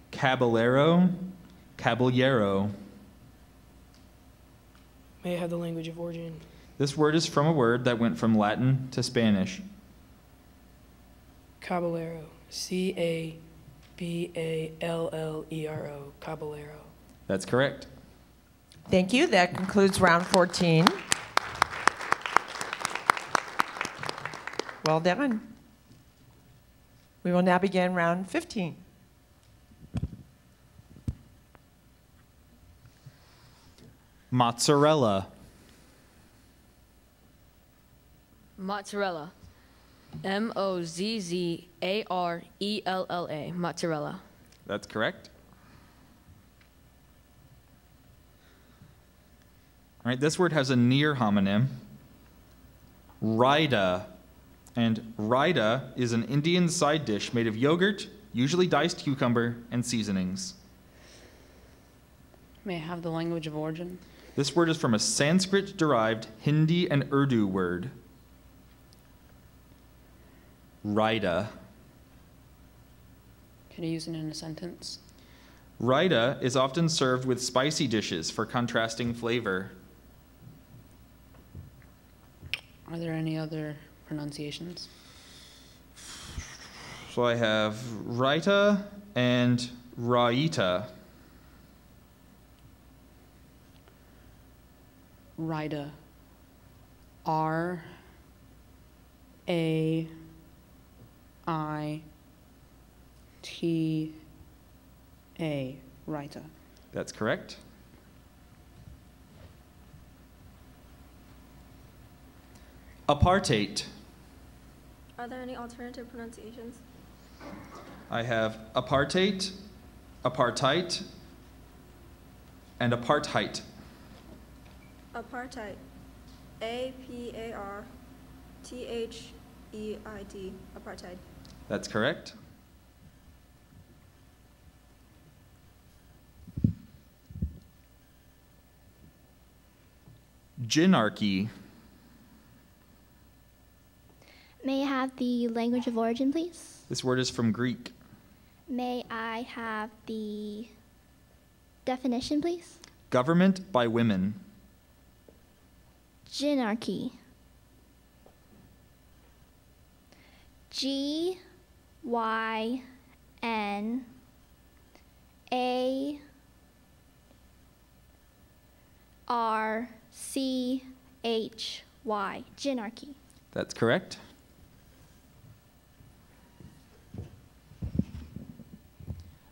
Caballero. Caballero. May I have the language of origin? This word is from a word that went from Latin to Spanish. Caballero. C-A-B-A-L-L-E-R-O. Caballero. That's correct. Thank you. That concludes round 14. Well done. We will now begin round 15. Mozzarella. Mozzarella. M-O-Z-Z-A-R-E-L-L-A. Mozzarella. That's correct. All right, this word has a near homonym, raida. And raida is an Indian side dish made of yogurt, usually diced cucumber, and seasonings. May I have the language of origin? This word is from a Sanskrit-derived Hindi and Urdu word. Raida. Can you use it in a sentence? Raida is often served with spicy dishes for contrasting flavor. Are there any other pronunciations? So I have raita and raita. Raida. R-A-I-T-A. Raita. That's correct. Apartheid. Are there any alternative pronunciations? I have apartheid, apartheid, and apartheid. Apartheid. A-P-A-R-T-H-E-I-D. Apartheid. That's correct. Ginarchy. May I have the language of origin, please? This word is from Greek. May I have the definition, please? Government by women. Ginarchy. G-Y-N-A-R-C-H-Y. Ginarchy. That's correct.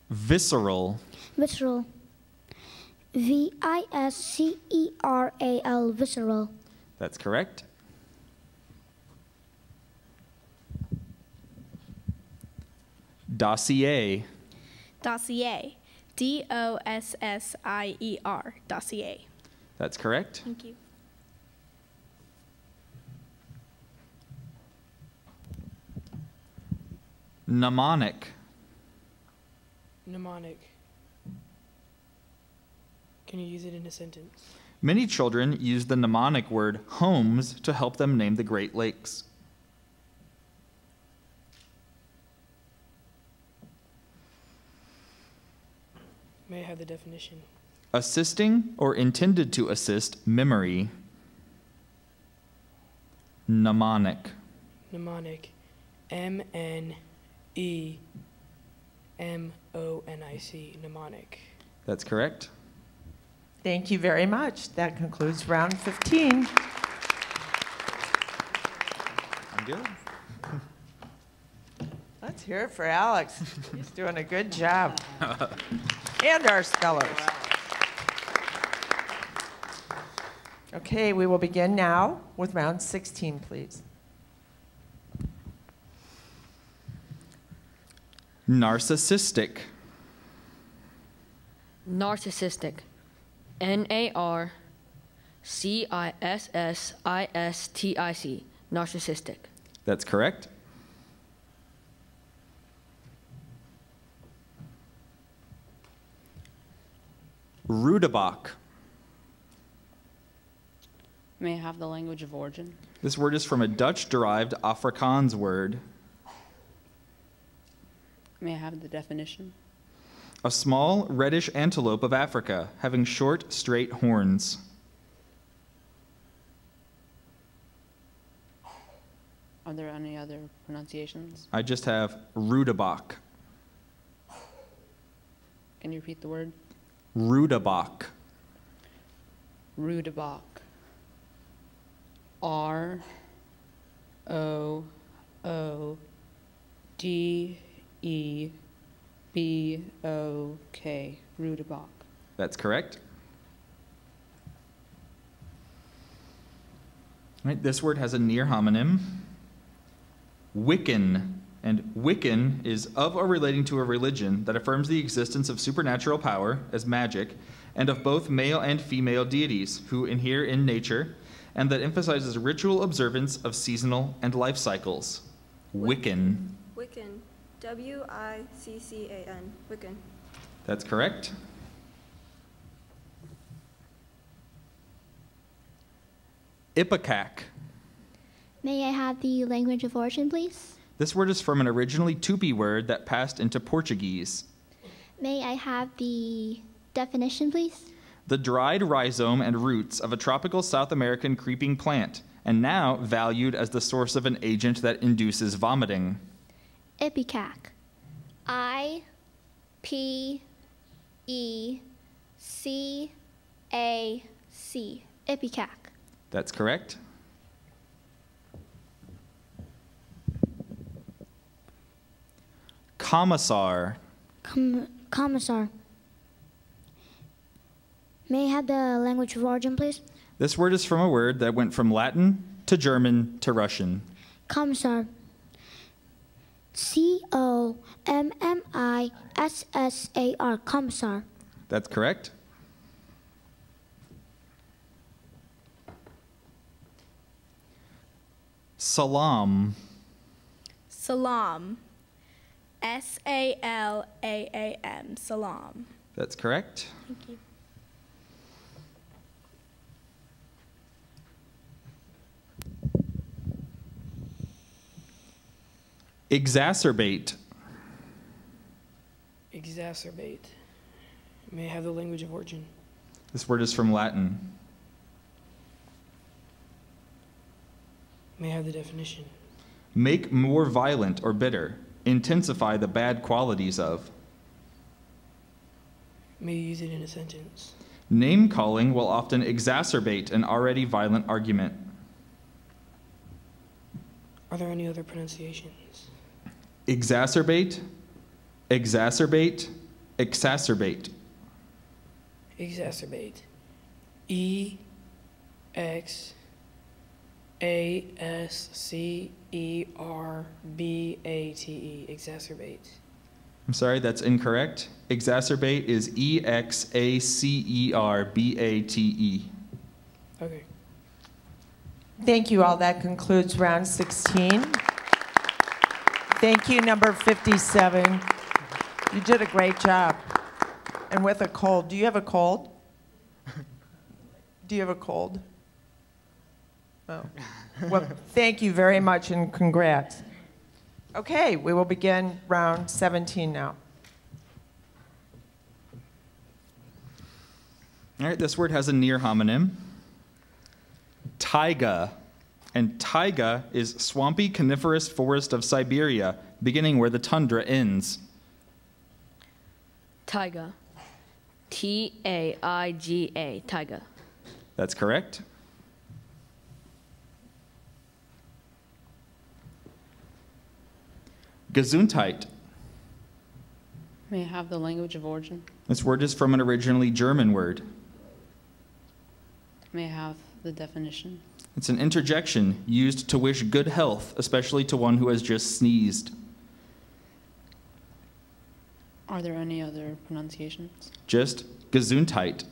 Visceral. Visceral. visceral, visceral. That's correct. Dossier. Dossier. D-O-S-S-I-E-R. Dossier. That's correct. Thank you. Mnemonic. Mnemonic. Can you use it in a sentence? Many children use the mnemonic word Holmes to help them name the Great Lakes. May I have the definition? Assisting or intended to assist memory. Mnemonic. Mnemonic. M-N-E-M-O-N-I-C. Mnemonic. That's correct. Thank you very much. That concludes round 15. I'm good. Let's hear it for Alex. He's doing a good job. And our spellers. Okay, we will begin now with round 16, please. Narcissistic. Narcissistic. N-A-R-C-I-S-S-I-S-T-I-C. Narcissistic. That's correct. Rudebach. May I have the language of origin? This word is from a Dutch-derived Afrikaans word. May I have the definition? A small, reddish antelope of Africa, having short, straight horns. Are there any other pronunciations? I just have Rudebach. Can you repeat the word? Rudebach. Rudebach. R-O-O-D-E-B-O-K. Rudebach. That's correct. Right, this word has a near homonym. Wiccan. And Wiccan is of or relating to a religion that affirms the existence of supernatural power, as magic, and of both male and female deities who inhere in nature, and that emphasizes ritual observance of seasonal and life cycles. Wiccan. Wiccan. W-I-C-C-A-N. Wiccan. That's correct. Ipecac. May I have the language of origin, please? This word is from an originally Tupi word that passed into Portuguese. May I have the definition, please? The dried rhizome and roots of a tropical South American creeping plant, and now valued as the source of an agent that induces vomiting. Ipecac. I-P-E-C-A-C. Ipecac. That's correct. Commissar. Commissar. May I have the language of origin, please? This word is from a word that went from Latin to German to Russian. Commissar. C-O-M-M-I-S-S-A-R. Commissar. That's correct. Salam. Salam. S-A-L-A-A-M. Salam. That's correct. Thank you. Exacerbate. Exacerbate. May I have the language of origin? This word is from Latin. May I have the definition? Make more violent or bitter. Intensify the bad qualities of. May you use it in a sentence? Name calling will often exacerbate an already violent argument. Are there any other pronunciations? Exacerbate, exacerbate, exacerbate. Exacerbate. E-X-A-S-C-E-R-B-A-T-E. Exacerbate. I'm sorry, that's incorrect. Exacerbate is E-X-A-C-E-R-B-A-T-E. Okay. Thank you all. That concludes round 16. Thank you, number 57. You did a great job. And with a cold. Do you have a cold? Do you have a cold? Oh. Well, thank you very much and congrats. Okay, we will begin round 17 now. All right, this word has a near homonym. Taiga. And taiga is swampy coniferous forest of Siberia, beginning where the tundra ends. Taiga. T-A-I-G-A. Taiga. That's correct. Gesundheit. May I have the language of origin? This word is from an originally German word. May I have the definition? It's an interjection used to wish good health, especially to one who has just sneezed. Are there any other pronunciations? Just Gesundheit.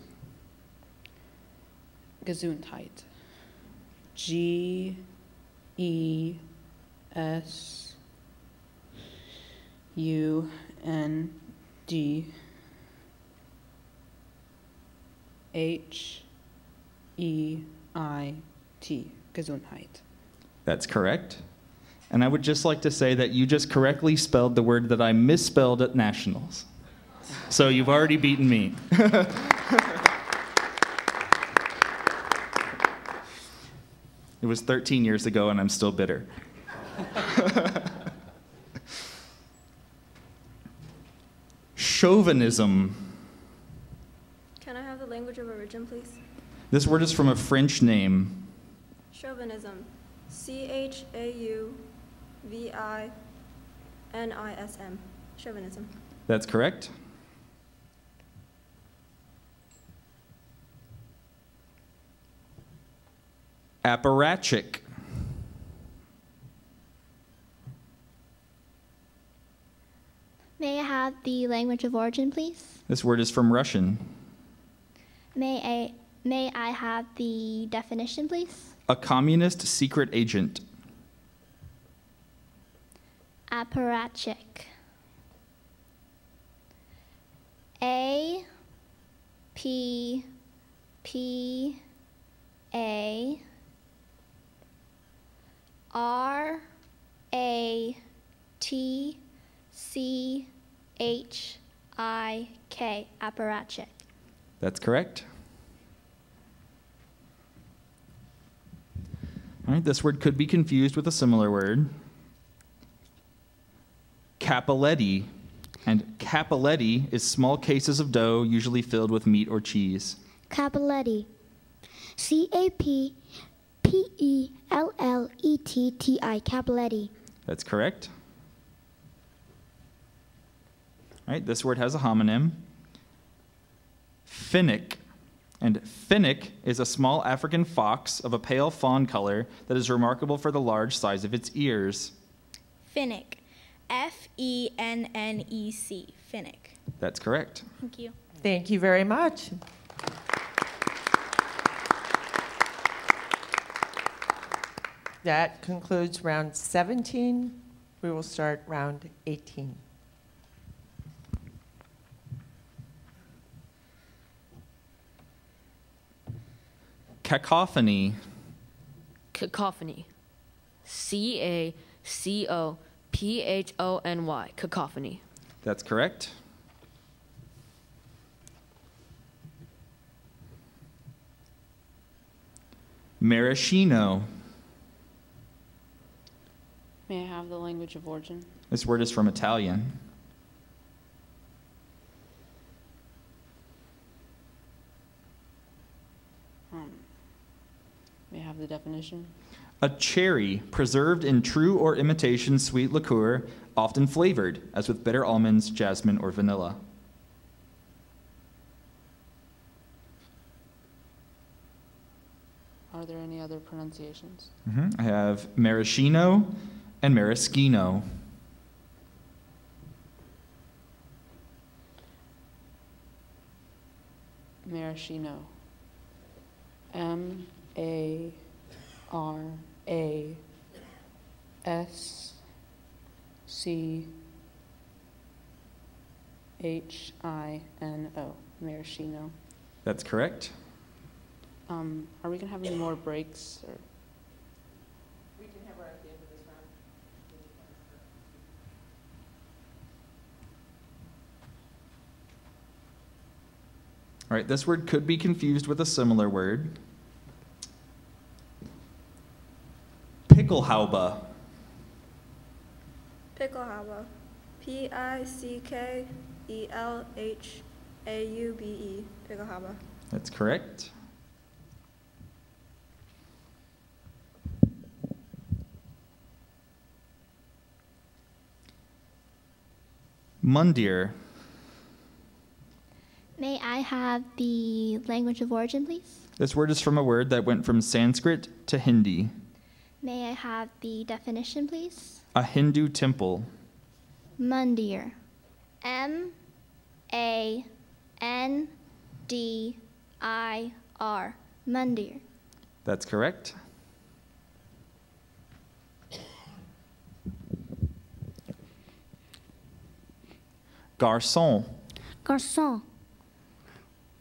Gesundheit. G-E-S-U-N-D-H-E-I-T. Gesundheit. That's correct. And I would just like to say that you just correctly spelled the word that I misspelled at Nationals. So you've already beaten me. It was 13 years ago, and I'm still bitter. Chauvinism. Can I have the language of origin, please? This word is from a French name. Chauvinism. C-H-A-U-V-I-N-I-S-M. Chauvinism. That's correct. Apparatchik. May I have the language of origin, please? This word is from Russian. May I have the definition, please? A communist secret agent. Apparatchik. A P P A R A T C H I K. Apparatchik. That's correct. All right, this word could be confused with a similar word. Capelletti. And capelletti is small cases of dough, usually filled with meat or cheese. Capelletti. C-A-P-P-E-L-L-E-T-T-I. Capelletti. That's correct. All right, this word has a homonym. Finnick. And finnick is a small African fox of a pale fawn color that is remarkable for the large size of its ears. Finnick. F-E-N-N-E-C. Finnick. That's correct. Thank you. Thank you very much. That concludes round 17. We will start round 18. Cacophony. Cacophony. C-A-C-O-P-H-O-N-Y. Cacophony. That's correct. Maraschino. May I have the language of origin? This word is from Italian. May I have the definition? A cherry preserved in true or imitation sweet liqueur, often flavored, as with bitter almonds, jasmine, or vanilla. Are there any other pronunciations? I have maraschino and maraschino. Maraschino. M-A-R-A-S-C-H-I-N-O. Maraschino. That's correct. Are we going to have any more breaks? Or? We can have her at the end of this round. All right, this word could be confused with a similar word. Pickelhaube. Pickelhaube. P-I-C-K-E-L-H-A-U-B-E. Pickelhaube. That's correct. Monteer. May I have the language of origin, please? This word is from a word that went from Sanskrit to Hindi. May I have the definition, please? A Hindu temple. Monteer. M-A-N-D-I-R. Monteer. That's correct. Garçon. Garçon.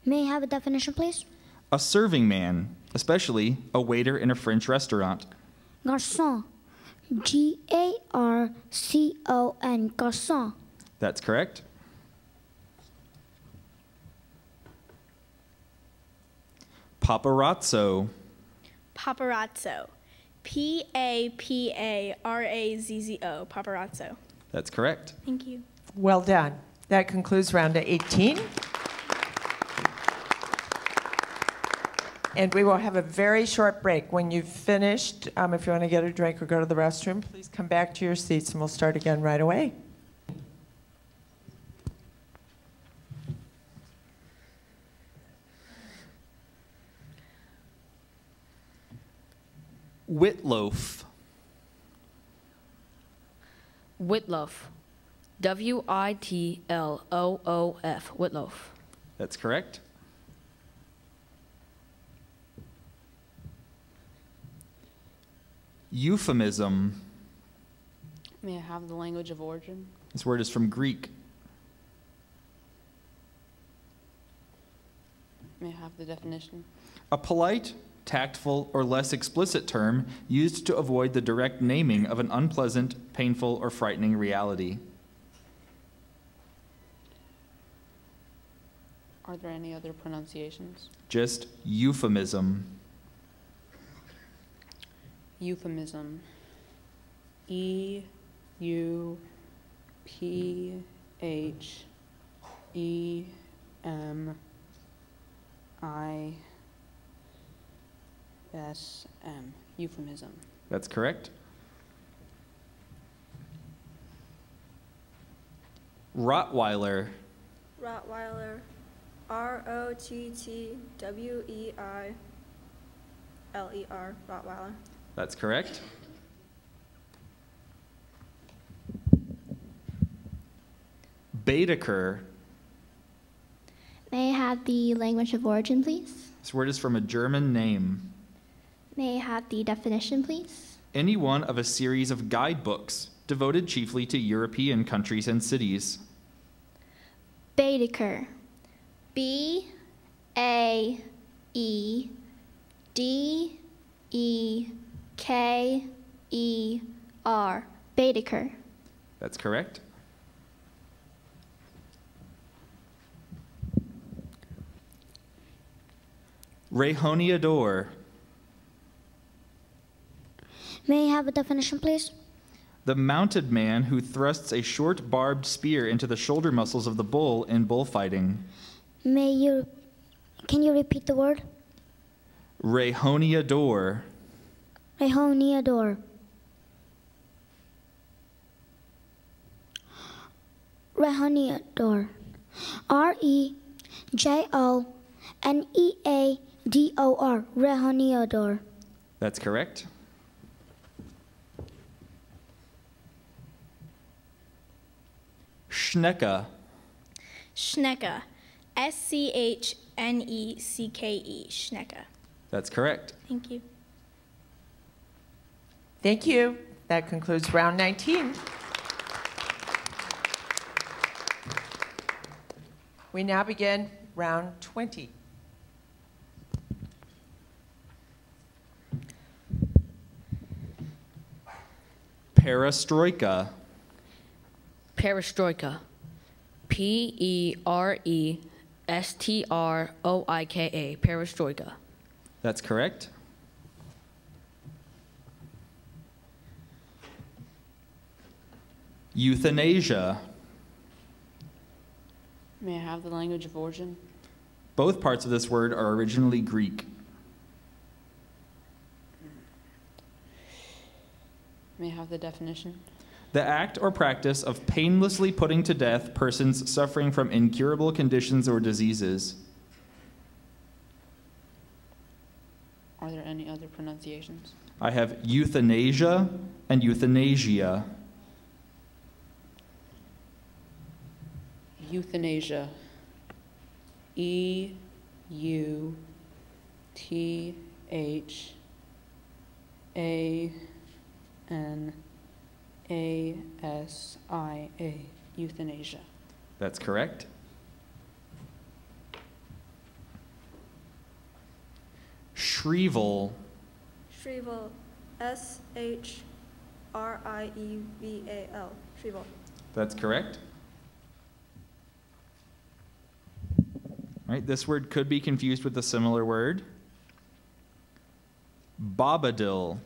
May I have a definition, please? A serving man, especially a waiter in a French restaurant. Garçon. G-A-R-C-O-N. Garçon. That's correct. Paparazzo. Paparazzo. P-A-P-A-R-A-Z-Z-O. Paparazzo. That's correct. Thank you. Well done. That concludes round 18. And we will have a very short break. When you've finished, if you want to get a drink or go to the restroom, please come back to your seats and we'll start again right away. Whitloaf. Whitloaf. W-I-T-L-O-O-F. Whitloaf. That's correct. Euphemism. May I have the language of origin? This word is from Greek. May I have the definition? A polite, tactful, or less explicit term used to avoid the direct naming of an unpleasant, painful, or frightening reality. Are there any other pronunciations? Just euphemism. Euphemism. E-U-P-H-E-M-I-S-M. Euphemism. That's correct. Rottweiler. Rottweiler. R-O-T-T-W-E-I-L-E-R. Rottweiler. That's correct. Baedeker. May I have the language of origin, please? This word is from a German name. May I have the definition, please? Any one of a series of guidebooks devoted chiefly to European countries and cities. Baedeker. B-A-E-D-E-K-E-R. Baedeker. That's correct. Rehoniador. May I have a definition, please? The mounted man who thrusts a short barbed spear into the shoulder muscles of the bull in bullfighting. Can you repeat the word? Rehoniador. Rehoniador. Rehoniador. R-E-J-O-N-E-A-D-O-R. Rehoniador. That's correct. Schnecke. Schnecke. S-C-H-N-E-C-K-E. Schnecke. That's correct. Thank you. Thank you. That concludes round 19. We now begin round 20. Perestroika. Perestroika. P-E-R-E-S-T-R-O-I-K-A. Perestroika. That's correct. Euthanasia. May I have the language of origin? Both parts of this word are originally Greek. May I have the definition? The act or practice of painlessly putting to death persons suffering from incurable conditions or diseases. Are there any other pronunciations? I have euthanasia and euthanasia. Euthanasia. E-U-T-H-A-N-A-S-I-A. Euthanasia. That's correct. Shrivel. Shrivel. S-H-R-I-E-V-A-L. Shrivel. That's correct. All right, this word could be confused with a similar word. Bobadil.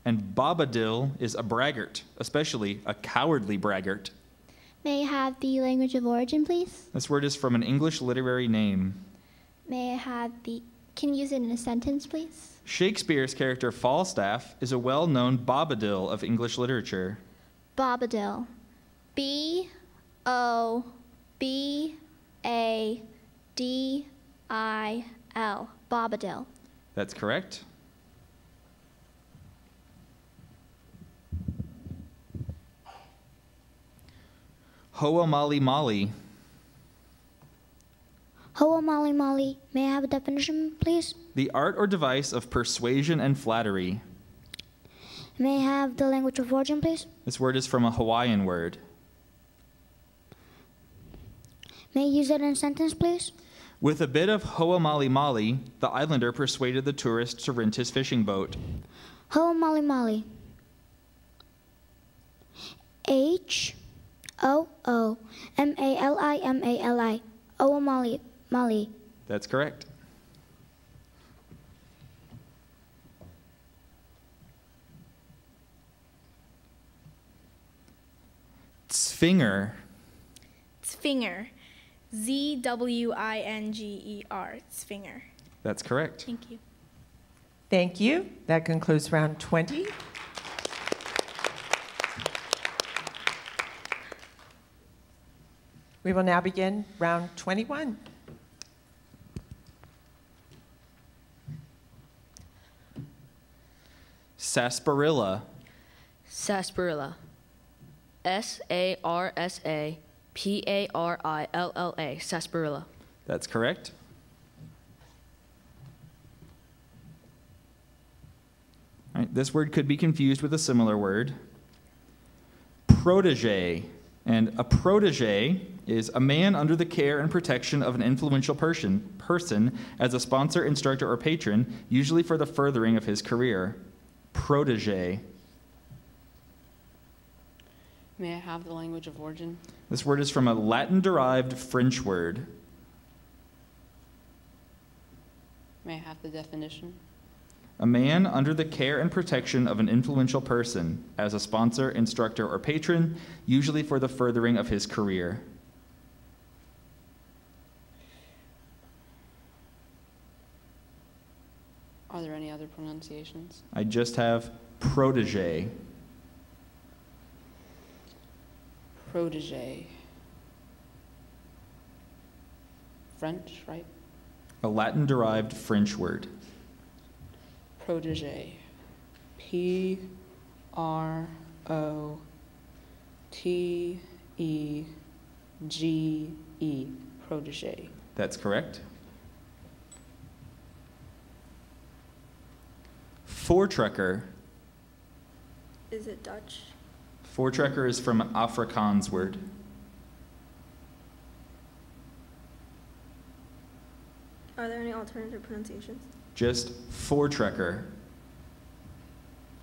And Bobadil is a braggart, especially a cowardly braggart. May I have the language of origin, please? This word is from an English literary name. May I have the... Can you use it in a sentence, please? Shakespeare's character Falstaff is a well-known Bobadil of English literature. Bobadil. B-O-B-A-D-I-L. Bobadil. That's correct. Hoa Mali Mali. Hoa Mali Mali. May I have a definition, please? The art or device of persuasion and flattery. May I have the language of origin, please? This word is from a Hawaiian word. May I use it in a sentence, please? With a bit of Hoa Mali Mali, the islander persuaded the tourist to rent his fishing boat. Hoa Mali Mali. H-O-O-M-A-L-I-M-A-L-I. Hoa Mali Mali. That's correct. Zwinger. Zwinger. Z-W-I-N-G-E-R. Zwinger. That's correct. Thank you. Thank you. That concludes round 20. We will now begin round 21. Sarsaparilla. Sarsaparilla. S-A-R-S-A-P-A-R-I-L-L-A. Sarsaparilla. That's correct. All right, this word could be confused with a similar word. Protege. And a protege is a man under the care and protection of an influential person as a sponsor, instructor, or patron, usually for the furthering of his career. Protege. May I have the language of origin? This word is from a Latin-derived French word. May I have the definition? A man under the care and protection of an influential person as a sponsor, instructor, or patron, usually for the furthering of his career. Are there any other pronunciations? I just have protege. Protege. French, right? A Latin-derived French word. Protege. Protege. Protege. That's correct. Voortrekker. Is it Dutch? Voortrekker is from an Afrikaans word. Are there any alternative pronunciations? Just voortrekker.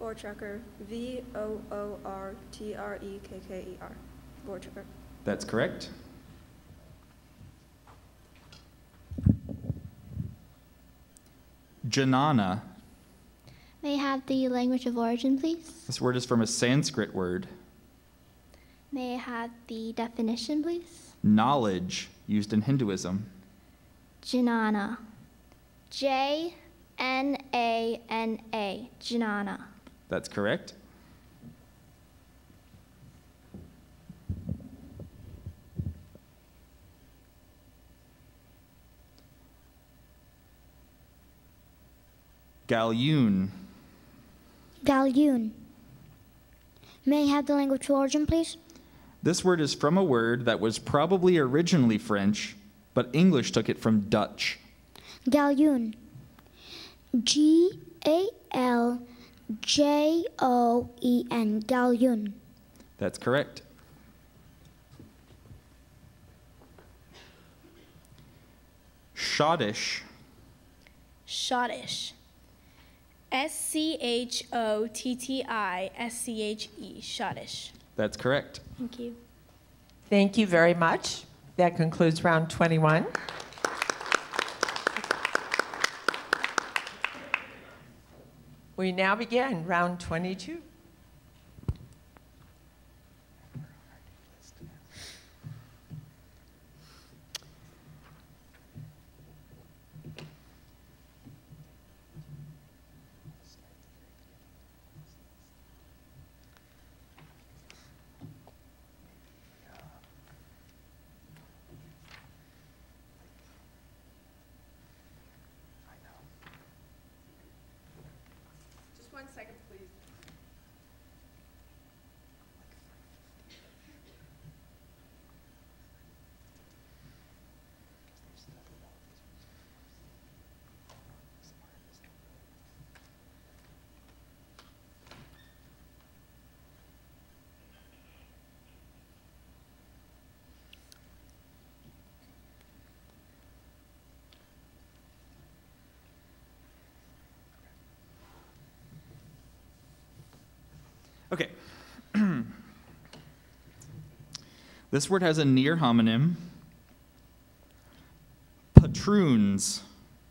Voortrekker. Voortrekker. Voortrekker. That's correct. Janana. May I have the language of origin, please? This word is from a Sanskrit word. May I have the definition, please? Knowledge, used in Hinduism. Jnana. J-N-A-N-A. Jnana. That's correct. Galloon. Galloon. May I have the language of origin, please? This word is from a word that was probably originally French, but English took it from Dutch. Galloon. G-A-L-J-O-E-N. Galloon. That's correct. Schottish. Schottish. S-C-H-O-T-T-I-S-C-H-E. Schottish. That's correct. Thank you. Thank you very much. That concludes round 21. We now begin round 22. Okay. This word has a near homonym. Patroons.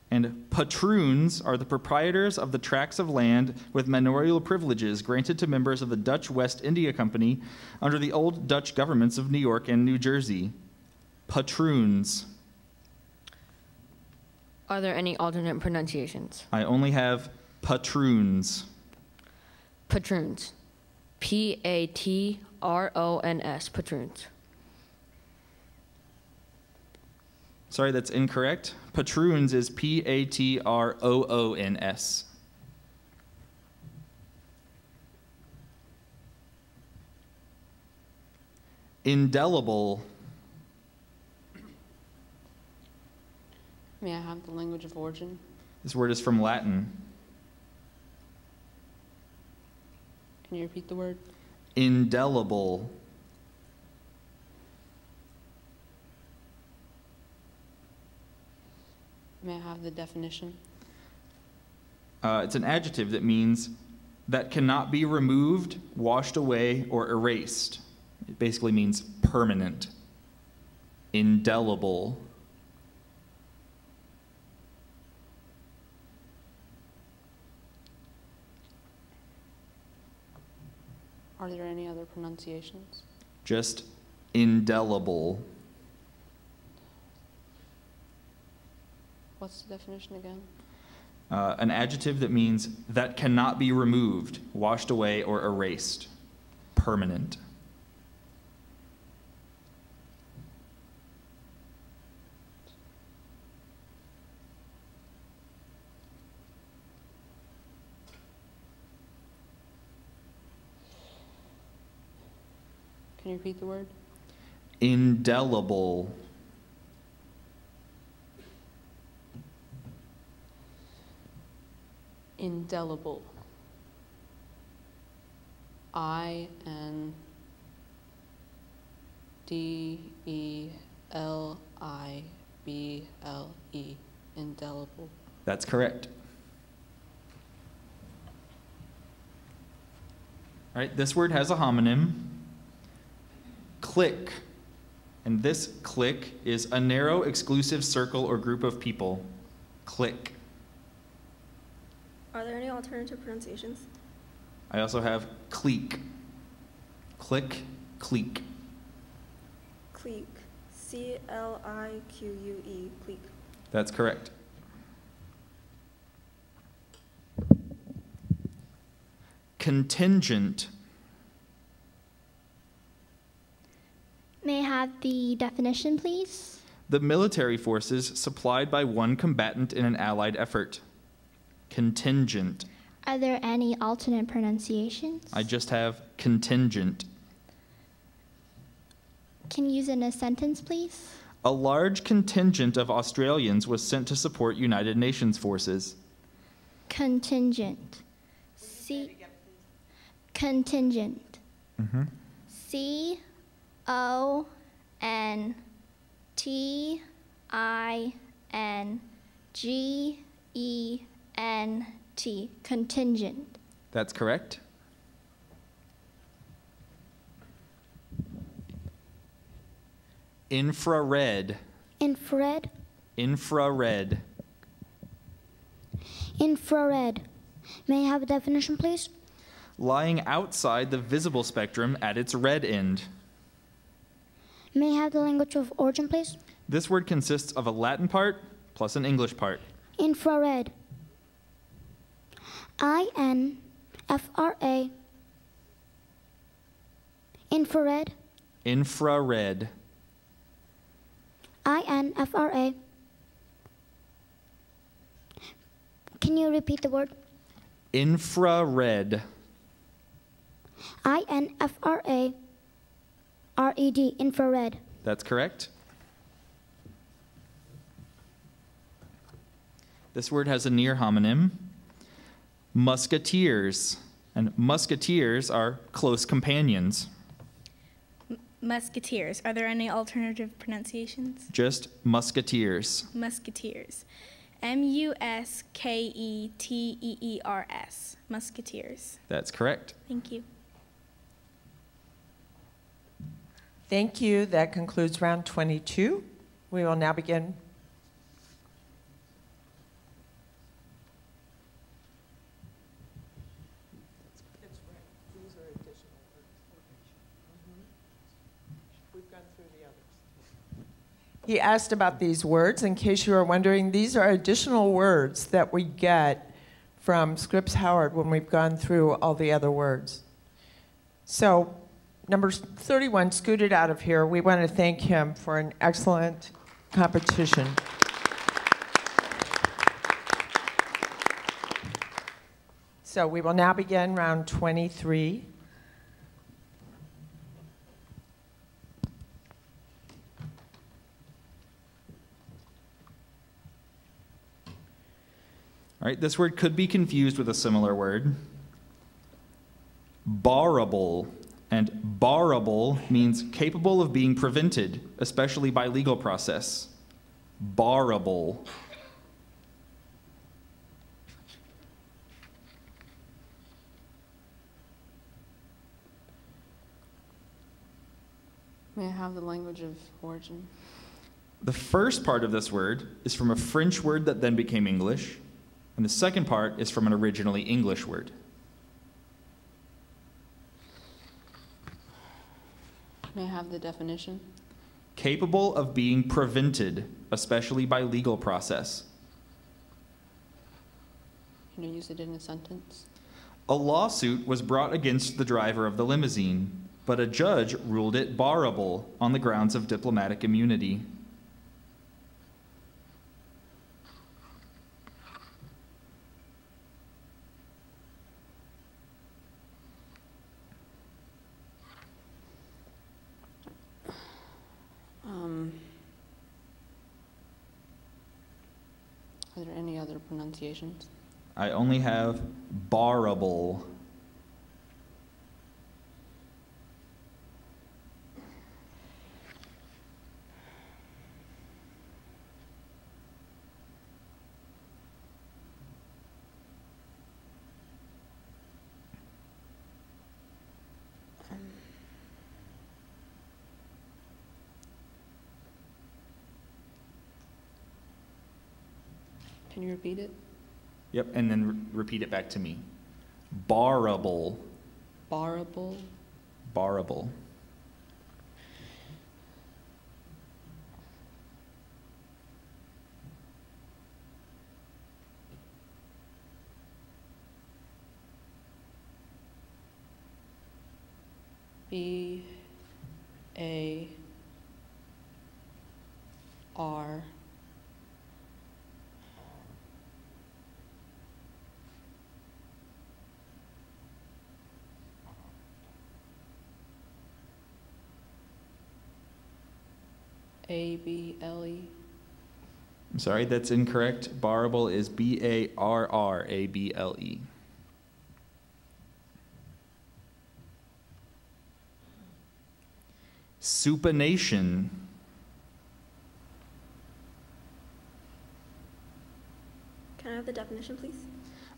And patroons are the proprietors of the tracts of land with manorial privileges granted to members of the Dutch West India Company under the old Dutch governments of New York and New Jersey. Patroons. Are there any alternate pronunciations? I only have patroons. Patroons. P-A-T-R-O-N-S. Patroons. Sorry, that's incorrect. Patroons is P-A-T-R-O-O-N-S. Indelible. May I have the language of origin? This word is from Latin. Can you repeat the word? Indelible. May I have the definition? It's an adjective that means that cannot be removed, washed away, or erased. It basically means permanent. Indelible. Are there any other pronunciations? Just indelible. What's the definition again? An adjective that means that cannot be removed, washed away, or erased. Permanent. Can you repeat the word? Indelible. Indelible. INDELIBLE. Indelible. That's correct. All right, this word has a homonym. Clique. And this clique is a narrow, exclusive circle or group of people. Clique. Are there any alternative pronunciations? I also have clique. Clique, clique. Clique. CLIQUE. Clique. That's correct. Contingent. May I have the definition, please? The military forces supplied by one combatant in an allied effort. Contingent. Are there any alternate pronunciations? I just have contingent. Can you use it in a sentence, please? A large contingent of Australians was sent to support United Nations forces. Contingent. Contingent. Mm-hmm. CONTINGENT. Contingent. That's correct. Infrared. Infrared. Infrared. Infrared. May I have a definition, please? Lying outside the visible spectrum at its red end. May I have the language of origin, please? This word consists of a Latin part plus an English part. Infrared. INFRA. Infrared. Infrared. INFRA. Can you repeat the word? Infrared. INFRA. RED. Infrared. That's correct. This word has a near homonym. Musketeers. And musketeers are close companions. Musketeers. Are there any alternative pronunciations? Just musketeers. Musketeers. MUSKETEERS. Musketeers. That's correct. Thank you. Thank you. That concludes round 22. We will now begin. He asked about these words. In case you are wondering, these are additional words that we get from Scripps Howard when we've gone through all the other words. So, number 31 scooted out of here. We want to thank him for an excellent competition. So we will now begin round 23. All right, this word could be confused with a similar word. Barrable. And barrable means capable of being prevented, especially by legal process. Barrable. May I have the language of origin? The first part of this word is from a French word that then became English, and the second part is from an originally English word. May I have the definition? Capable of being prevented, especially by legal process. Can you use it in a sentence? A lawsuit was brought against the driver of the limousine, but a judge ruled it barrable on the grounds of diplomatic immunity. pronunciations? I only have barable. Can you repeat it? Yep, and then repeat it back to me. Barable. Barable? Barable. B-A-R. A-B-L-E. I'm sorry, that's incorrect. Barable is B-A-R-R-A-B-L-E. Supination. Can I have the definition, please?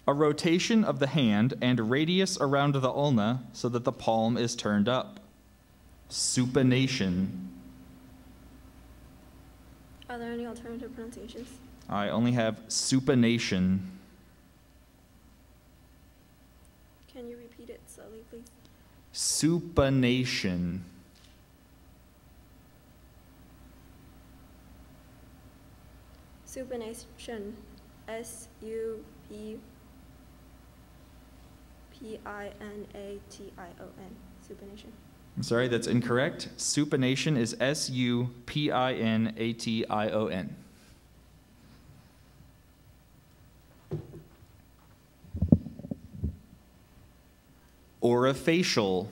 A rotation of the hand and radius around the ulna so that the palm is turned up. Supination. Are there any alternative pronunciations? I only have supination. Can you repeat it slowly, please? Supination. Supination. S-U-P-I-N-A-T-I-O-N. Supination. I'm sorry, that's incorrect. Supination is S-U-P-I-N-A-T-I-O-N. Orofacial.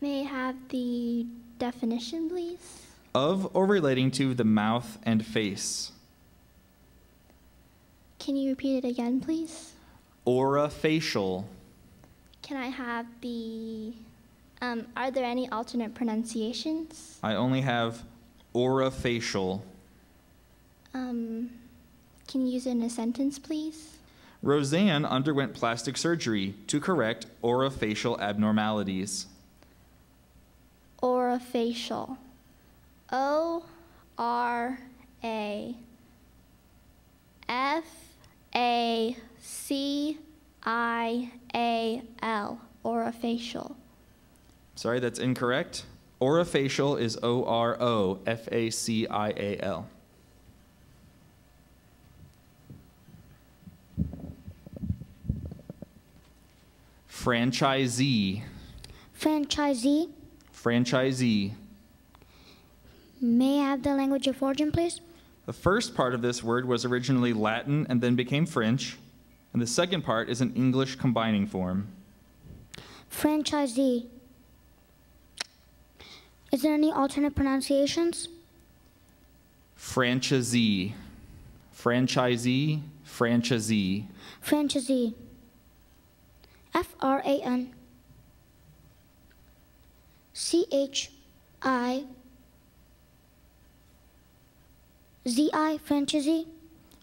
May I have the definition, please? Of or relating to the mouth and face. Can you repeat it again, please? Orofacial. Can I have the, are there any alternate pronunciations? I only have orofacial. Can you use it in a sentence, please? Roseanne underwent plastic surgery to correct orofacial abnormalities. Orofacial. O-R-A-F-A-C-I-A-L. Orofacial. Sorry, that's incorrect. Orofacial is O-R-O-F-A-C-I-A-L. Franchisee. Franchisee. Franchisee. May I have the language of origin, please? The first part of this word was originally Latin and then became French, and the second part is an English combining form. Franchisee. Is there any alternate pronunciations? Franchisee. Franchisee. Franchisee. Franchisee. F-R-A-N. C-H-I-Z-I. Franchisee.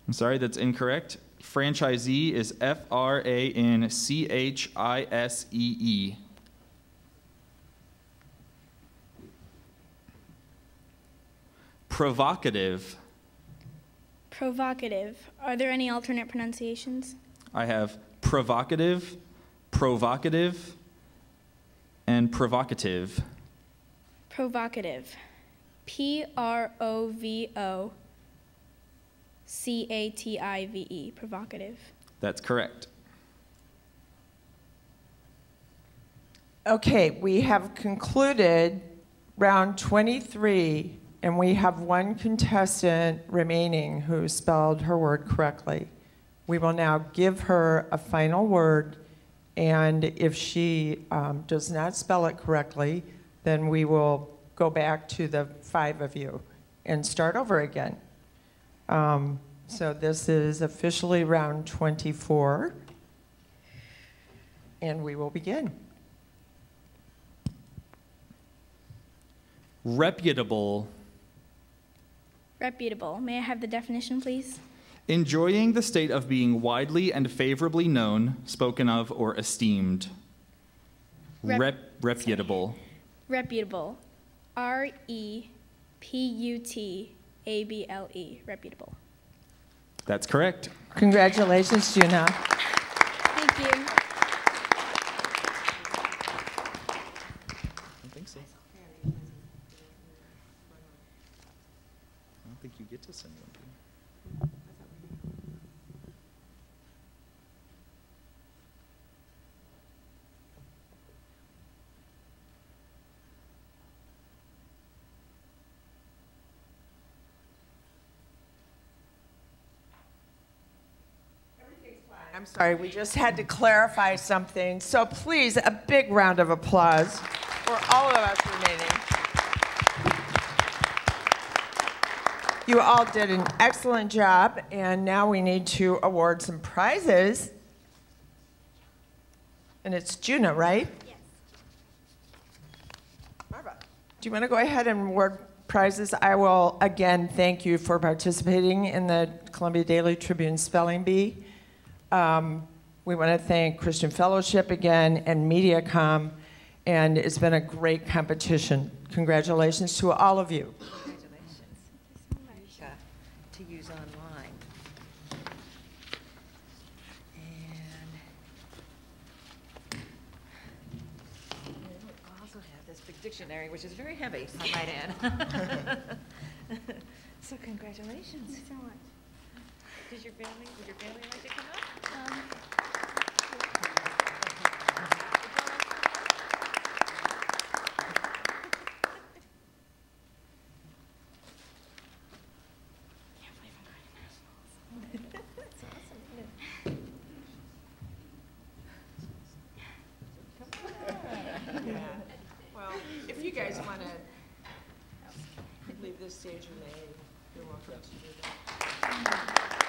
I'm sorry, that's incorrect. Franchisee is F-R-A-N-C-H-I-S-E-E. Provocative. Provocative. Are there any alternate pronunciations? I have provocative, provocative, and provocative. Provocative. P-R-O-V-O-C-A-T-I-V-E. Provocative. That's correct. Okay, we have concluded round 23, and we have one contestant remaining who spelled her word correctly. We will now give her a final word, and if she does not spell it correctly, then we will go back to the 5 of you and start over again. So this is officially round 24, and we will begin. Reputable. Reputable. May I have the definition, please? Enjoying the state of being widely and favorably known, spoken of, or esteemed. Reputable. Reputable. R-E-P-U-T-A-B-L-E. Reputable. That's correct. Congratulations, Juna. Thank you. I think so. I don't think you get to send one. I'm sorry, we just had to clarify something. So please, a big round of applause for all of us remaining. You all did an excellent job, and now we need to award some prizes. And it's Juna, right? Yes. Marva, do you want to go ahead and award prizes? I will again thank you for participating in the Columbia Daily Tribune Spelling Bee. We want to thank Christian Fellowship again and MediaCom, and it's been a great competition. Congratulations to all of you. Congratulations. Thank you so much. To use online. And we also have this big dictionary, which is very heavy, I might add. So congratulations. Thank you so much. Would your family like to come up? Well, if you guys want to leave this stage, you're welcome to do that.